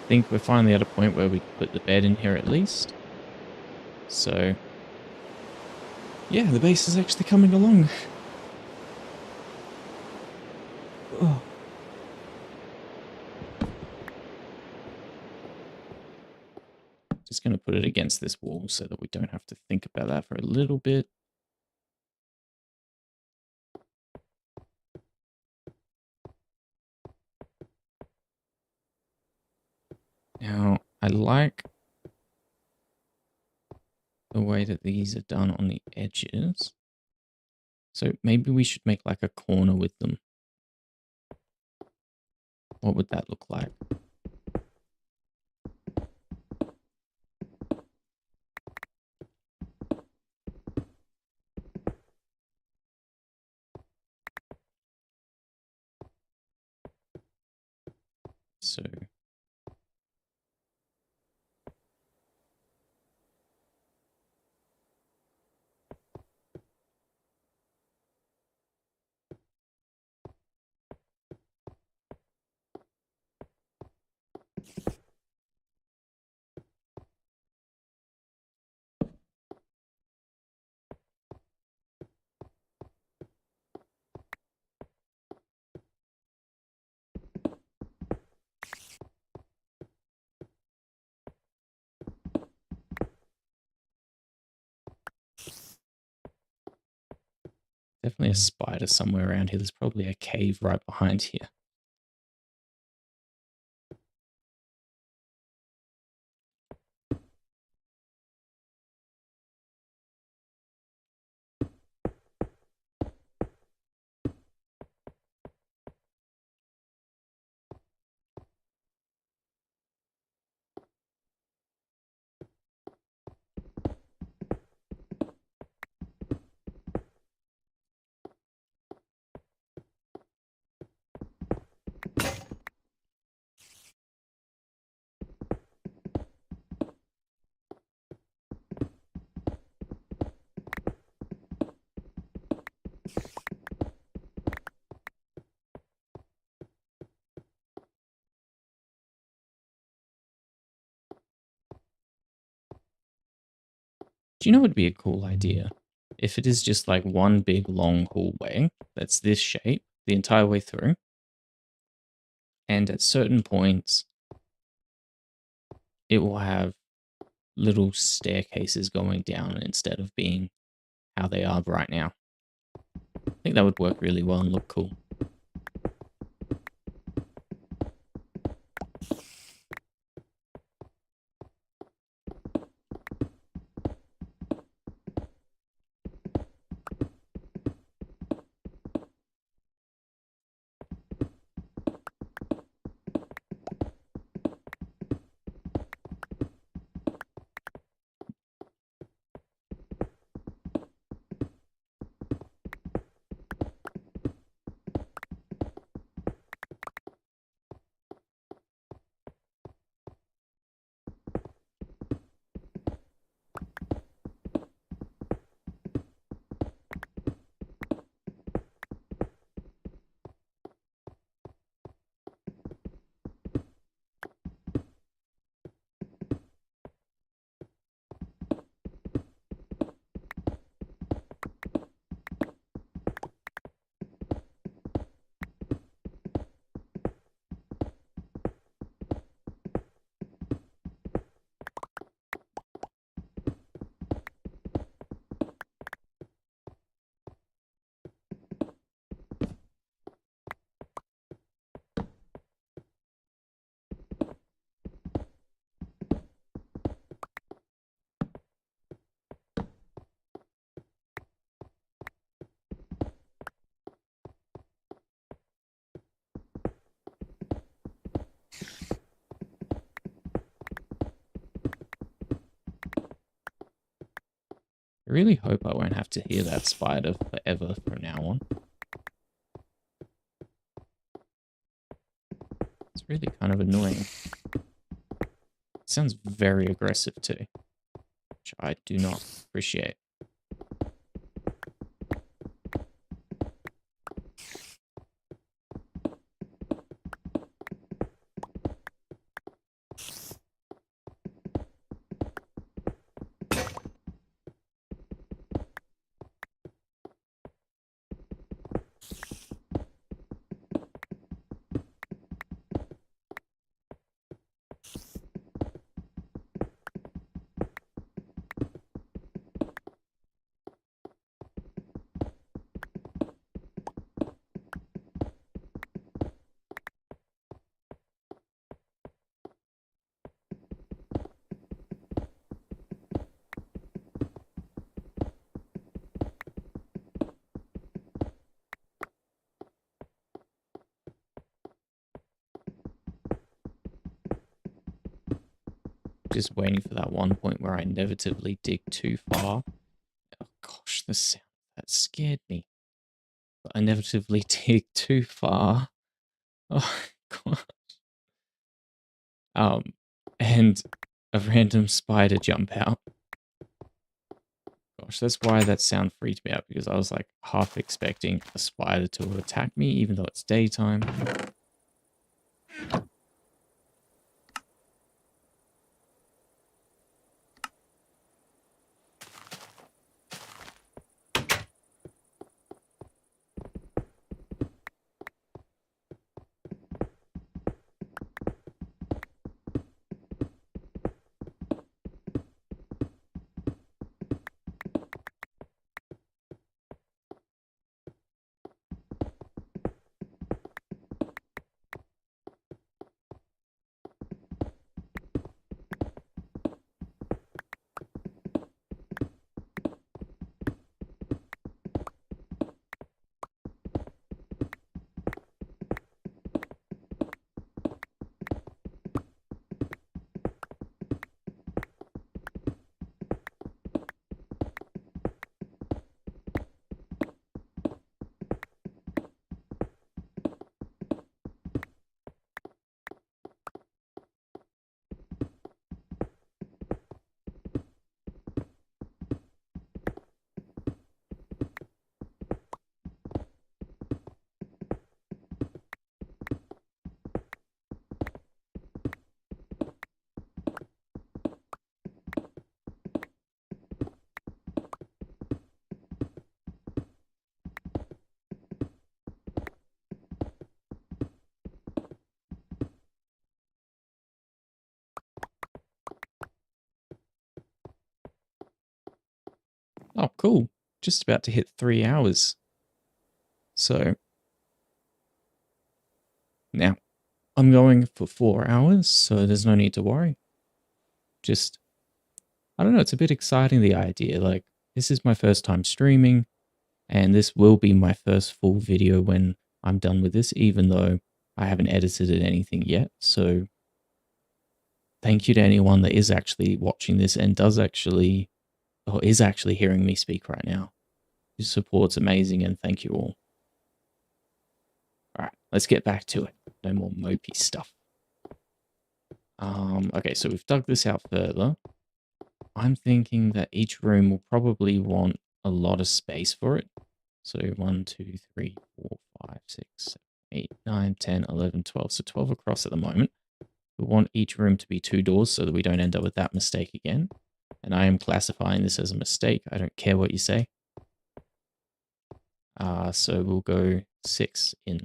think we're finally at a point where we can put the bed in here at least. So, yeah, the base is actually coming along. Oh. Just going to put it against this wall so that we don't have to think about that for a little bit. Now, I like the way that these are done on the edges. So maybe we should make like a corner with them. What would that look like? So definitely a spider somewhere around here. There's probably a cave right behind here. Do you know what would be a cool idea? If it is just like one big long hallway that's this shape the entire way through, and at certain points, it will have little staircases going down instead of being how they are right now. I think that would work really well and look cool. I really hope I won't have to hear that spider forever from now on. It's really kind of annoying. It sounds very aggressive too, which I do not appreciate. just waiting for that one point where I inevitably dig too far. Oh gosh, the sound that scared me. But I inevitably dig too far. Oh god. And a random spider jump out. Gosh, that's why that sound freaked me out, because I was like half expecting a spider to attack me, even though it's daytime. Oh, cool. Just about to hit 3 hours. So now I'm going for 4 hours, so there's no need to worry. Just, I don't know, it's a bit exciting, the idea. Like, this is my first time streaming, and this will be my first full video when I'm done with this, even though I haven't edited anything yet. So thank you to anyone that is actually watching this and does actually, or is actually hearing me speak right now. Your support's amazing, and thank you all. All right, let's get back to it. No more mopey stuff. Okay, so we've dug this out further. I'm thinking that each room will probably want a lot of space for it. So 1, 2, 3, 4, 5, 6, 7, 8, 9, 10, 11, 12. So 12 across at the moment. We want each room to be 2 doors so that we don't end up with that mistake again. And I am classifying this as a mistake. I don't care what you say. So we'll go 6 in.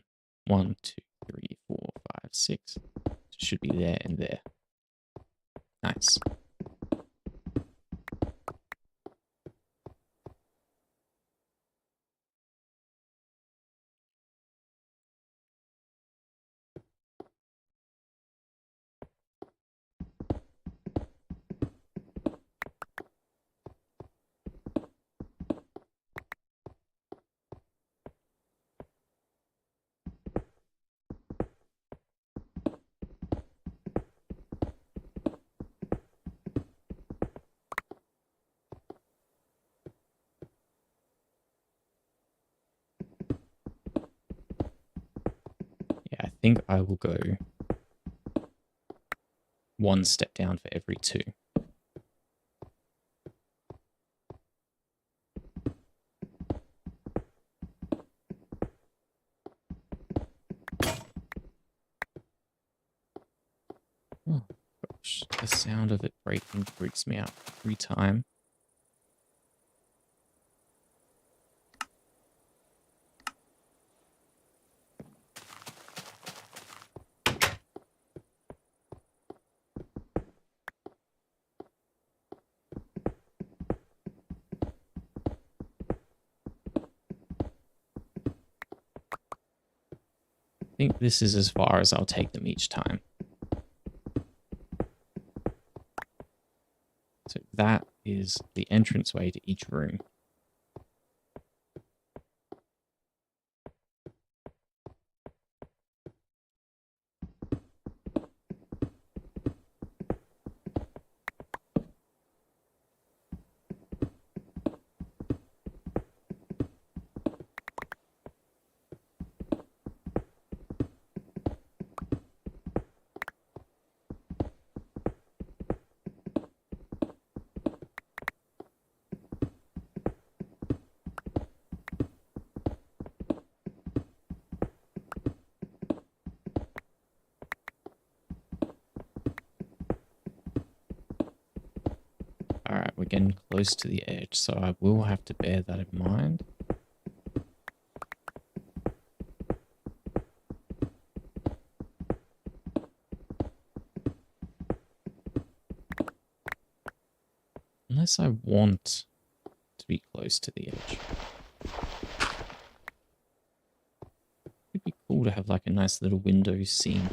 1, 2, 3, 4, 5, 6. Should be there and there. Nice. Yeah, I think I will go 1 step down for every 2. Oh gosh, the sound of it breaking freaks me out every time. I think this is as far as I'll take them each time. So that is the entranceway to each room. we're getting close to the edge, so I will have to bear that in mind. Unless I want to be close to the edge. It'd be cool to have like a nice little window scene.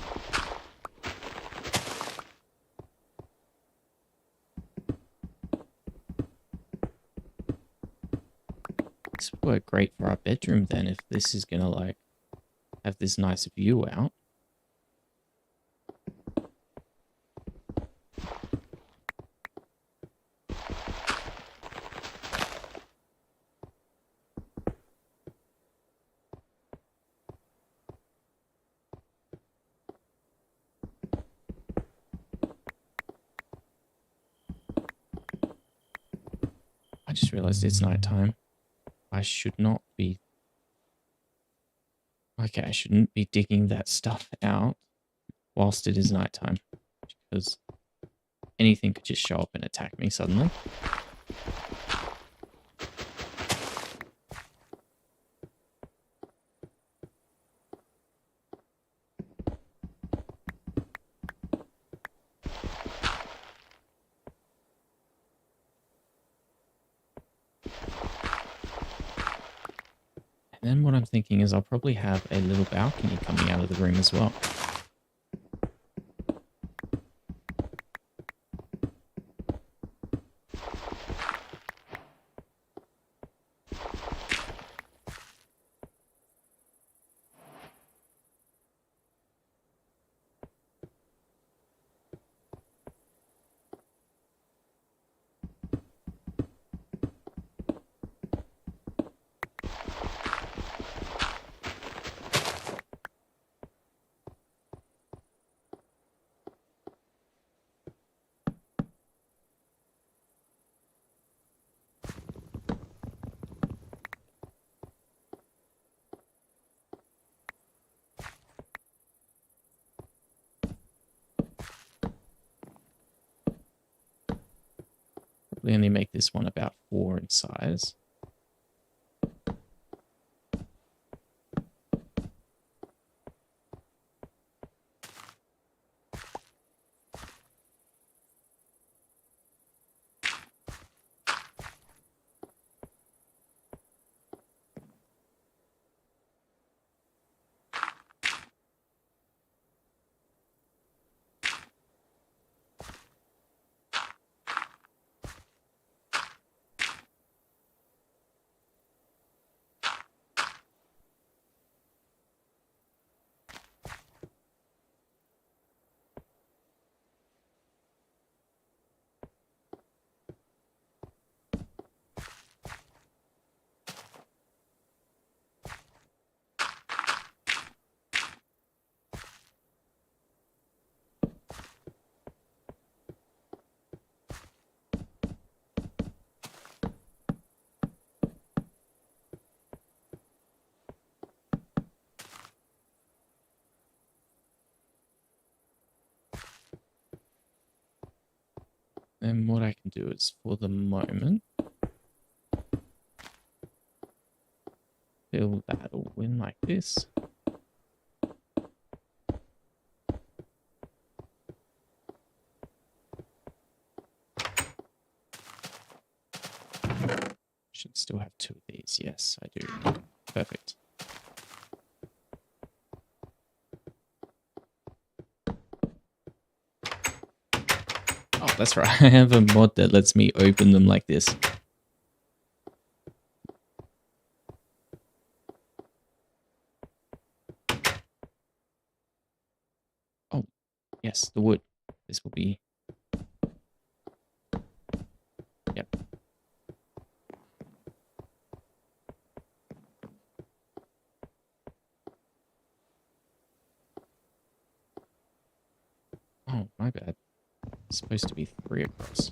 This would work great for our bedroom then if this is gonna like have this nice view out. I just realized it's nighttime. I should not be... Okay, I shouldn't be digging that stuff out whilst it is nighttime, because anything could just show up and attack me suddenly. And then what I'm thinking is I'll probably have a little balcony coming out of the room as well. Probably only make this one about 4 in size. Then what I can do is, for the moment, fill that all in like this. Should still have 2 of these. Yes, I do. Perfect. Oh, that's right. I have a mod that lets me open them like this. Oh, yes, the wood. This will be... Yep. Oh, my bad. It's supposed to be 3 across.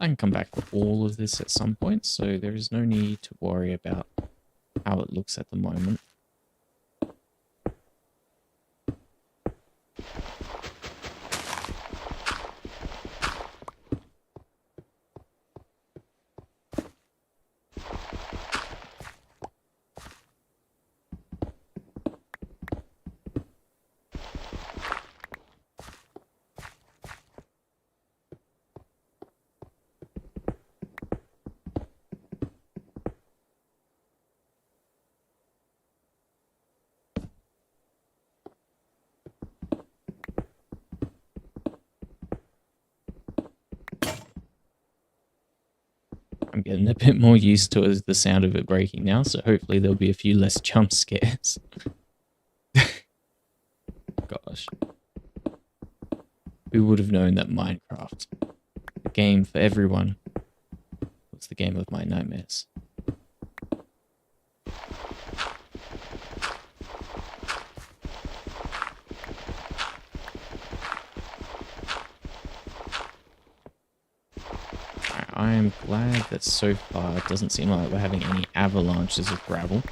I can come back to all of this at some point, so there is no need to worry about how it looks at the moment. I'm getting a bit more used to the sound of it breaking now, so hopefully there'll be a few less jump scares. Gosh. Who would have known that Minecraft, the game for everyone, was the game of my nightmares? I am glad that so far it doesn't seem like we're having any avalanches of gravel.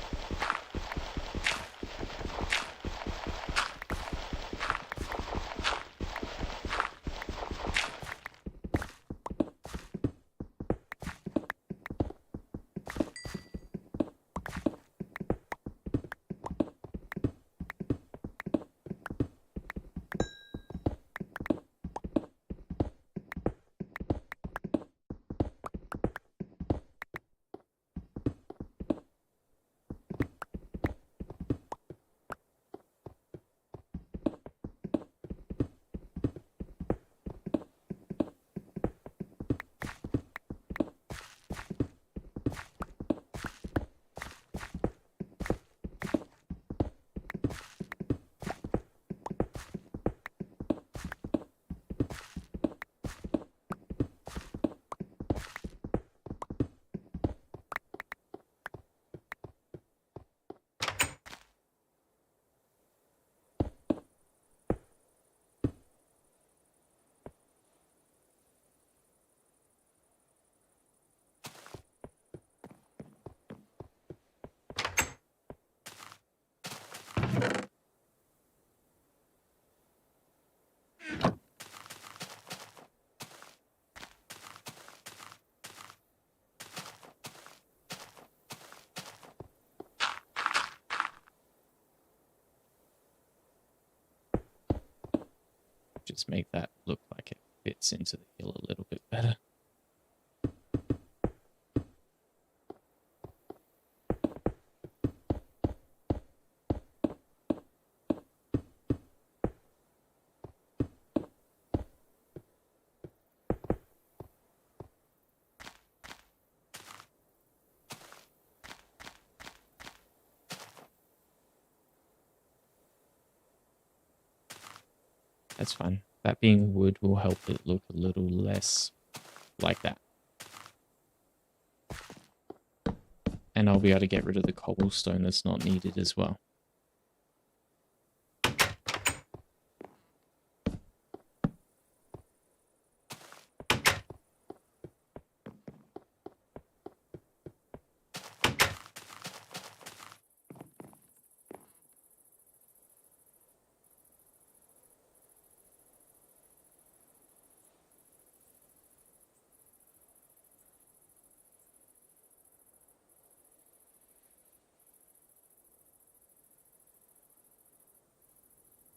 Just make that look like it fits into the hill a little bit better. That's fine. That being wood will help it look a little less like that. And I'll be able to get rid of the cobblestone that's not needed as well.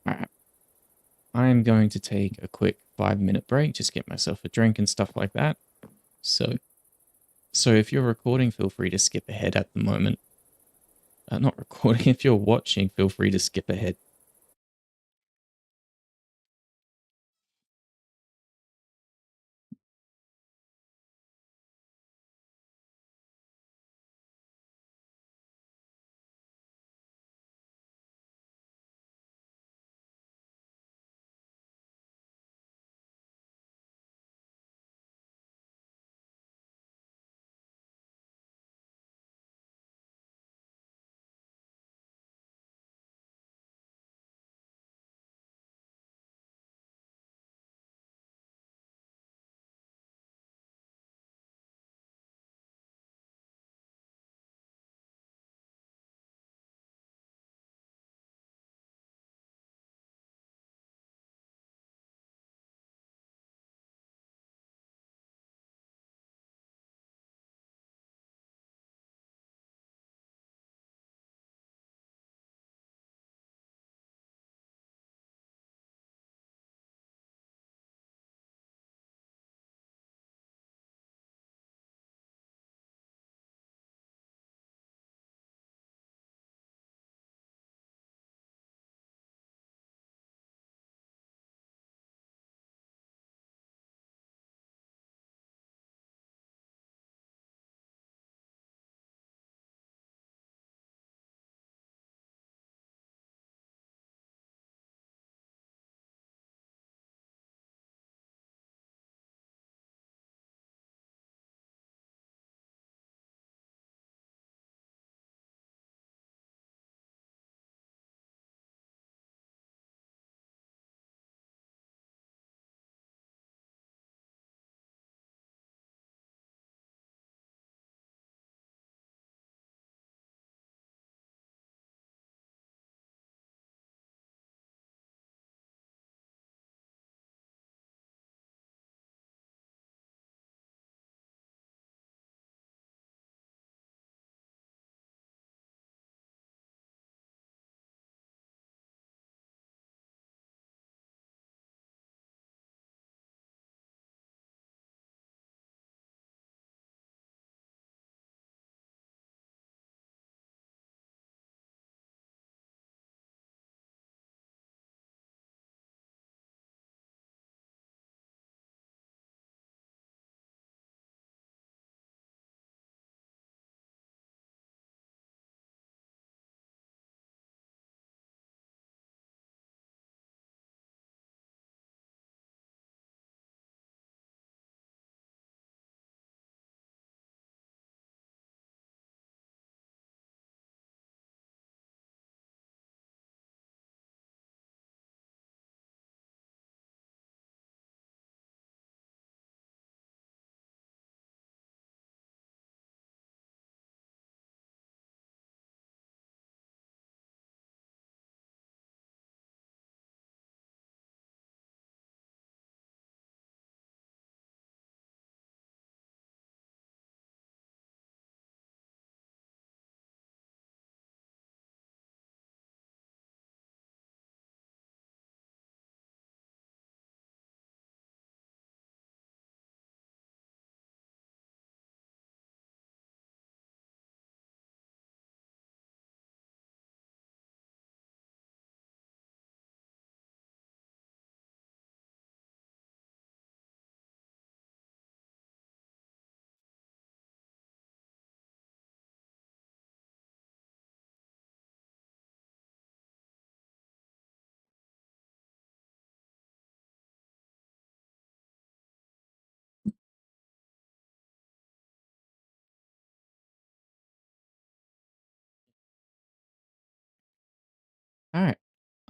Alright. I'm going to take a quick 5-minute break, just get myself a drink and stuff like that. So if you're recording, feel free to skip ahead at the moment. Not recording, if you're watching, feel free to skip ahead.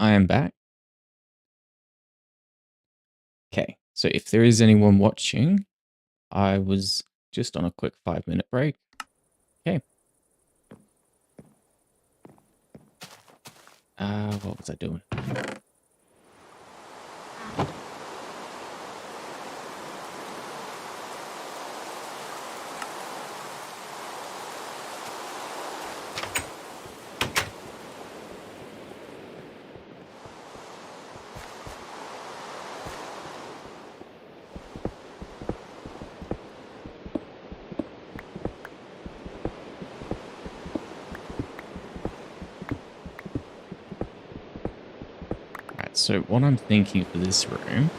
I am back. Okay, so if there is anyone watching, I was just on a quick 5-minute break. Okay. What was I doing? Alright, so what I'm thinking for this room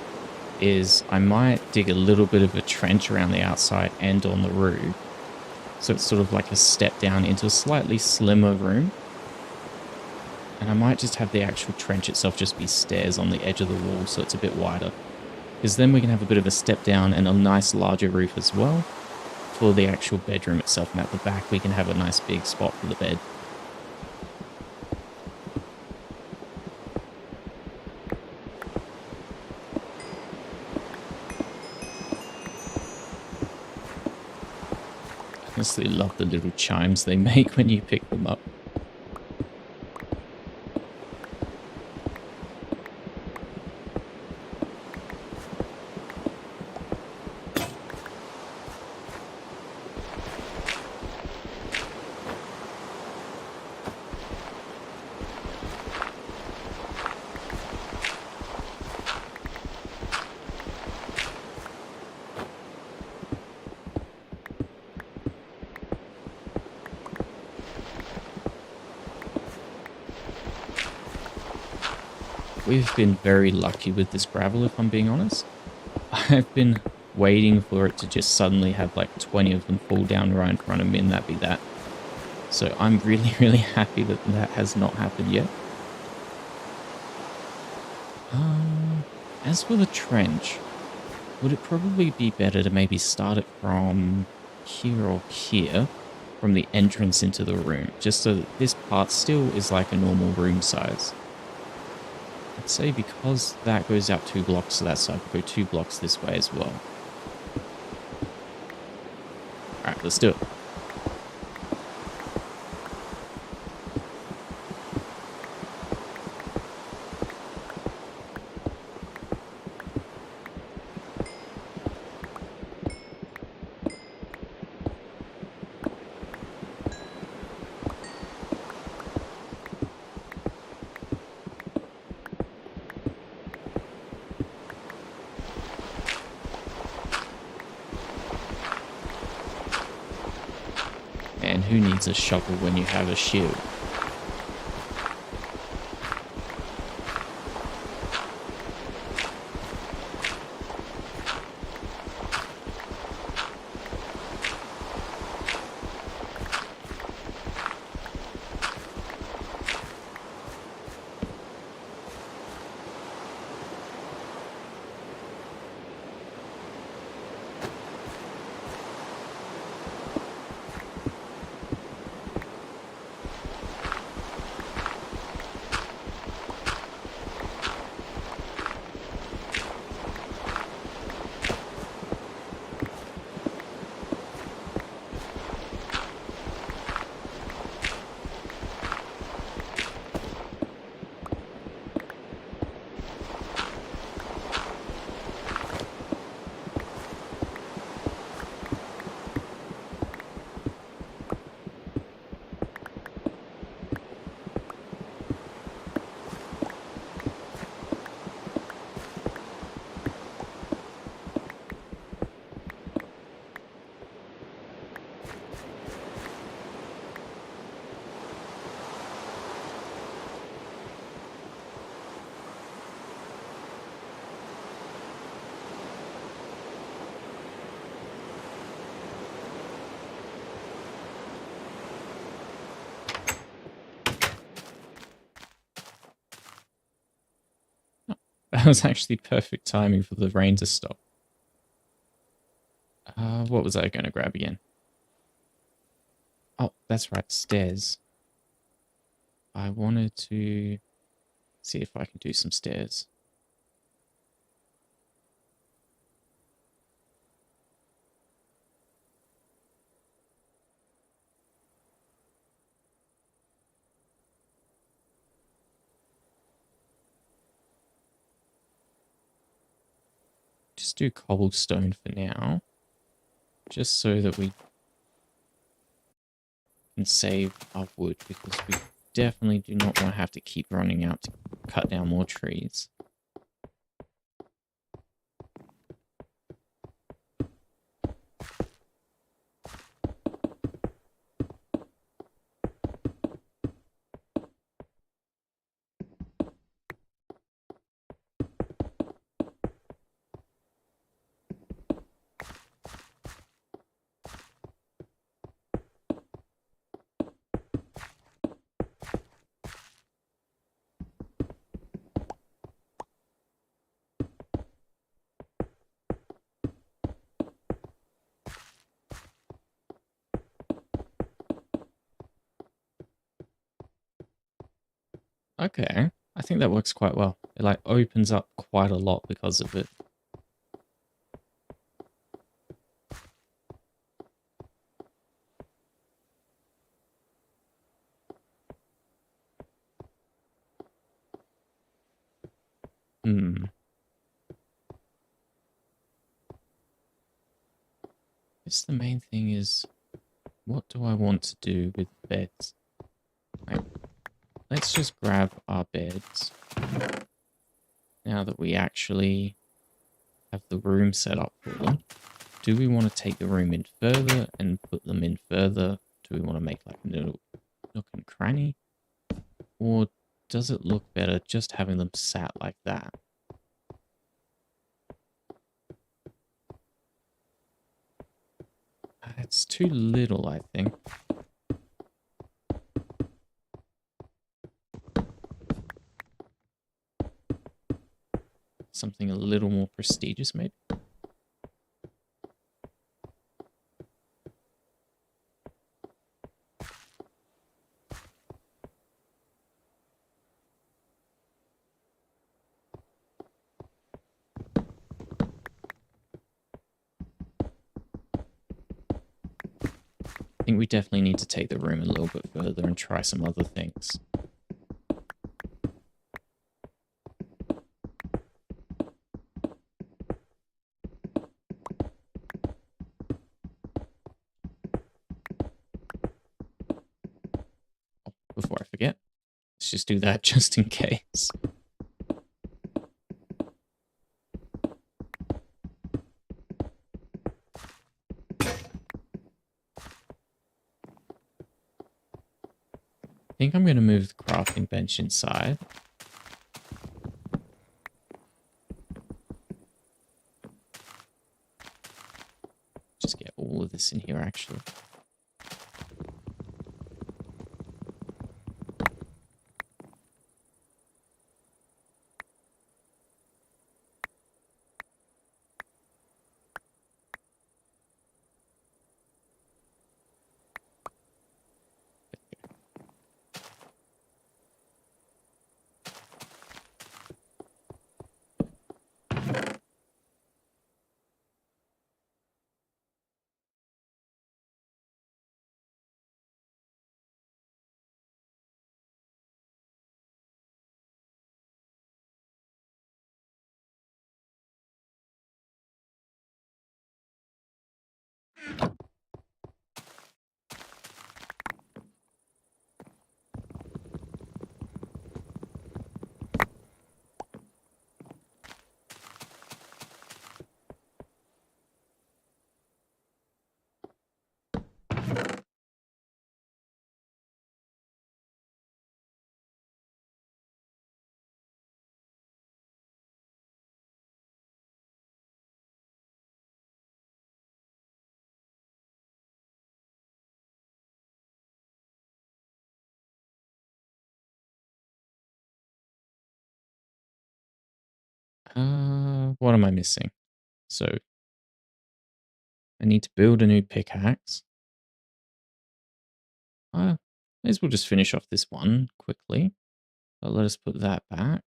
is I might dig a little bit of a trench around the outside and on the roof. So it's sort of like a step down into a slightly slimmer room. And I might just have the actual trench itself just be stairs on the edge of the wall so it's a bit wider. Because then we can have a bit of a step down and a nice larger roof as well for the actual bedroom itself. And at the back we can have a nice big spot for the bed. I honestly love the little chimes they make when you pick them up. We've been very lucky with this gravel, if I'm being honest. I've been waiting for it to just suddenly have like 20 of them fall down right in front of me, and that be that. So I'm really, really happy that that has not happened yet. As for the trench, would it probably be better to maybe start it from here or here, from the entrance into the room, just so that this part still is like a normal room size? I'd say because that goes out 2 blocks to that side, go 2 blocks this way as well. Alright, let's do it. And who needs a shovel when you have a shield? That was actually perfect timing for the rain to stop. What was I going to grab again? Oh, that's right, stairs. I wanted to See if I can do some stairs. Just do cobblestone for now, just so that we can save our wood, because we definitely do not want to have to keep running out to cut down more trees. Okay, I think that works quite well. It like opens up quite a lot because of it. Hmm. Guess the main thing is, what do I want to do with beds? Right, let's just grab our beds now that we actually have the room set up for them. Do we want to take the room in further and put them in further? Do we want to make like a little nook and cranny? Or does it look better just having them sat like that? It's too little, I think. Something a little more prestigious, maybe? I think we definitely need to take the room a little bit further and try some other things. Oh, before I forget, let's just do that just in case. I think I'm going to move the crafting bench inside. Just get all of this in here, actually. What am I missing? So I need to build a new pickaxe. May as well just finish off this one quickly. But let us put that back.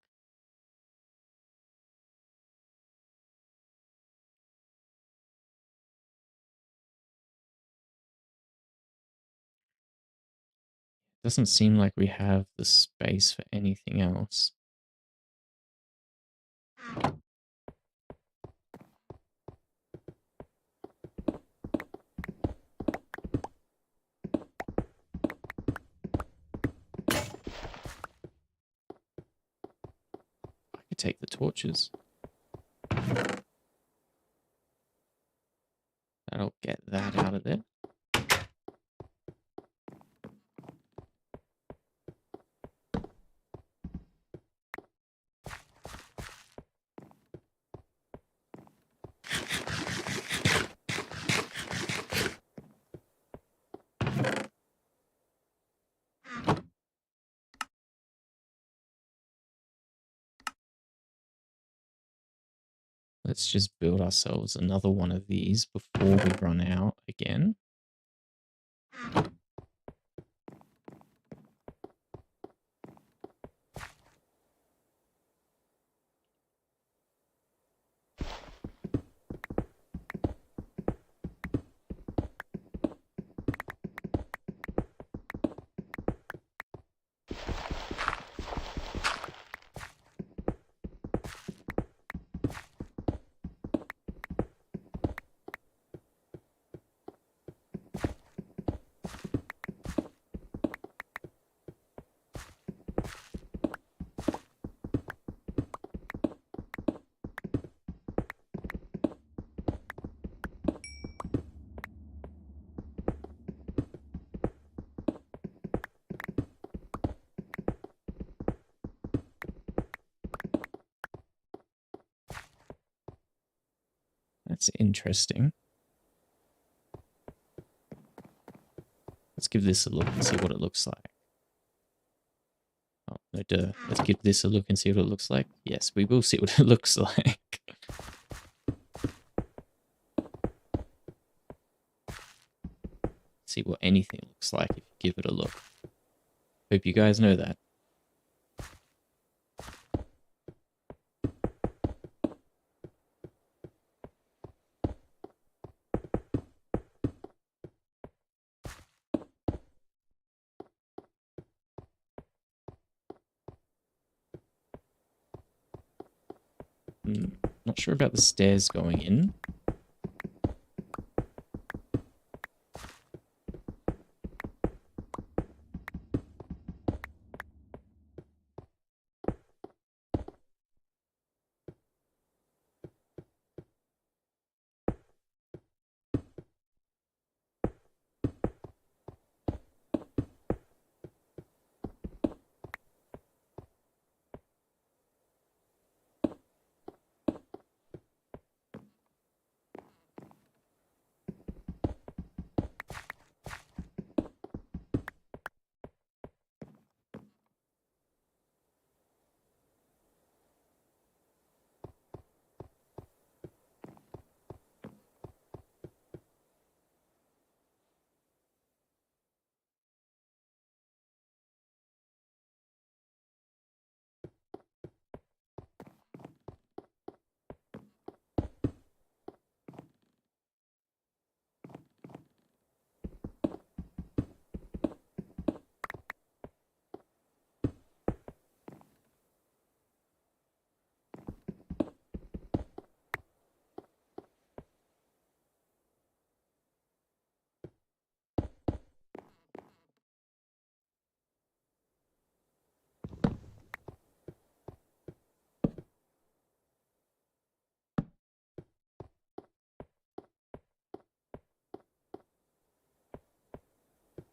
Doesn't seem like we have the space for anything else. I could take the torches. That'll get that out of there. Let's just build ourselves another one of these before we run out again. That's interesting. Let's give this a look and see what it looks like. Oh, no duh. Let's give this a look and see what it looks like. Yes, we will see what it looks like. See what anything looks like if you give it a look. Hope you guys know that. Not sure about the stairs going in.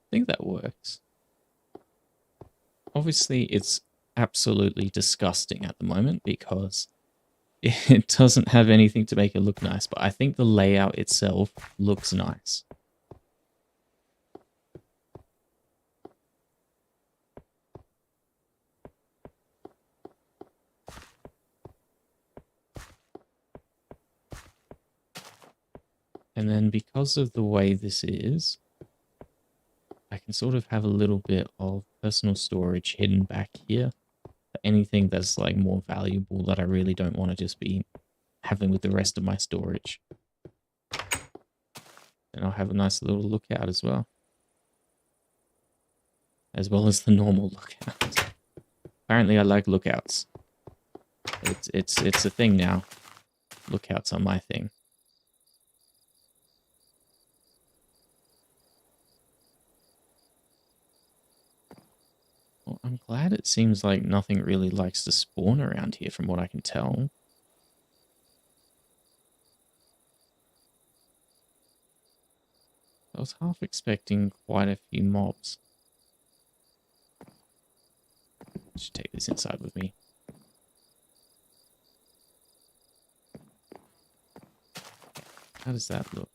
I think that works. Obviously, it's absolutely disgusting at the moment because it doesn't have anything to make it look nice, but I think the layout itself looks nice. And then because of the way this is, I can sort of have a little bit of personal storage hidden back here. anything that's like more valuable that I really don't want to just be having with the rest of my storage. And I'll have a nice little lookout as well. As well as the normal lookout. Apparently I like lookouts. It's a thing now. Lookouts are my thing. Well, I'm glad it seems like nothing really likes to spawn around here from what I can tell. I was half expecting quite a few mobs. I should take this inside with me. How does that look?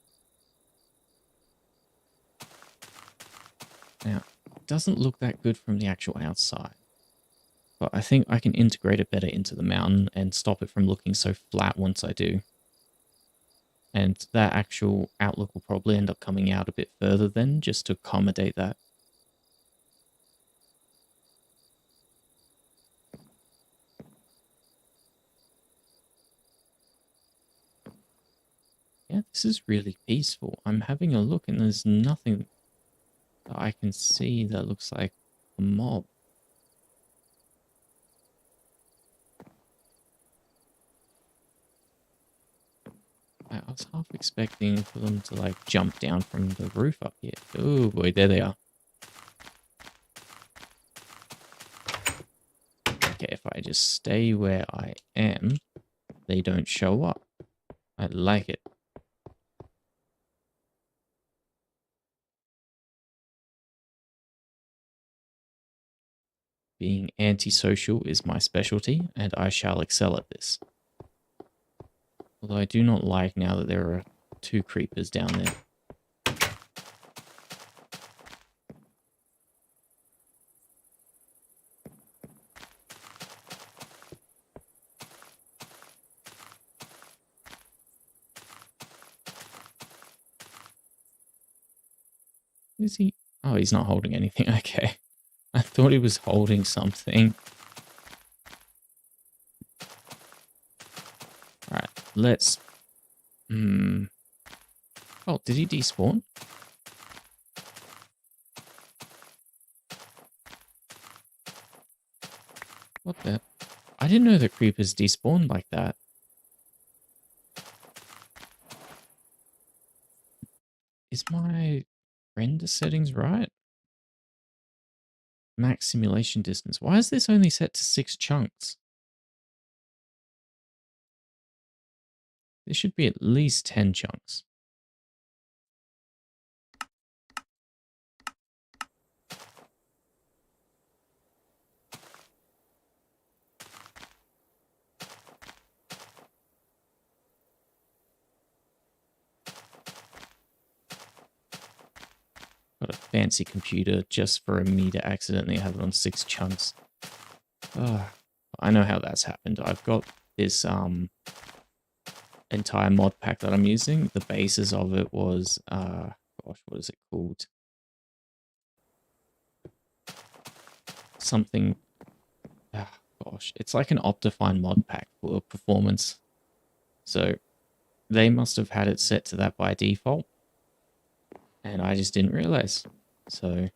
Now, it doesn't look that good from the actual outside. But I think I can integrate it better into the mountain and stop it from looking so flat once I do. And that actual outlook will probably end up coming out a bit further then, just to accommodate that. Yeah, this is really peaceful. I'm having a look and there's nothing that I can see that looks like a mob. I was half expecting for them to like jump down from the roof up here. Oh boy, there they are. Okay, if I just stay where I am, they don't show up. I like it. Being antisocial is my specialty, and I shall excel at this. Although I do not like now that there are 2 creepers down there. Is he? Oh, he's not holding anything. Okay. I thought he was holding something. Alright, let's... Oh, did he despawn? What the... I didn't know that creepers despawned like that. Is my render settings right? Max simulation distance. Why is this only set to 6 chunks? There should be at least 10 chunks. Got a fancy computer just for me to accidentally have it on 6 chunks. I know how that's happened. I've got this entire mod pack that I'm using. The basis of it was, gosh, what is it called? Something, gosh, it's like an Optifine mod pack for performance. So they must have had it set to that by default. And I just didn't realize. So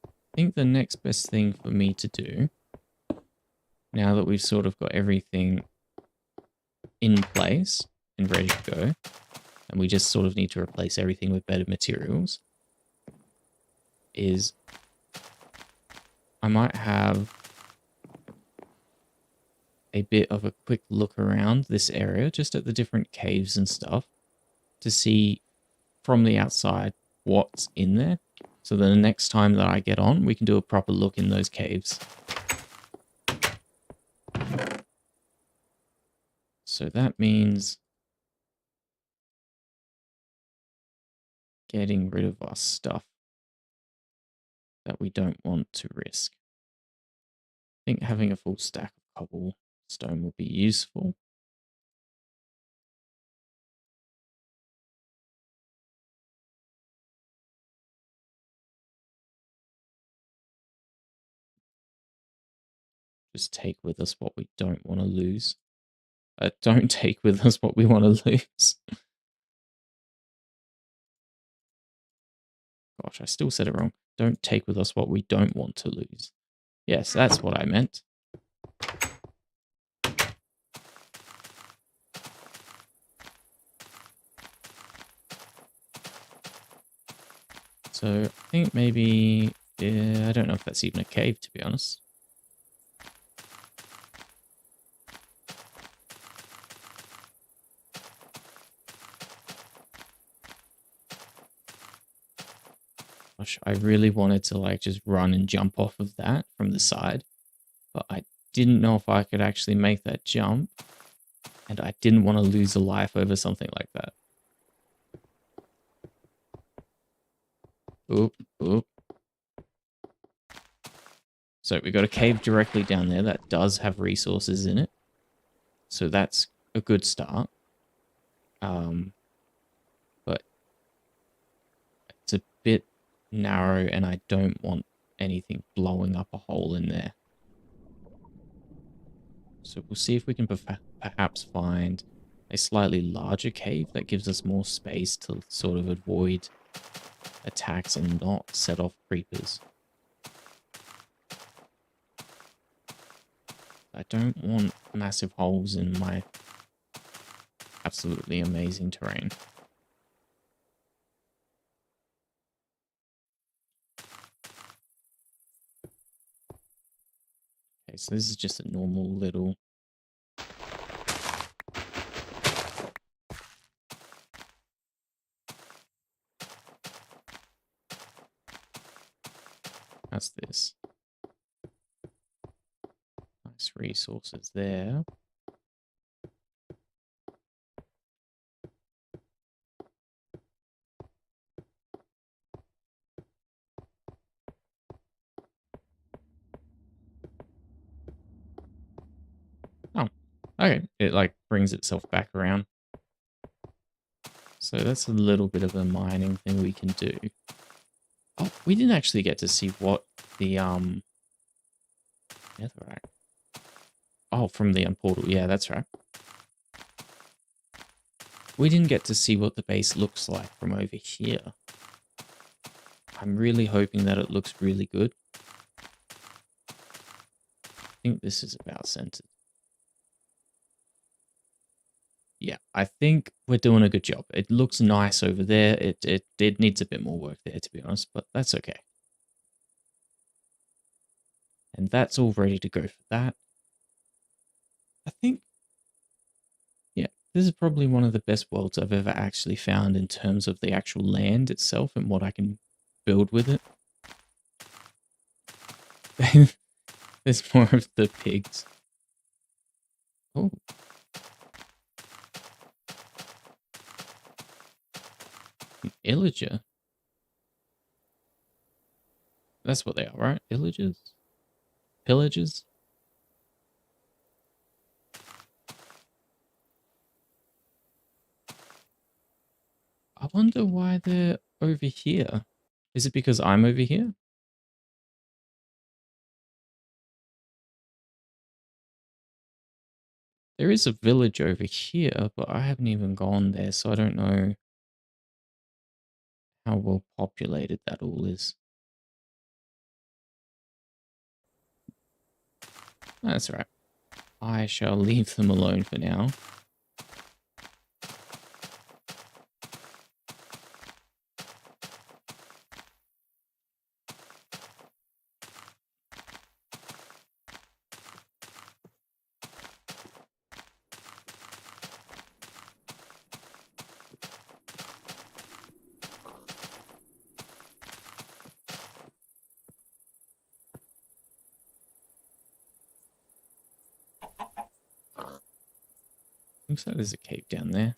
I think the next best thing for me to do, now that we've sort of got everything in place and ready to go, and we just sort of need to replace everything with better materials, is I might have a bit of a quick look around this area, just at the different caves and stuff, to see from the outside what's in there. So then the next time that I get on, we can do a proper look in those caves. So that means getting rid of our stuff that we don't want to risk. I think having a full stack of cobblestone will be useful. Just take with us what we don't want to lose. Don't take with us what we want to lose. Gosh, I still said it wrong. Don't take with us what we don't want to lose. Yes, that's what I meant. So I think maybe, yeah, I don't know if that's even a cave, to be honest. Gosh, I really wanted to like just run and jump off of that from the side, but I didn't know if I could actually make that jump, and I didn't want to lose a life over something like that. Oop, oop. So we got a cave directly down there that does have resources in it. So that's a good start. But it's a bit narrow and I don't want anything blowing up a hole in there. So we'll see if we can perhaps find a slightly larger cave that gives us more space to sort of avoid attacks and not set off creepers. I don't want massive holes in my absolutely amazing terrain. Okay, so this is just a normal little... That's this. Nice resources there. Oh, okay. It like brings itself back around. So that's a little bit of a mining thing we can do. Oh, we didn't actually get to see what the netherrack. Oh, from the portal. Yeah, that's right. We didn't get to see what the base looks like from over here. I'm really hoping that it looks really good. I think this is about centered. Yeah, I think we're doing a good job. It looks nice over there. It needs a bit more work there, to be honest, but that's okay. And that's all ready to go for that. I think, yeah, this is probably one of the best worlds I've ever actually found in terms of the actual land itself and what I can build with it. There's more of the pigs. Oh. An illager. That's what they are, right? Illagers? Pillagers? I wonder why they're over here. Is it because I'm over here? There is a village over here, but I haven't even gone there, so I don't know how well populated that all is. That's right. I shall leave them alone for now. Looks like there's a cave down there.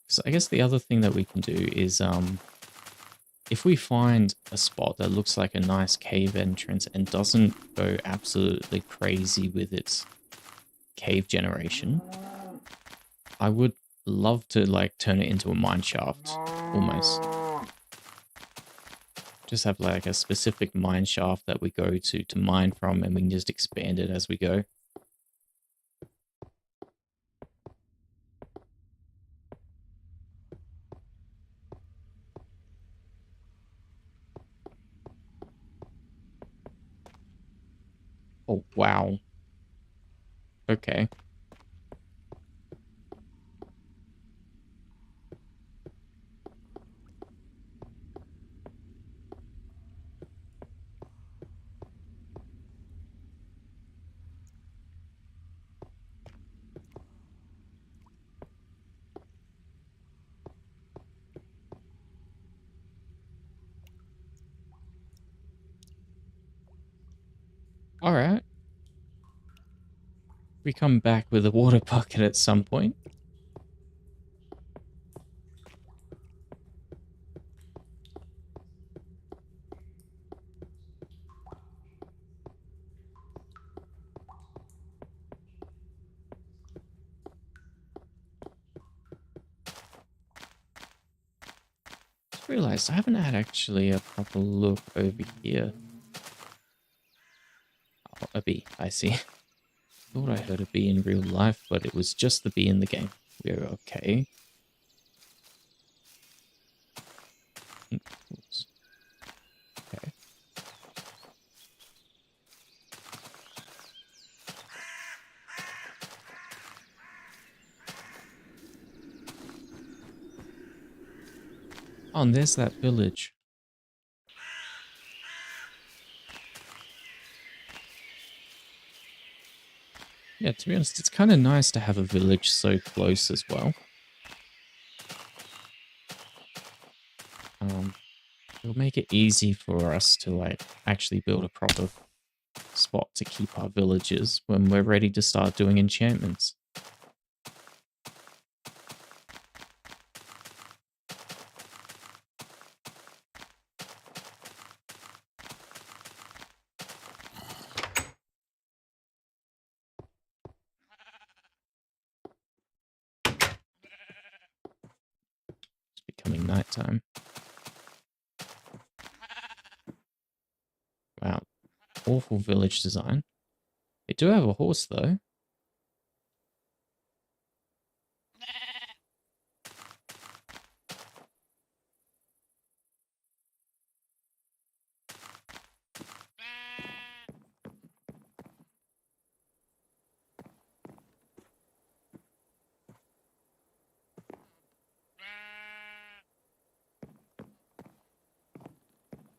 So I guess the other thing that we can do is, if we find a spot that looks like a nice cave entrance and doesn't go absolutely crazy with its cave generation, I would love to like turn it into a mine shaft, almost. just have like a specific mine shaft that we go to mine from, and we can just expand it as we go. Oh, wow. Okay. All right. We come back with a water bucket at some point. Just realized I haven't had actually a proper look over here. Oh, a bee. I see. Thought I heard a bee in real life, but it was just the bee in the game. We're okay. Oops. Okay. Oh, and there's that village. Yeah, to be honest, it's kind of nice to have a village so close as well. It'll make it easy for us to like actually build a proper spot to keep our villages when we're ready to start doing enchantments. It's becoming nighttime. Wow, awful village design. They do have a horse though.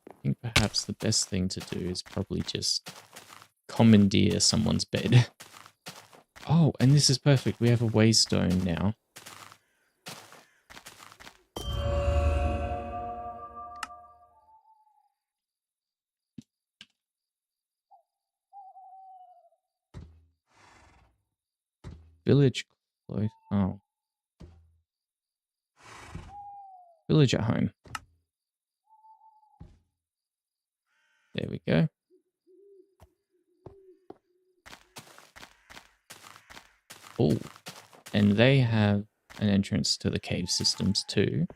I think perhaps the best thing to do is probably just commandeer someone's bed. Oh, and this is perfect. We have a waystone now. Village close. Oh. Village at home. There we go. Oh, and they have an entrance to the cave systems too.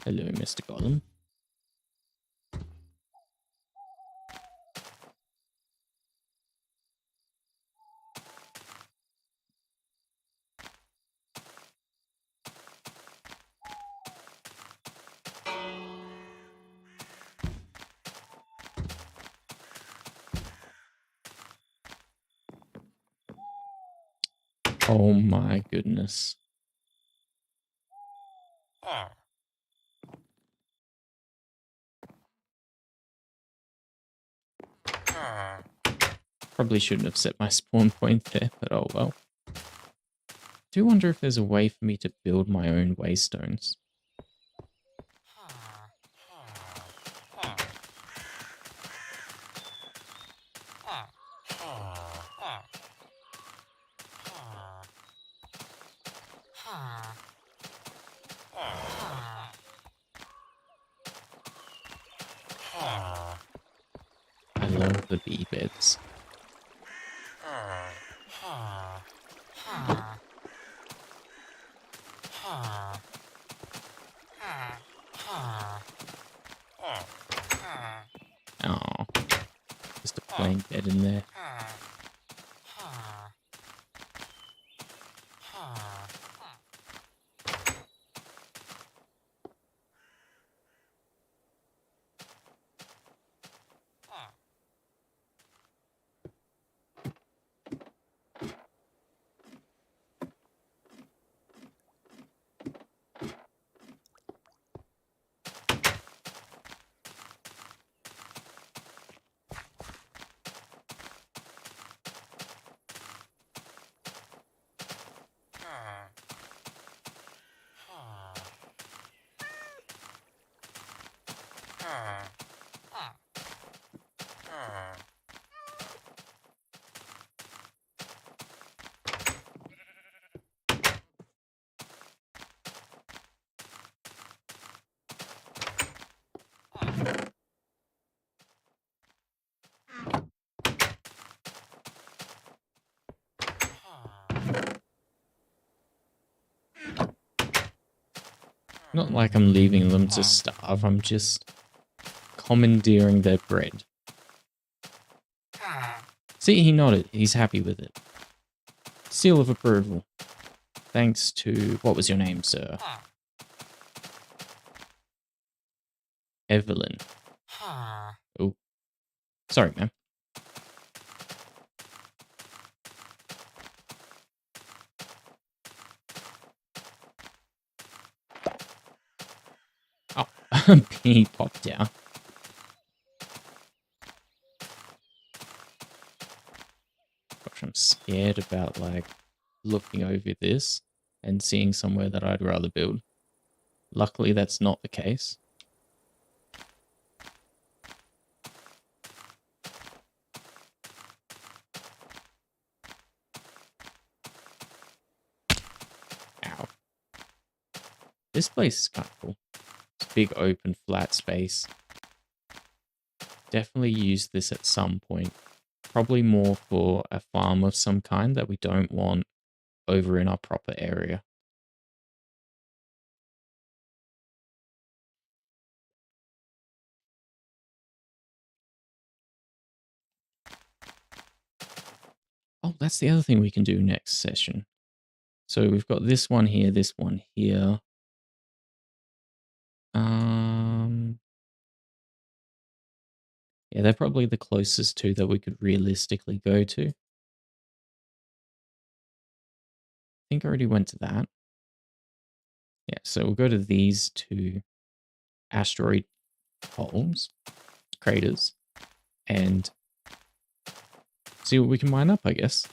Hello, Mr. Golem. Oh my goodness. Probably shouldn't have set my spawn point there, but oh well. Do wonder if there's a way for me to build my own waystones. I love the bee beds. laying dead in there. Not like I'm leaving them to starve, I'm just commandeering their bread. See, he nodded. He's happy with it. Seal of approval. Thanks to... What was your name, sir? Evelyn. Oh. Sorry, ma'am. Oh, he popped out. Gosh, I'm scared about, like, looking over this and seeing somewhere that I'd rather build. Luckily, that's not the case. Ow. This place is kind of cool. It's a big, open, flat space. Definitely use this at some point. Probably more for a farm of some kind that we don't want over in our proper area. Oh, that's the other thing we can do next session. So we've got this one here, this one here. Yeah, they're probably the closest two that we could realistically go to. I think I already went to that. Yeah, so we'll go to these two asteroid holes, craters, and see what we can mine up, I guess.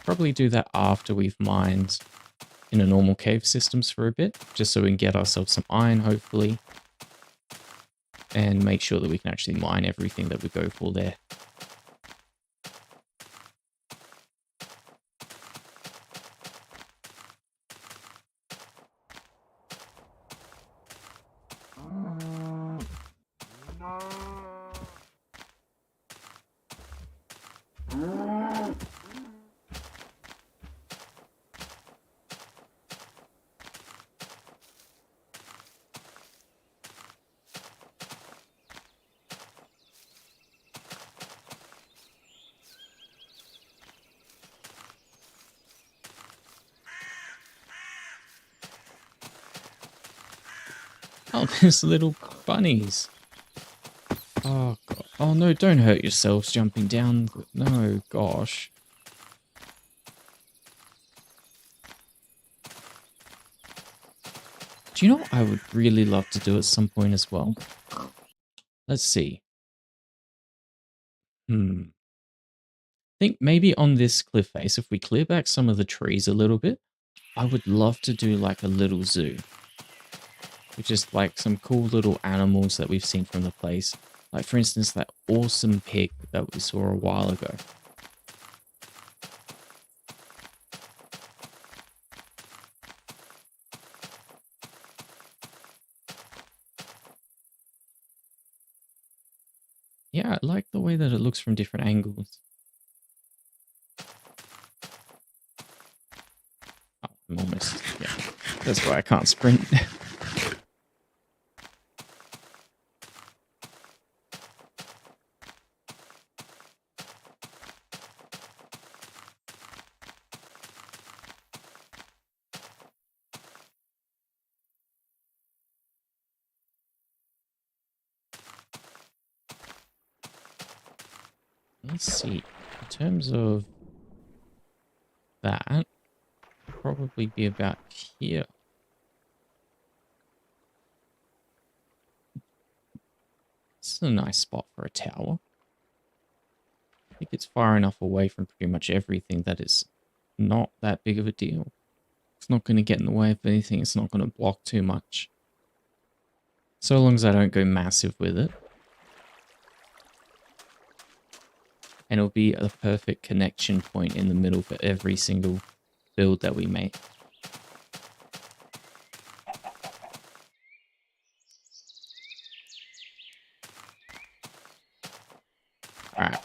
Probably do that after we've mined in a normal cave systems for a bit, just so we can get ourselves some iron, hopefully, and make sure that we can actually mine everything that we go for there. Oh, there's little bunnies. Oh, God. Oh, no, don't hurt yourselves jumping down. No, gosh. Do you know what I would really love to do at some point as well? Let's see. I think maybe on this cliff face, if we clear back some of the trees a little bit, I would love to do like a little zoo. With just like some cool little animals that we've seen from the place. Like for instance, that awesome pig that we saw a while ago. Yeah, I like the way that it looks from different angles. I'm almost, yeah. That's why I can't sprint. Let's see. In terms of that, probably be about here. This is a nice spot for a tower. I think it's far enough away from pretty much everything that is not that big of a deal. It's not going to get in the way of anything. It's not going to block too much. So long as I don't go massive with it. And it'll be a perfect connection point in the middle for every single build that we make. Alright.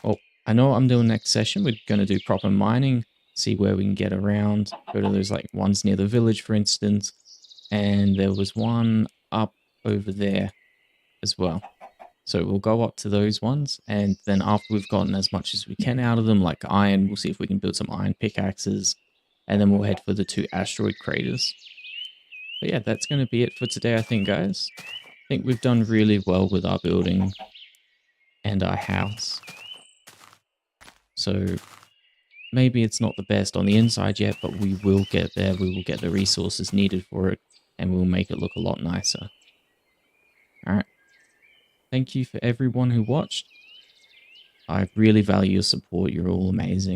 Well, I know what I'm doing next session. We're going to do proper mining, see where we can get around. Go to those like ones near the village, for instance. And there was one up over there as well. So we'll go up to those ones, and then after we've gotten as much as we can out of them, like iron, we'll see if we can build some iron pickaxes, and then we'll head for the 2 asteroid craters. But yeah, that's going to be it for today, I think, guys. I think we've done really well with our building and our house. So maybe it's not the best on the inside yet, but we will get there. We will get the resources needed for it, and we'll make it look a lot nicer. All right. Thank you for everyone who watched. I really value your support. You're all amazing.